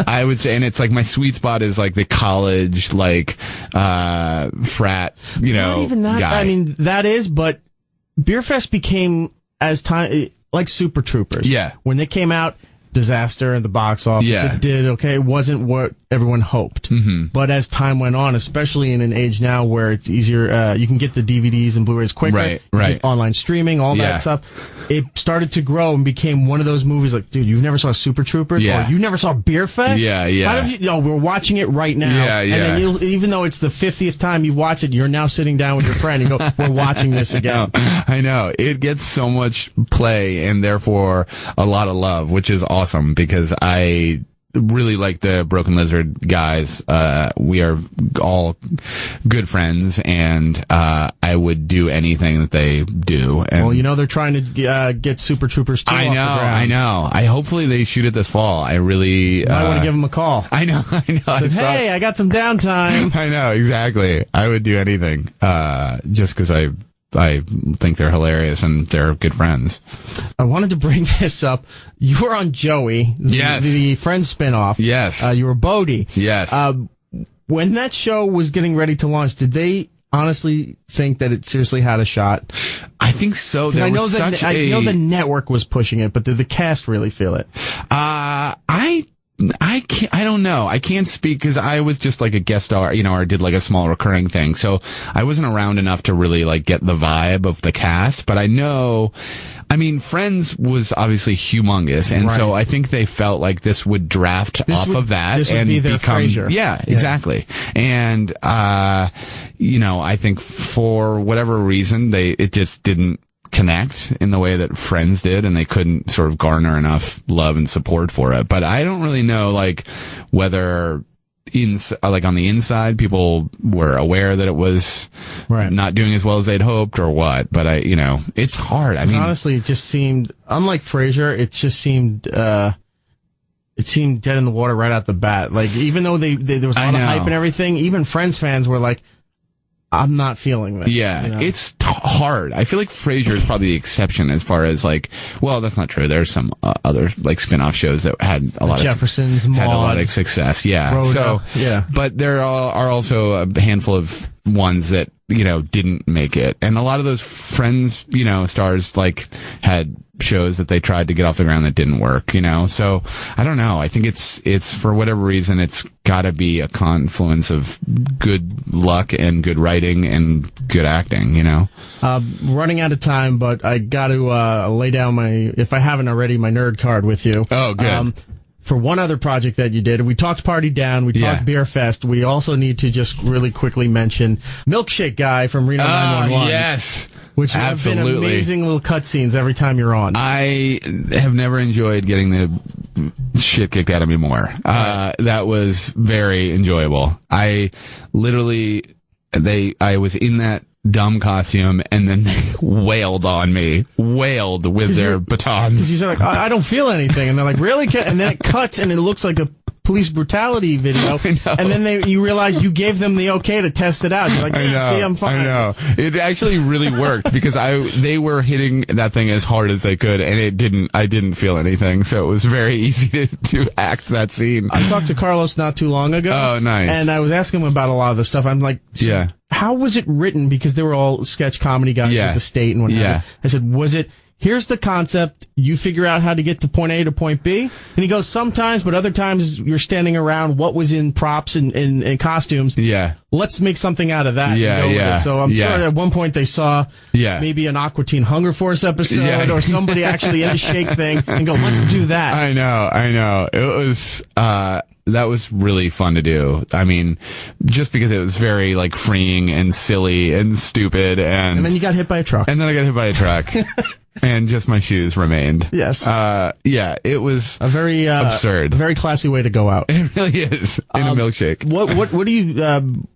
I would say, and it's my sweet spot is the college, frat, Not even that. guy. I mean, that is, but Beer Fest became, as time, like Super Troopers. Yeah. When they came out, disaster in the box office. Yeah. It did okay. It wasn't what everyone hoped. Mm-hmm. But as time went on, especially in an age now where it's easier, you can get the DVDs and Blu-rays quicker. Right. Online streaming, all that stuff. It started to grow and became one of those movies like, dude, you've never saw Super Troopers? Yeah. Or you never saw Beer Fest? Yeah. How have you, we're watching it right now. Yeah. And then even though it's the 50th time you've watched it, you're now sitting down with your friend and go, we're watching this again. I know. It gets so much play and therefore a lot of love, which is awesome because I really like the Broken Lizard guys. We are all good friends, and I would do anything that they do. And well, they're trying to get Super Troopers 2 off the ground. I know. Hopefully they shoot it this fall. I really might want to give them a call. I know. Hey, I got some downtime. I know, exactly. I would do anything, just because I think they're hilarious and they're good friends. I wanted to bring this up. You were on Joey, the Friends spinoff. Yes. You were Bodie. Yes. When that show was getting ready to launch, did they honestly think that it seriously had a shot? I think so. I know the network was pushing it, but did the cast really feel it? I don't know. I can't speak because I was just like a guest star, or did like a small recurring thing. So I wasn't around enough to really like get the vibe of the cast, but I know, Friends was obviously humongous. And so I think they felt like this would draft off of that this would and be their become, Frasier. Yeah, exactly. And, I think for whatever reason, it just didn't connect in the way that Friends did, and they couldn't sort of garner enough love and support for it. But I don't really know, whether on the inside people were aware that it was not doing as well as they'd hoped or what. But it's hard. Honestly, it just seemed, unlike Frasier, it just seemed, it seemed dead in the water right out the bat. Even though there was a lot of hype and everything, even Friends fans were like, I'm not feeling this. Yeah, it's hard. I feel like Frasier is probably the exception as far as well, that's not true. There's some other spin-off shows that had a lot Jeffersons, of Maude, had a lot of success. Yeah, Rhoda, but there are also a handful of ones that didn't make it, and a lot of those Friends stars had shows that they tried to get off the ground that didn't work, you know? So, I don't know. I think it's for whatever reason, it's gotta be a confluence of good luck and good writing and good acting, you know? Running out of time, but I got to lay down if I haven't already, my nerd card with you. Oh, good. For one other project that you did, we talked Party Down, we talked Beer Fest. We also need to just really quickly mention Milkshake Guy from Reno 911. Yes. Which have been amazing little cutscenes every time you're on. I have never enjoyed getting the shit kicked out of me more. That was very enjoyable. I literally, I was in that dumb costume, and then they wailed on me, with their batons. He's like, I don't feel anything, and they're like, really? And then it cuts, and it looks like a police brutality video, and then you realize you gave them the okay to test it out. You're like, see, I'm fine. I know. It actually really worked because they were hitting that thing as hard as they could, and I didn't feel anything, so it was very easy to act that scene. I talked to Carlos not too long ago. Oh, nice. And I was asking him about a lot of the stuff. I'm like, how was it written? Because they were all sketch comedy guys at the state and whatnot. Yeah. I said, was it, here's the concept, you figure out how to get to point A to point B? And he goes, sometimes, but other times you're standing around what was in props and costumes. Yeah. Let's make something out of that. Yeah, and go with it. So I'm sure at one point they saw maybe an Aqua Teen Hunger Force episode or somebody actually in a shake thing and go, let's do that. I know. It was, that was really fun to do. I mean, just because it was very, like, freeing and silly and stupid and then you got hit by a truck. And then I got hit by a truck. And just my shoes remained. Yes. It was a very absurd. A very classy way to go out. It really is. In a milkshake. What do you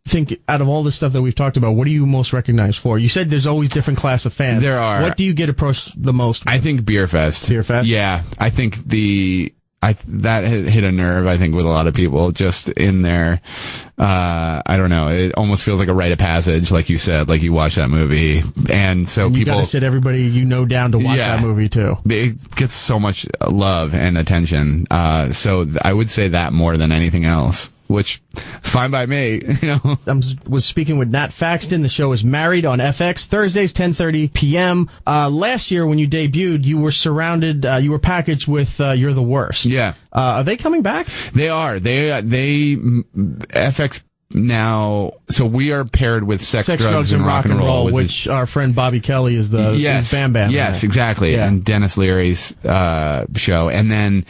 think, out of all the stuff that we've talked about, what do you most recognize for? You said there's always different class of fans. There are. What do you get approached the most with? I think Beer Fest. Beer Fest? Yeah. I think that hit a nerve, I think, with a lot of people just in there. I don't know. It almost feels like a rite of passage, like you said, like you watch that movie. And so you people gotta sit everybody down to watch that movie too. It gets so much love and attention. So I would say that more than anything else, which is fine by me, you know. I was speaking with Nat Faxton. The show is Married on FX, Thursdays, 10:30 p.m. Last year when you debuted, you were surrounded, you were packaged with You're the Worst. Yeah. Are they coming back? They are. They FX now, so we are paired with Sex, Drugs, and Rock and Roll, which our friend Bobby Kelly is the Bam Bam. Yes, exactly. Yeah. And Dennis Leary's show. And then,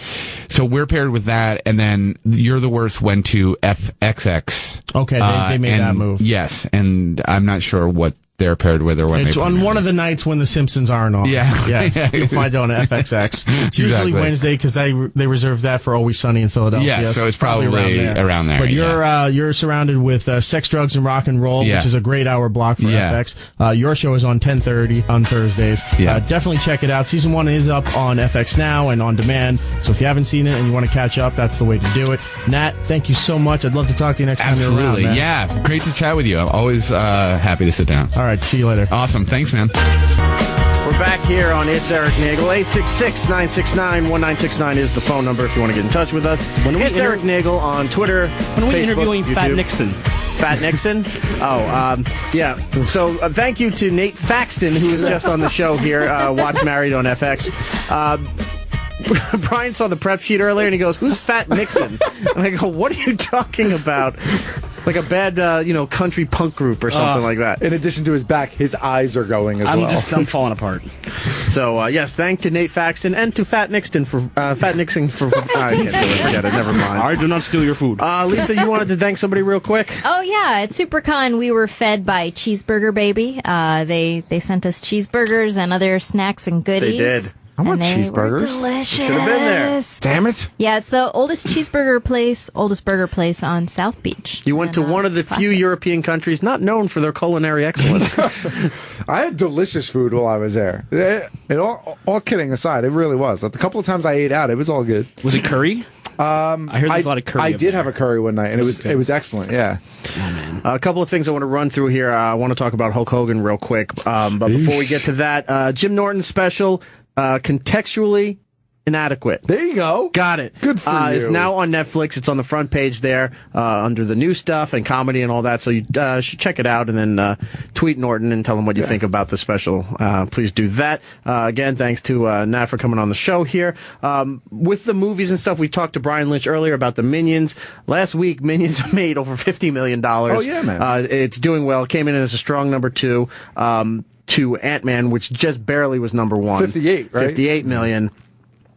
so we're paired with that, and then You're the Worst went to FXX. Okay, they made that move. Yes, and I'm not sure what they're paired with or what it's on one of the nights when the Simpsons aren't on. Yeah. You'll find it on FXX. It's usually Wednesday because they reserve that for Always Sunny in Philadelphia. Yeah, so it's probably around there. But you're surrounded with Sex, Drugs, and Rock and Roll, which is a great hour block for FX. Your show is on 10:30 on Thursdays. Definitely check it out. Season 1 is up on FX Now and on demand. So if you haven't seen it and you want to catch up, that's the way to do it. Nat, thank you so much. I'd love to talk to you next time you're around, man. Yeah, great to chat with you. I'm always happy to sit down. All right, see you later. Awesome. Thanks, man. We're back here on It's Erik Nagel. 866-969-1969 is the phone number if you want to get in touch with us. It's Erik Nagel on Twitter, When are we Facebook, interviewing YouTube. Fat Nixon? Fat Nixon? Yeah. So thank you to Nate Faxton, who was just on the show here. Watch Married on FX. Brian saw the prep sheet earlier, and he goes, "Who's Fat Nixon?" And I go, "What are you talking about?" Like a bad, country punk group or something like that. In addition to his back, his eyes are going as well. I'm falling apart. So, yes, thank to Nate Faxton and to Fat Nixon for, I can't really forget it, never mind. I do not steal your food. Lisa, you wanted to thank somebody real quick? Oh, yeah, at SuperCon, we were fed by Cheeseburger Baby. They sent us cheeseburgers and other snacks and goodies. They did. I want cheeseburgers. Delicious. Should have been there. Damn it. Yeah, it's the oldest burger place on South Beach. You went to one of the few European countries not known for their culinary excellence. I had delicious food while I was there. All kidding aside, it really was. The couple of times I ate out, it was all good. Was it curry? I heard there's a lot of curry. I did have a curry one night, and it was excellent. Yeah. Oh, man. A couple of things I want to run through here. I want to talk about Hulk Hogan real quick. But before we get to that, Jim Norton's special, contextually Inadequate. There you go. Got it. Good for you. It's now on Netflix. It's on the front page there under the new stuff and comedy and all that. So you should check it out and then tweet Norton and tell him what you think about the special. Please do that. Again, thanks to Nat for coming on the show here. With the movies and stuff, we talked to Brian Lynch earlier about the Minions. Last week, Minions made over $50 million. Oh, yeah, man. It's doing well. Came in as a strong number 2 to Ant-Man, which just barely was number 1. 58, right? 58 million.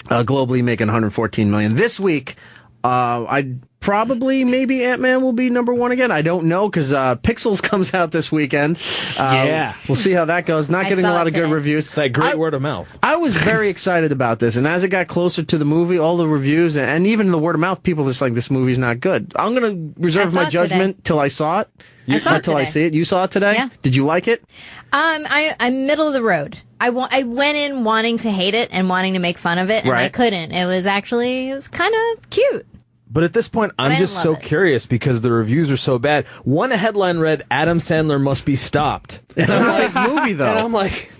Globally making 114 million. This week, I'd probably maybe Ant-Man will be number 1 again. I don't know because Pixels comes out this weekend. We'll see how that goes. Not getting a lot of good reviews. It's that great word of mouth. I was very excited about this, and as it got closer to the movie, all the reviews and even the word of mouth, people just like this movie's not good. I'm gonna reserve my judgment till I saw it. I saw it till I today. see it. You saw it today? Yeah. Did you like it? I'm middle of the road. I went in wanting to hate it and wanting to make fun of it, and I couldn't. It was kind of cute. But at this point, I'm just so curious because the reviews are so bad. One headline read, "Adam Sandler must be stopped." It's not a big movie, though. And I'm like...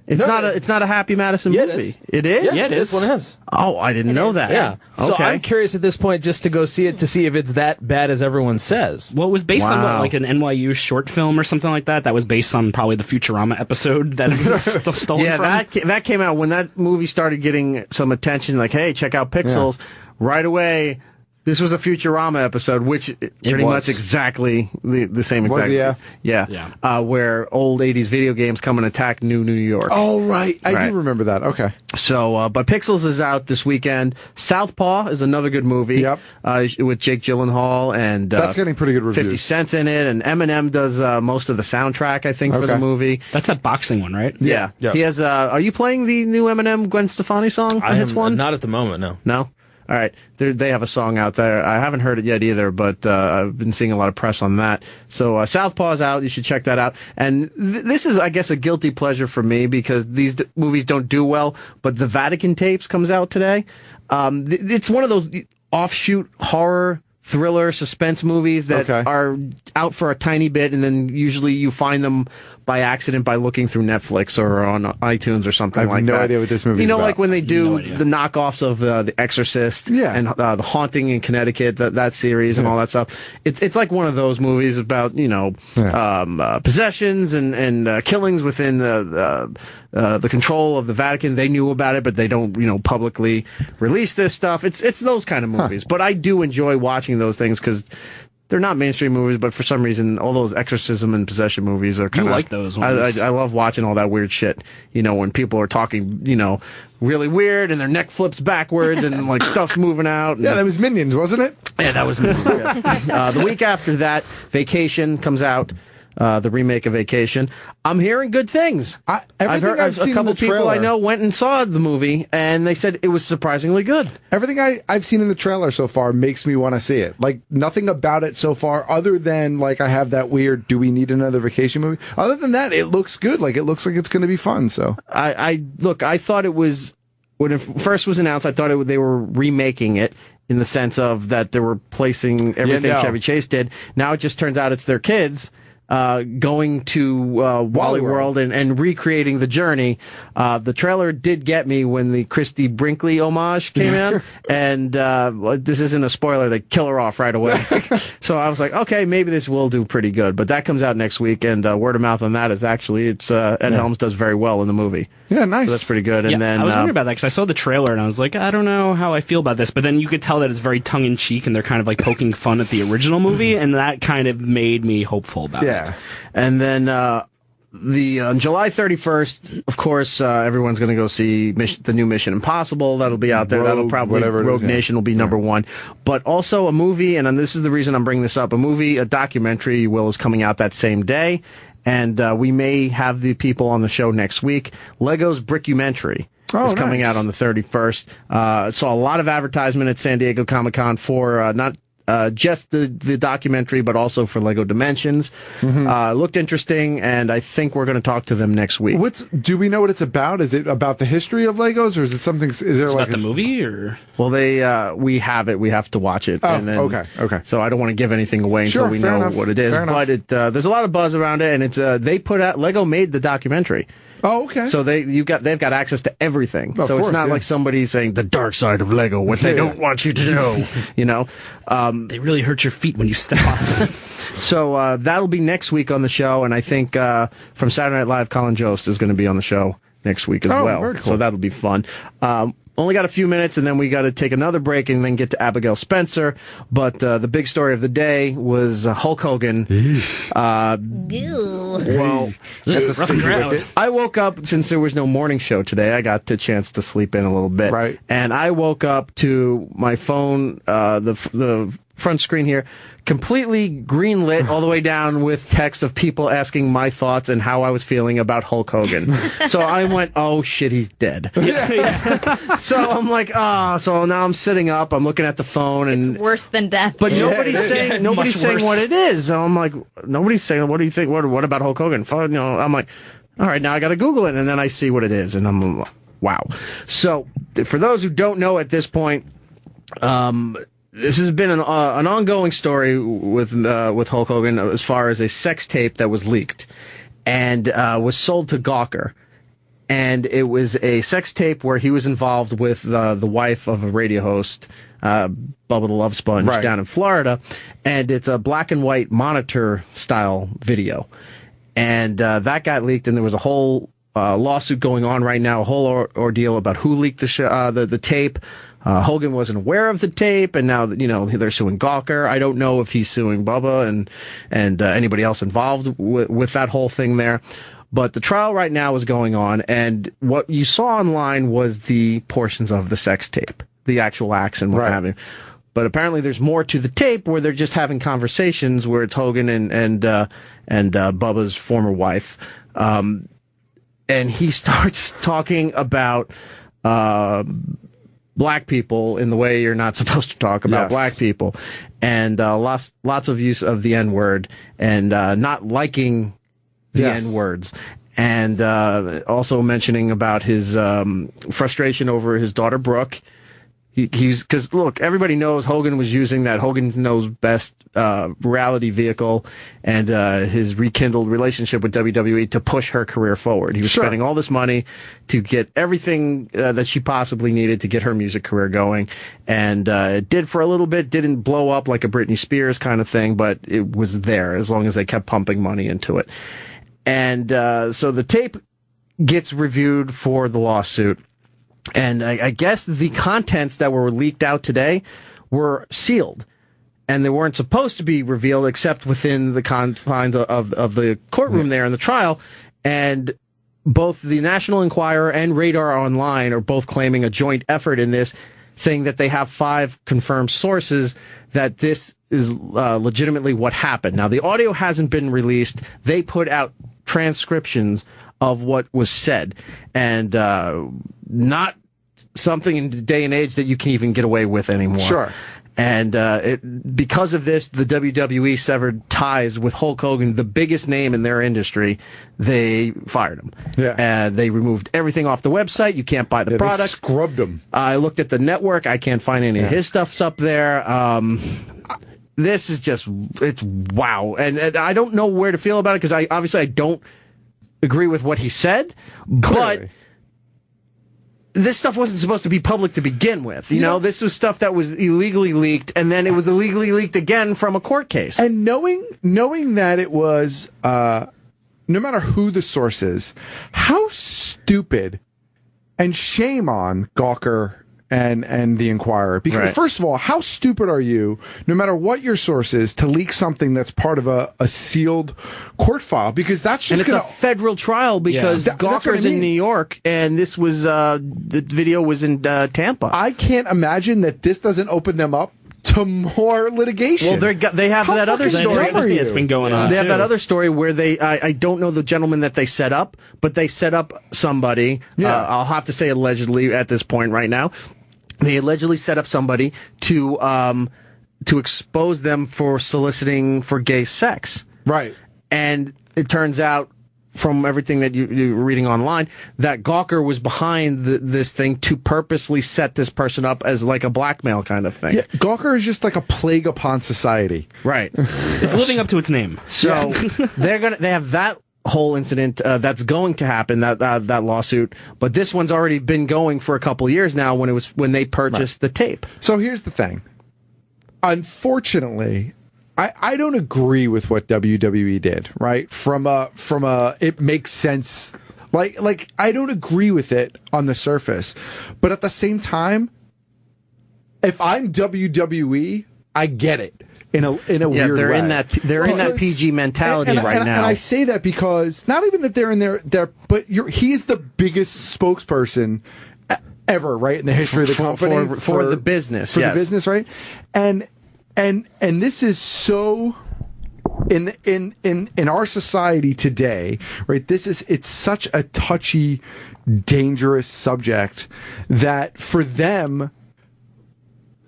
It's not a Happy Madison movie. It is? Yeah, it is. This one is. Oh, I didn't know that. Yeah. Okay. So I'm curious at this point just to go see it to see if it's that bad as everyone says. Well, it was based on what, like an NYU short film or something like that. That was based on probably the Futurama episode that it was stolen from. Yeah, that came out when that movie started getting some attention. Like, hey, check out Pixels. Yeah. Right away. This was a Futurama episode, which pretty much exactly the same exact. Yeah. Where old 80s video games come and attack New York. Oh, right. I do remember that. Okay. So, but Pixels is out this weekend. Southpaw is another good movie. Yep. With Jake Gyllenhaal and that's getting pretty good reviews. 50 Cent's in it, and Eminem does most of the soundtrack, I think, for the movie. That's that boxing one, right? Yeah. He has. Are you playing the new Eminem Gwen Stefani song? I am not at the moment. No. No. All right. They have a song out there. I haven't heard it yet either, but I've been seeing a lot of press on that. So Southpaw's out. You should check that out. And this is, I guess, a guilty pleasure for me because these movies don't do well, but the Vatican Tapes comes out today. It's one of those offshoot horror thriller suspense movies that are out for a tiny bit, and then usually you find them by accident by looking through Netflix or on iTunes or something like that. I have no idea what this movie is about. Like when they do the knockoffs of The Exorcist and The Haunting in Connecticut, that series and all that stuff. It's like one of those movies about, possessions and killings within the control of the Vatican. They knew about it, but they don't, publicly release this stuff. It's those kind of movies. But I do enjoy watching those things because they're not mainstream movies, but for some reason, all those exorcism and possession movies are kind of... You like those ones. I love watching all that weird shit. When people are talking, really weird and their neck flips backwards and like stuff's moving out. Yeah, that was Minions, wasn't it? Yeah, that was Minions. The week after that, Vacation comes out. The remake of Vacation. I'm hearing good things. I've heard a couple people I know went and saw the movie, and they said it was surprisingly good. Everything I've seen in the trailer so far makes me want to see it. Like, nothing about it so far, other than, like, I have that weird, do we need another vacation movie? Other than that, it looks good. Like, it looks like it's going to be fun, so. I thought it was, when it first was announced, I thought they were remaking it, in the sense of that they were placing everything Chevy Chase did. Now it just turns out it's their kids going to Wally World and recreating the journey. The trailer did get me when the Christy Brinkley homage came in, and this isn't a spoiler, they kill her off right away. So I was like, okay, maybe this will do pretty good. But that comes out next week, and word of mouth on that is actually Ed Helms does very well in the movie. Yeah, nice. So that's pretty good. And then I was wondering about that because I saw the trailer and I was like, I don't know how I feel about this. But then you could tell that it's very tongue in cheek and they're kind of like poking fun at the original movie, and that kind of made me hopeful about it. And then on July 31st, of course, everyone's going to go see the new Mission Impossible. That'll be out there. That'll probably Rogue Nation will be number one. But also a movie, and this is the reason I'm bringing this up. A documentary, is coming out that same day. And we may have the people on the show next week. Lego's Brickumentary is coming out on the 31st. Saw a lot of advertisement at San Diego Comic-Con for not just the documentary, but also for Lego Dimensions. Looked interesting, and I think we're going to talk to them next week. Do we know what it's about? Is it about the history of Legos, or is it something? Is there about the movie, or? Well, we have it. We have to watch it. Oh, and then, okay. So I don't want to give anything away until we know what it is. But there's a lot of buzz around it, and it's Lego made the documentary. Oh, okay. So they've got access to everything. Of So course, it's not yeah. like somebody saying the dark side of Lego, what they don't want you to know. You know, They really hurt your feet when you step on. so that'll be next week on the show, and I think from Saturday Night Live, Colin Jost is going to be on the show next week as well. Very cool. So that'll be fun. Only got a few minutes, and then we got to take another break and then get to Abigail Spencer. But the big story of the day was Hulk Hogan. Well, That's a rough crowd. I woke up, since there was no morning show today, I got the chance to sleep in a little bit. Right. And I woke up to my phone, the front screen here, completely green lit all the way down with text of people asking my thoughts and how I was feeling about Hulk Hogan. So I went, oh shit, he's dead. So I'm like, so now I'm sitting up, I'm looking at the phone, and It's worse than death. but nobody's saying Much worse. what it is. So I'm like, nobody's saying, what do you think? What about Hulk Hogan? You know, I'm like, all right, now I got to Google it, and then I see what it is, and I'm like, wow. So for those who don't know at this point, this has been an ongoing story with Hulk Hogan as far as a sex tape that was leaked and was sold to Gawker. And it was a sex tape where he was involved with the wife of a radio host, Bubba the Love Sponge, Right. down in Florida. And it's a black and white monitor style video. And that got leaked, and there was a whole lawsuit going on right now, a whole ordeal about who leaked the tape. Hogan wasn't aware of the tape, and now they're suing Gawker. I don't know if he's suing Bubba and anybody else involved with that whole thing there. But the trial right now is going on, and what you saw online was the portions of the sex tape, the actual acts and what have you. But apparently, there's more to the tape where they're just having conversations where it's Hogan and Bubba's former wife, and he starts talking about black people in the way you're not supposed to talk about black people, and lots of use of the N-word, and not liking the N-words, and also mentioning about his frustration over his daughter Brooke. Because look, everybody knows Hogan was using that Hogan Knows Best reality vehicle and his rekindled relationship with WWE to push her career forward. He was spending all this money to get everything that she possibly needed to get her music career going, and it did for a little bit. Didn't blow up like a Britney Spears kind of thing, but it was there as long as they kept pumping money into it. And so the tape gets reviewed for the lawsuit. And I guess the contents that were leaked out today were sealed, and they weren't supposed to be revealed except within the confines of the courtroom there in the trial. And both the National Enquirer and Radar Online are both claiming a joint effort in this, saying that they have 5 confirmed sources that this is legitimately what happened. Now, the audio hasn't been released. They put out transcriptions of what was said, and not something in the day and age that you can even get away with anymore. Sure. And because of this, the WWE severed ties with Hulk Hogan, the biggest name in their industry. They fired him. Yeah. And they removed everything off the website. You can't buy the product. They scrubbed him. I looked at the network. I can't find any of his stuff's up there. This is just, it's wow. And I don't know where to feel about it, because I don't agree with what he said, Clearly. but this stuff wasn't supposed to be public to begin with. You know, this was stuff that was illegally leaked, and then it was illegally leaked again from a court case. And knowing that it was, no matter who the source is, how stupid, and shame on Gawker and the Enquirer. Because first of all, how stupid are you, no matter what your source is, to leak something that's part of a sealed court file? Because that's just a federal trial, because Gawker's in New York, and this was the video was in Tampa. I can't imagine that this doesn't open them up to more litigation. Well, they have that other story. It's been going on. They have that other story where I don't know the gentleman that they set up, but they set up somebody. I'll have to say allegedly at this point right now. They allegedly set up somebody to expose them for soliciting for gay sex. Right. And it turns out, from everything that you're reading online, that Gawker was behind this thing to purposely set this person up as like a blackmail kind of thing. Yeah, Gawker is just like a plague upon society. Right. It's living up to its name. So they have that whole incident that's going to happen, that lawsuit. But this one's already been going for a couple years now when they purchased the tape. So here's the thing. Unfortunately, I don't agree with what WWE did, right? From a it makes sense. Like I don't agree with it on the surface. But at the same time, if I'm WWE, I get it. In a weird way. They're in that PG mentality right now. And I say that because not even if they're in there, but he's the biggest spokesperson ever, right, in the history of the company for the business, the business, right? And this is so in our society today, right? It's such a touchy, dangerous subject that for them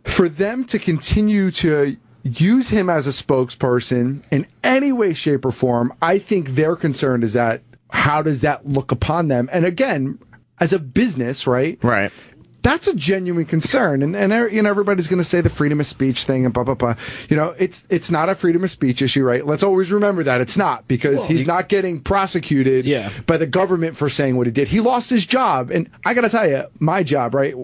to continue to use him as a spokesperson in any way, shape, or form, I think their concern is that how does that look upon them? And again, as a business, right? Right. That's a genuine concern. And everybody's going to say the freedom of speech thing and blah, blah, blah. It's not a freedom of speech issue, right? Let's always remember that it's not, because he's not getting prosecuted by the government for saying what he did. He lost his job. And I got to tell you, my job, right?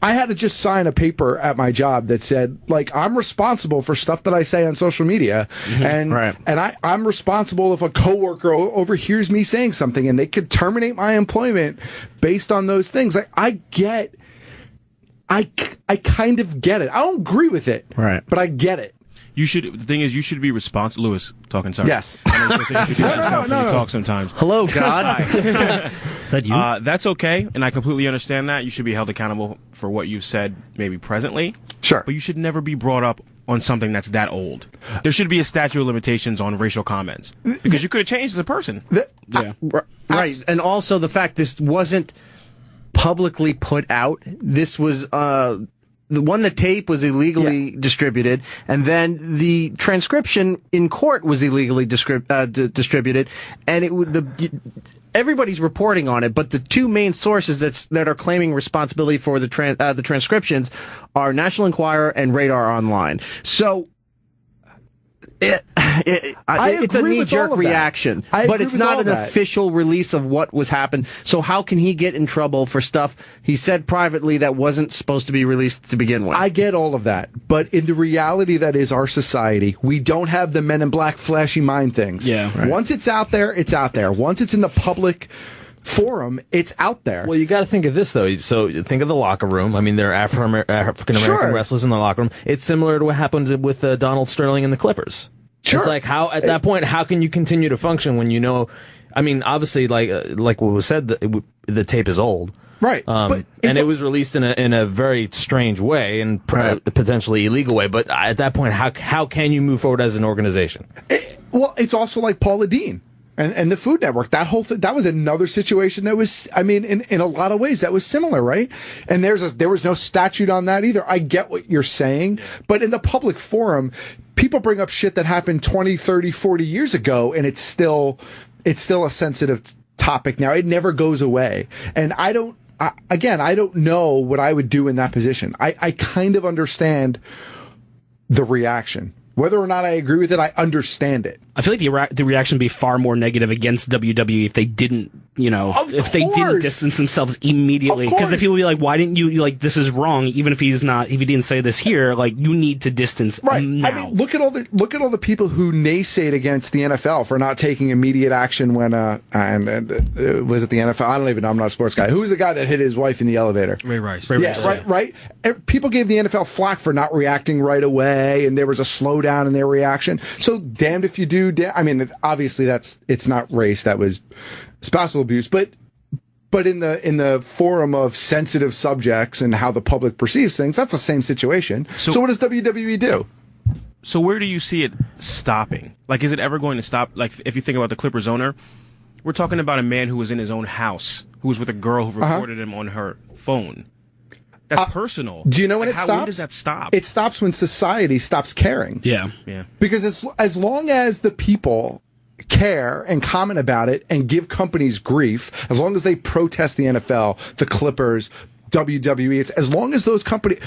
I had to just sign a paper at my job that said, I'm responsible for stuff that I say on social media. Mm-hmm. And I'm responsible if a coworker overhears me saying something, and they could terminate my employment based on those things. I kind of get it. I don't agree with it. Right. But I get it. The thing is, you should be responsible. Lewis, talking, sorry. Yes. No. Talk sometimes. Hello, God. Is that you? That's okay, and I completely understand that. You should be held accountable for what you've said, maybe presently. Sure. But you should never be brought up on something that's that old. There should be a statute of limitations on racial comments, because you could have changed as a person. Right. And also the fact this wasn't publicly put out. This was the tape was illegally distributed, and then the transcription in court was illegally distributed, and everybody's reporting on it, but the two main sources that are claiming responsibility for the transcriptions are National Enquirer and Radar Online. So it's a knee-jerk reaction, but it's not an official release of what was happened. So how can he get in trouble for stuff he said privately that wasn't supposed to be released to begin with? I get all of that, but in the reality that is our society, we don't have the Men in Black flashy mind things. Yeah. Right. Once it's out there, it's out there. Once it's in the public forum, it's out there. Well, you got to think of this though. So think of the locker room. I mean, there are African American wrestlers in the locker room. It's similar to what happened with Donald Sterling and the Clippers. Sure. It's like how at that point, how can you continue to function when you know? I mean, obviously, like what was said, the tape is old, right? And it was released in a very strange way and potentially illegal way. But at that point, how can you move forward as an organization? Well, it's also like Paula Deen and the Food Network. That whole thing, that was another situation that was, I mean, in a lot of ways, that was similar, right? And there was no statute on that either. I get what you're saying, but in the public forum, people bring up shit that happened 20, 30, 40 years ago, and it's still a sensitive topic now. It never goes away. And I don't know what I would do in that position. I kind of understand the reaction. Whether or not I agree with it, I understand it. I feel like the reaction would be far more negative against WWE if they didn't, they didn't distance themselves immediately. Because the people would be like, why didn't you, this is wrong, even if he didn't say this here, you need to distance now. I mean, look at all the people who naysayed against the NFL for not taking immediate action when, was it the NFL? I don't even know, I'm not a sports guy. Who was the guy that hit his wife in the elevator? Ray Rice. Right. People gave the NFL flack for not reacting right away, and there was a slowdown in their reaction. So damned if you do. I mean, obviously it's not race. That was spousal abuse, but in the forum of sensitive subjects and how the public perceives things, that's the same situation. So what does WWE do? So where do you see it stopping? Is it ever going to stop? If you think about the Clippers owner, we're talking about a man who was in his own house, who was with a girl who recorded him on her phone. That's personal. Do you know when it stops? When does that stop? It stops when society stops caring. Yeah. Because as long as the people care and comment about it and give companies grief, as long as they protest the NFL, the Clippers, WWE, as long as those companies,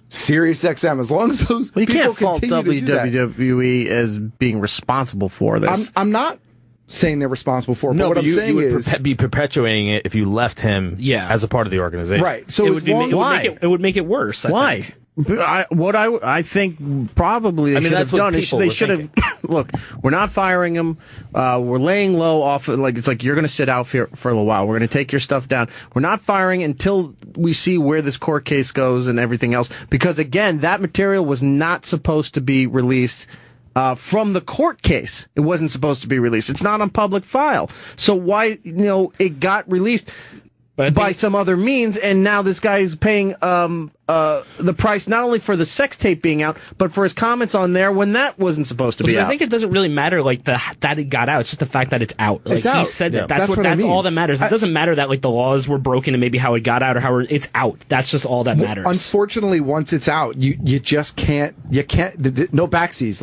SiriusXM, as long as those people you can't fault continue to do that. WWE as being responsible for this. I'm not saying they're responsible for. No, but what I'm saying you would is be perpetuating it if you left him as a part of the organization. Right. So it would make it worse. I think. I think probably they should have done is they should have look, we're not firing him. We're laying low off it's like you're going to sit out for a little while. We're going to take your stuff down. We're not firing until we see where this court case goes and everything else, because again, that material was not supposed to be released from the court case. It wasn't supposed to be released. It's not on public file. So why it got released by some other means, and now this guy is paying the price not only for the sex tape being out, but for his comments on there when that wasn't supposed to be out. I think it doesn't really matter that it got out. It's just the fact that it's out. It's out. He said Yeah. that's what I mean. all that matters. It doesn't matter that the laws were broken and maybe how it got out or how it's out. That's just all that matters. Unfortunately, once it's out, you just can't. You can't. No backsies.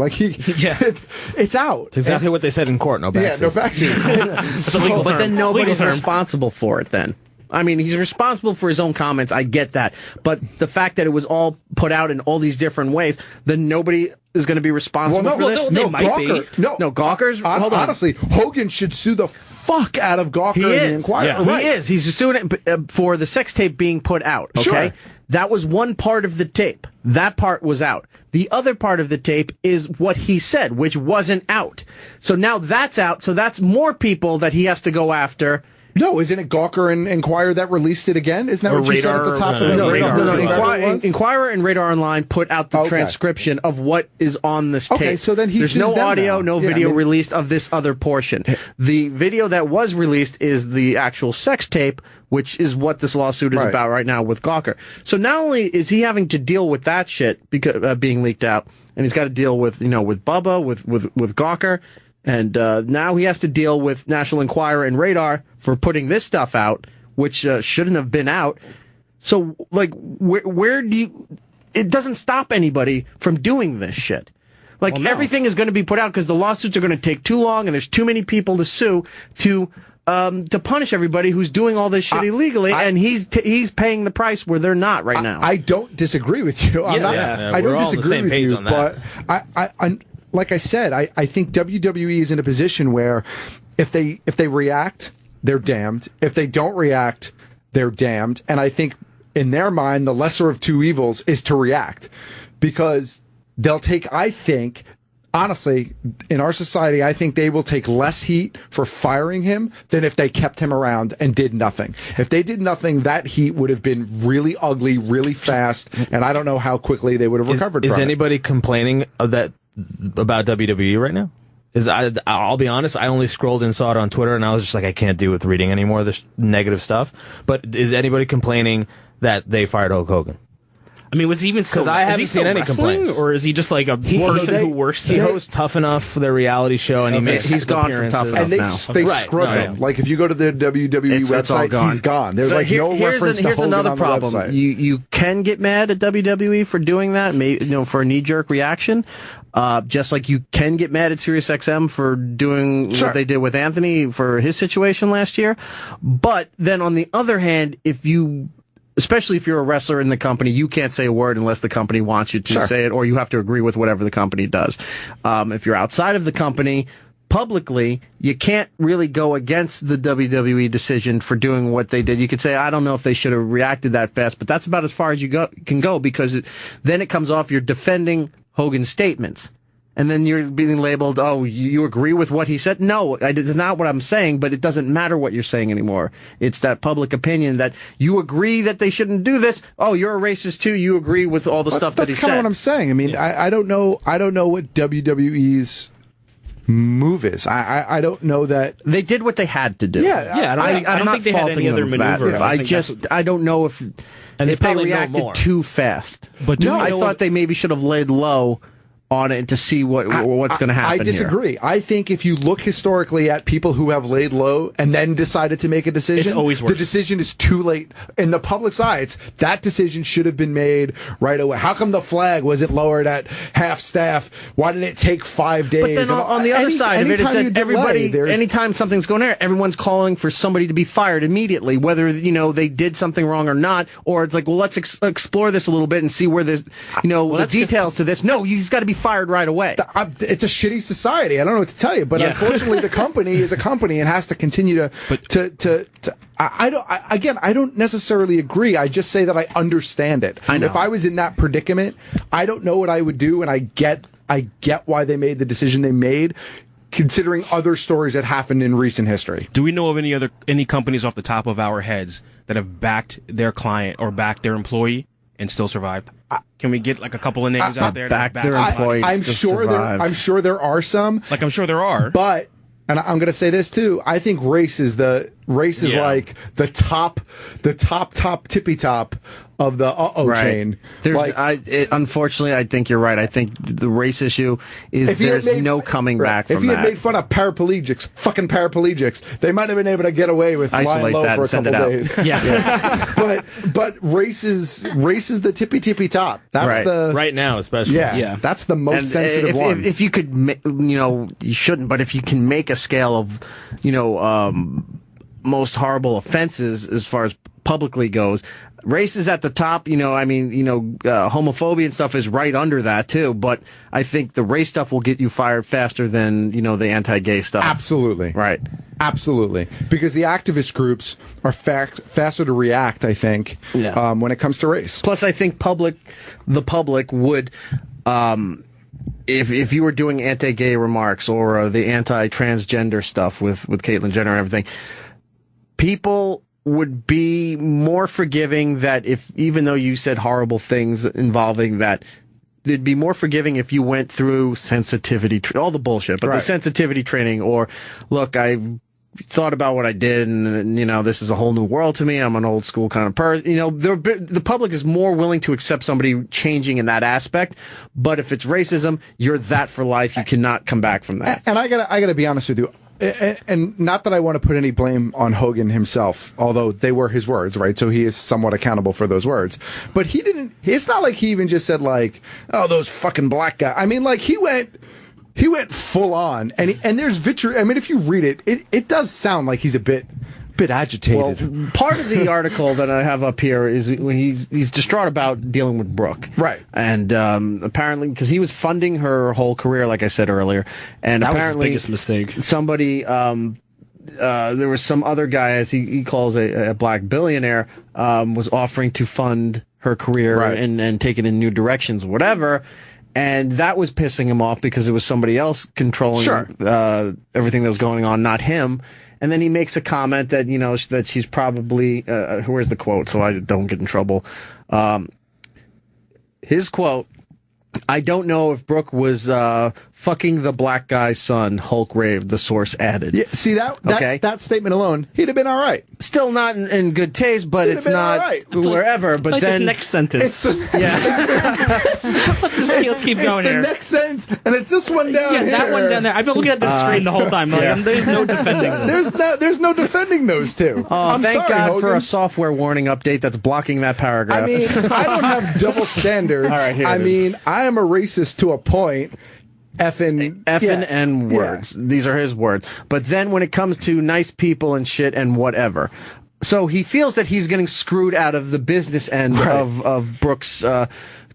It's out. It's exactly what they said in court. No backsies. Yeah, no backsies. But then nobody's responsible for it then. I mean, he's responsible for his own comments. I get that. But the fact that it was all put out in all these different ways, then nobody is going to be responsible for this? They might be. No, Gawker's... Hold on. Honestly, Hogan should sue the fuck out of Gawker and the Inquirer. Yeah. Right. He is. He's suing it for the sex tape being put out. Okay? Sure. That was one part of the tape. That part was out. The other part of the tape is what he said, which wasn't out. So now that's out. So that's more people that he has to go after. No, isn't it Gawker and Inquirer that released it again? Isn't that what you said at the top of the No. Inquirer and Radar Online put out the transcription of what is on this tape. Okay, so then there's no audio, no video released of this other portion. The video that was released is the actual sex tape, which is what this lawsuit is about right now with Gawker. So not only is he having to deal with that shit because being leaked out, and he's got to deal with with Bubba, with Gawker. And now he has to deal with National Enquirer and Radar for putting this stuff out, which shouldn't have been out. So, where do you... It doesn't stop anybody from doing this shit. Everything is going to be put out because the lawsuits are going to take too long and there's too many people to sue to punish everybody who's doing all this shit illegally, and he's paying the price where they're not right now. I don't disagree with you. I don't disagree with you, but I like I said, I think WWE is in a position where if they react, they're damned. If they don't react, they're damned. And I think in their mind, the lesser of two evils is to react, because they'll take, I think, honestly, in our society, I think they will take less heat for firing him than if they kept him around and did nothing. If they did nothing, that heat would have been really ugly, really fast, and I don't know how quickly they would have recovered from it. Is anybody complaining about WWE right now? I'll be honest, I only scrolled and saw it on Twitter, and I was just like, I can't deal with reading any more of this negative stuff. But is anybody complaining that they fired Hulk Hogan? I mean, was he even still? Because I haven't seen any complaints. Or is he just like a person who works there? He hosts Tough Enough for their reality show, and he's gone from Tough Enough and they scrub him. Like if you go to the WWE website, he's gone. There's no reference to Hogan another on problem. the website. You can get mad at WWE for doing that, for a knee jerk reaction. Just like you can get mad at SiriusXM for doing what they did with Anthony for his situation last year. But then on the other hand, especially if you're a wrestler in the company, you can't say a word unless the company wants you to say it, or you have to agree with whatever the company does. If you're outside of the company, publicly, you can't really go against the WWE decision for doing what they did. You could say, I don't know if they should have reacted that fast, but that's about as far as you can go, because then it comes off you're defending Hogan's statements. And then you're being labeled, you agree with what he said? No, it's not what I'm saying, but it doesn't matter what you're saying anymore. It's that public opinion that you agree that they shouldn't do this. Oh, you're a racist too. You agree with all the stuff that he said. That's kind of what I'm saying. I mean, I don't know what WWE's move is. I don't know that they did what they had to do. Yeah, I don't think they had any other maneuver. I don't know if they reacted too fast. But I thought they maybe should have laid low on it to see what's going to happen. I disagree. Here. I think if you look historically at people who have laid low and then decided to make a decision, it's always worse. The decision is too late. In the public's eyes, that decision should have been made right away. How come the flag wasn't lowered at half staff? Why did it take 5 days? But then on the other side of it, it's that everybody, anytime something's going on, everyone's calling for somebody to be fired immediately, whether they did something wrong or not, or it's like, well, let's explore this a little bit and see where there's the details to this. No, he's got to be fired right away. It's a shitty society. I don't know what to tell you, but unfortunately, the company is a company and has to continue to. I don't necessarily agree. I just say that I understand it. I know. If I was in that predicament, I don't know what I would do, and I get why they made the decision they made, considering other stories that happened in recent history. Do we know of any companies off the top of our heads that have backed their client or backed their employee and still survived? Can we get like a couple of names out there that back their employees? I'm sure there are some. Like I'm sure there are. But and I'm going to say this too. I think race is like the top tippy top of the chain. Unfortunately, I think you're right. I think the race issue is there's no coming back from that. If he had made fun of fucking paraplegics, they might have been able to get away with lying low for a couple days. Yeah. but race is the tippy top. That's right now, especially. Yeah. That's the most sensitive one. If you could, you shouldn't, but if you can make a scale of, most horrible offenses as far as publicly goes, race is at the top. Homophobia and stuff is right under that too. But I think the race stuff will get you fired faster than the anti-gay stuff. Absolutely, right. Absolutely, because the activist groups are faster to react. I think when it comes to race. Plus, I think the public would. If you were doing anti-gay remarks or the anti-transgender stuff with Caitlyn Jenner and everything, people would be more forgiving that even though you said horrible things involving that, they'd be more forgiving if you went through sensitivity, all the bullshit, but the sensitivity training, or look, I thought about what I did and this is a whole new world to me. I'm an old school kind of person. The public is more willing to accept somebody changing in that aspect. But if it's racism, you're that for life. You cannot come back from that. And I gotta be honest with you. And not that I want to put any blame on Hogan himself, although they were his words, right? So he is somewhat accountable for those words. But it's not like he even just said like, oh, those fucking black guys. I mean, like he went full on, and there's vitriol. I mean, if you read it, it does sound like he's a bit agitated. Well, part of the article that I have up here is when he's distraught about dealing with Brooke, right? And apparently, because he was funding her whole career, like I said earlier, and that apparently was his biggest mistake. Somebody, there was some other guy, as he calls a black billionaire, was offering to fund her career and take it in new directions, whatever. And that was pissing him off because it was somebody else controlling everything that was going on, not him. And then he makes a comment that, that she's probably, where's the quote so I don't get in trouble? His quote, I don't know if Brooke was fucking the black guy's son, Hulk raved, the source added. Yeah, see, that statement alone, he'd have been all right. Still not in good taste, but it's not wherever. But then this next sentence. Let's keep going here. The next sentence, and it's this one down here. That one down there. I've been looking at the screen the whole time. There's no defending this. There's no defending those two. Thank God Hogan. for a software warning update that's blocking that paragraph. I mean, I don't have double standards. All right, I am a racist to a point. Effing N words. Yeah. These are his words. But then when it comes to nice people and shit and whatever. So he feels that he's getting screwed out of the business end of Brooke's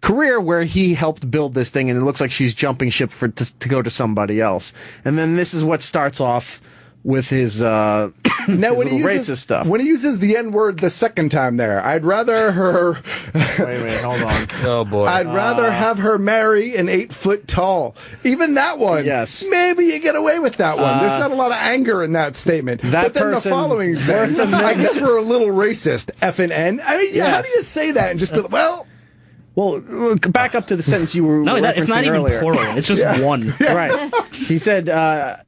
career, where he helped build this thing, and it looks like she's jumping ship to go to somebody else. And then this is what starts off with his now when he uses racist stuff. When he uses the N word the second time there, I'd rather her wait, hold on. Oh boy. I'd rather have her marry an 8 foot tall. Even that one. Yes. Maybe you get away with that one. There's not a lot of anger in that statement. But then the following sentence, I guess we're a little racist. F&N. I mean, how do you say that and just be like, well, back up to the sentence you were referencing it's not earlier. even plural. It's just one. Yeah. Right. He said,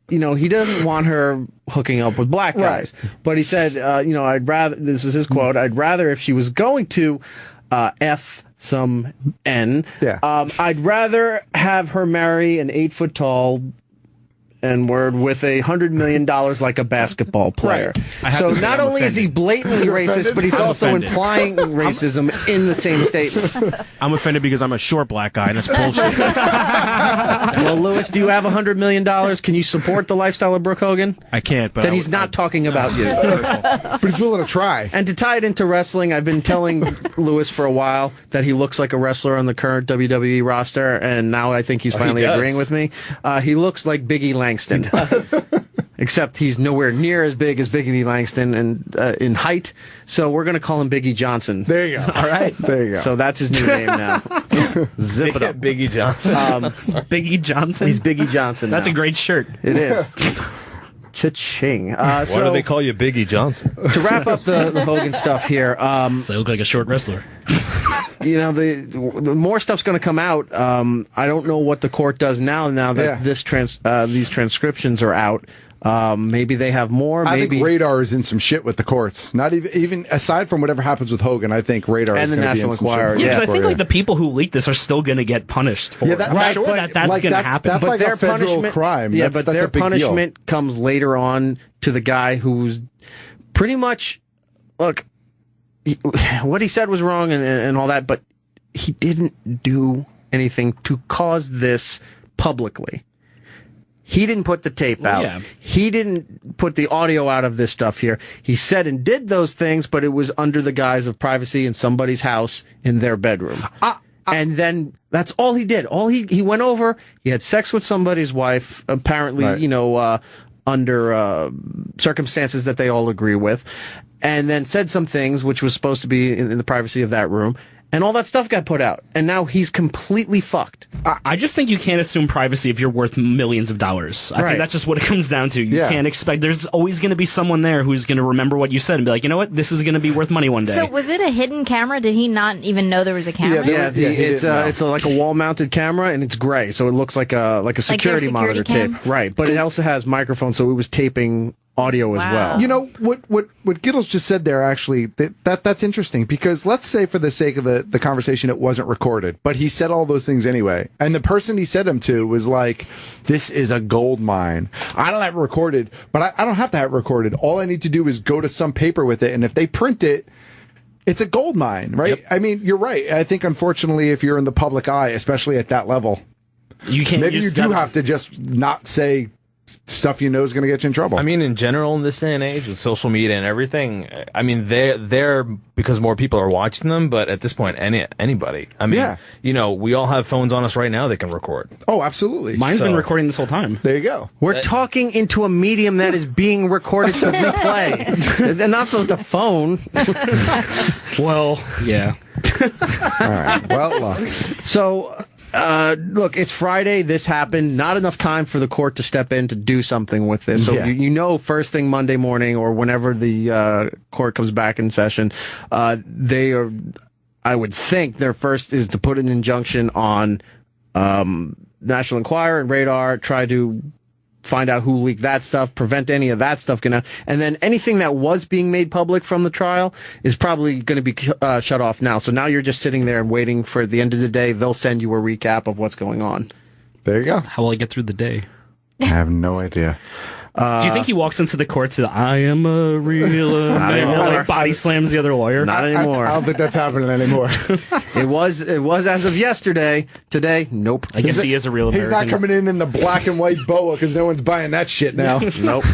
he doesn't want her hooking up with black guys. Right. But he said, I'd rather, this is his quote, I'd rather if she was going to F some N, I'd rather have her marry an 8 foot tall N-word with $100 million like a basketball player. Right. So not only is he blatantly racist, but he's also implying racism in the same statement. I'm offended because I'm a short black guy, and that's bullshit. Well, Lewis, do you have $100 million? Can you support the lifestyle of Brooke Hogan? I can't, but then he's not talking about you. But he's willing to try. And to tie it into wrestling, I've been telling Lewis for a while that he looks like a wrestler on the current WWE roster, and now I think he's finally agreeing with me. He looks like Biggie Langston. Except he's nowhere near as big as Biggie Langston and in height, so we're going to call him Biggie Johnson. There you go. All right. There you go. So that's his new name now. Zip it up. Biggie Johnson. Biggie Johnson? He's Biggie Johnson That's now. a great shirt. It is. Cha-ching. Why do they call you Biggie Johnson? To wrap up the Hogan stuff here, they look like a short wrestler. You know, the more stuff's going to come out. I don't know what the court does now that these transcriptions are out. Maybe they have more. I think Radar is in some shit with the courts. Not even aside from whatever happens with Hogan, I think Radar and is the going to be in National some Enquirer. shit. Yeah, because I think like the people who leaked this are still going to get punished for it. I'm sure that's going to happen. That's but like their a federal punishment, crime. Yeah, that's but their a big punishment deal. comes later on to the guy who's pretty much look. What he said was wrong and all that, but he didn't do anything to cause this publicly. He didn't put the tape out. Yeah. He didn't put the audio out of this stuff here. He said and did those things, but it was under the guise of privacy in somebody's house in their bedroom. And then that's all he did. He went over, he had sex with somebody's wife, apparently, Right. Under circumstances that they all agree with, and then said some things which was supposed to be in the privacy of that room. And all that stuff got put out. And now he's completely fucked. I just think you can't assume privacy if you're worth millions of dollars. I think that's just what it comes down to. You can't expect. There's always going to be someone there who's going to remember what you said and be like, you know what? This is going to be worth money one day. So was it a hidden camera? Did he not even know there was a camera? It's like a wall-mounted camera, and it's gray, so it looks like a security monitor cam? tape. Right, but it also has microphones, so it was taping audio as well. You know what Gittles just said there, actually, that's interesting, because let's say for the sake of the conversation it wasn't recorded, but he said all those things anyway, and the person he said them to was like, this is a gold mine. I don't have it recorded, but I don't have to have it recorded. All I need to do is go to some paper with it, and if they print it, it's a gold mine, right? Yep. I mean, you're right. I think, unfortunately, if you're in the public eye, especially at that level, you can't. Maybe you do have to just not say stuff you know is going to get you in trouble. I mean, in general, in this day and age with social media and everything, I mean, they're because more people are watching them. But at this point, anybody. I mean, we all have phones on us right now that can record. Oh, absolutely. Mine's been recording this whole time. There you go. We're talking into a medium that is being recorded to replay, and not the phone. Well, yeah. All right. Well, look. So. Look, it's Friday. This happened. Not enough time for the court to step in to do something with this. So you know, first thing Monday morning or whenever the court comes back in session, they are. I would think their first is to put an injunction on National Enquirer and Radar. Try to find out who leaked that stuff, prevent any of that stuff getting out. And then anything that was being made public from the trial is probably going to be shut off now. So now you're just sitting there and waiting for the end of the day. They'll send you a recap of what's going on. There you go. How will I get through the day? I have no idea. Do you think he walks into the court to I am a real like body slams the other lawyer? Not anymore. I don't think that's happening anymore. It was as of yesterday. Today, nope. I guess he is a real American. He's not coming in the black and white boa because no one's buying that shit now. Nope.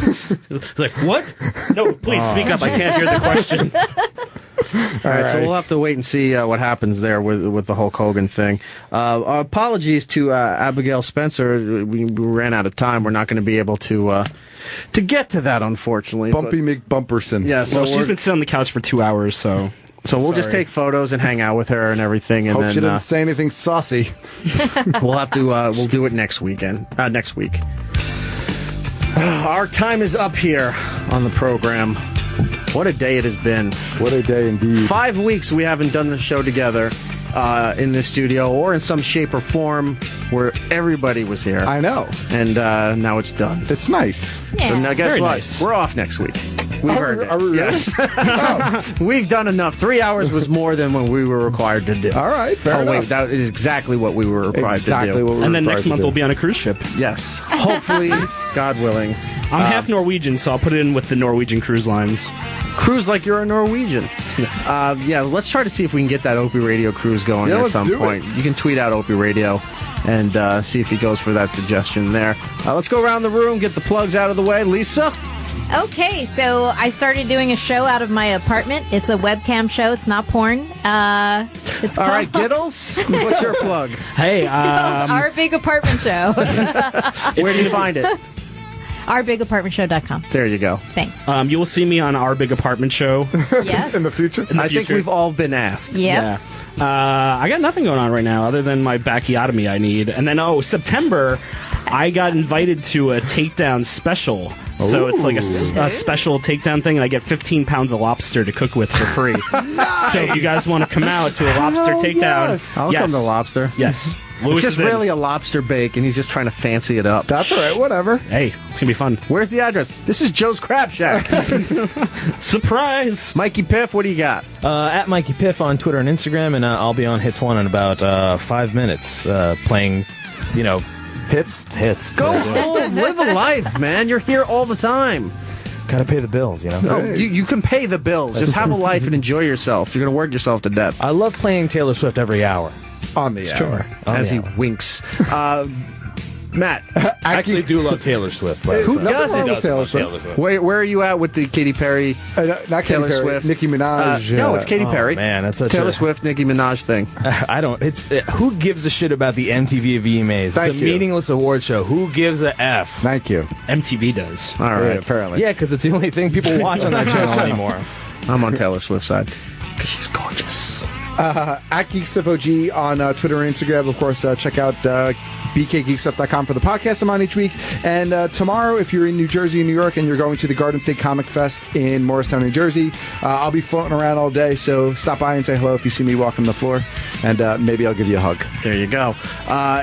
Like, what? No, please speak up. I can't hear the question. All right, so we'll have to wait and see what happens there with the Hulk Hogan thing. Apologies to Abigail Spencer. We ran out of time. We're not going to be able to get to that, unfortunately. Bumpy McBumperson. Yeah, so she's been sitting on the couch for 2 hours, so we'll just take photos and hang out with her and everything. And Hope then she doesn't say anything saucy. We'll have to. We'll do it next week. Our time is up here on the program. What a day it has been. What a day indeed. 5 weeks we haven't done the show together in this studio or in some shape or form where everybody was here. I know. And now it's done. It's nice. Yeah. So now guess Very what? nice. We're off next week. We've earned it. Are we really? Yes. We've done enough. 3 hours was more than what we were required to do. All right, fair enough. Wait, that is exactly what we were required to do. And then next month we'll be on a cruise ship. Yes. Hopefully, God willing. I'm half Norwegian, so I'll put it in with the Norwegian cruise lines. Cruise like you're a Norwegian. Yeah, let's try to see if we can get that Opie Radio cruise going at some point. You can tweet out Opie Radio and see if he goes for that suggestion there. Let's go around the room, get the plugs out of the way. Lisa? Okay, so I started doing a show out of my apartment. It's a webcam show. It's not porn. It's all called... right, Giddles, what's your plug? Hey, Our Big Apartment Show. Where do you find it? OurBigApartmentShow.com. There you go. Thanks. You will see me on Our Big Apartment Show. Yes. In the future? I think we've all been asked. Yep. Yeah. I got nothing going on right now other than my bacchiotomy I need. And then, September, I got invited to a takedown special. So it's like a special takedown thing, and I get 15 pounds of lobster to cook with for free. Nice. So if you guys want to come out to a lobster takedown, I'll come to lobster. Yes. It's just really a lobster bake, and he's just trying to fancy it up. That's all right, whatever. Hey, it's going to be fun. Where's the address? This is Joe's Crab Shack. Surprise! Mikey Piff, what do you got? At Mikey Piff on Twitter and Instagram, and I'll be on Hits 1 in about 5 minutes playing, Hits. Go home, live a life, man. You're here all the time. Gotta pay the bills, No, you can pay the bills. Just have a life and enjoy yourself. You're going to work yourself to death. I love playing Taylor Swift every hour. On the hour. As he winks. Matt. I actually do love Taylor Swift. But who doesn't? Taylor Swift. Where are you at with the Katy Perry, not Taylor Perry, Swift? Nicki Minaj. No, it's Katy Perry. Man, that's such Taylor Swift, Nicki Minaj thing. I don't. Who gives a shit about the MTV VMAs? It's a meaningless award show. Who gives a F? Thank you. MTV does. All right. Yeah, apparently. Yeah, because it's the only thing people watch on that channel anymore. I'm on Taylor Swift's side because she's gorgeous. At GeekStuffOG on Twitter and Instagram. Of course, check out bkgeekstuff.com for the podcast I'm on each week. And tomorrow, if you're in New Jersey and New York and you're going to the Garden State Comic Fest in Morristown, New Jersey, I'll be floating around all day. So stop by and say hello if you see me walking the floor. And maybe I'll give you a hug. There you go.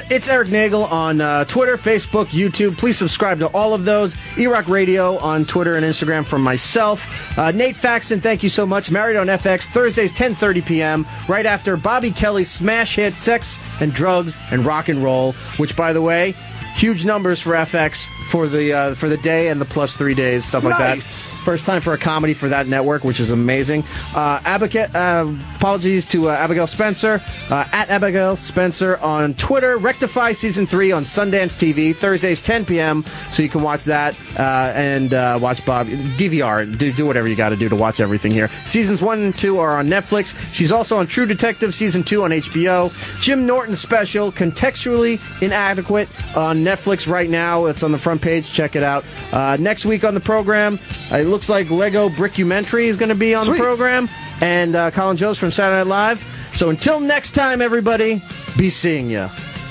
It's Erik Nagel on Twitter, Facebook, YouTube. Please subscribe to all of those. E-Rock Radio on Twitter and Instagram from myself. Nate Faxon, thank you so much. Married on FX, Thursdays, 10:30 p.m., right after Bobby Kelly's smash hit Sex and Drugs and Rock and Roll, which, by the way, huge numbers for FX for the day and the plus 3 days, stuff like that. First time for a comedy for that network, which is amazing. Apologies to Abigail Spencer, at Abigail Spencer on Twitter. Rectify Season 3 on Sundance TV, Thursdays, 10 p.m., so you can watch that and watch Bob. DVR, do whatever you got to do to watch everything here. Seasons 1 and 2 are on Netflix. She's also on True Detective Season 2 on HBO. Jim Norton special, Contextually Inadequate, on Netflix right now. It's on the front page. Check it out. Next week on the program, it looks like Lego Brickumentary is going to be on the program, and Colin Jost from Saturday Night Live. So until next time, everybody, be seeing ya.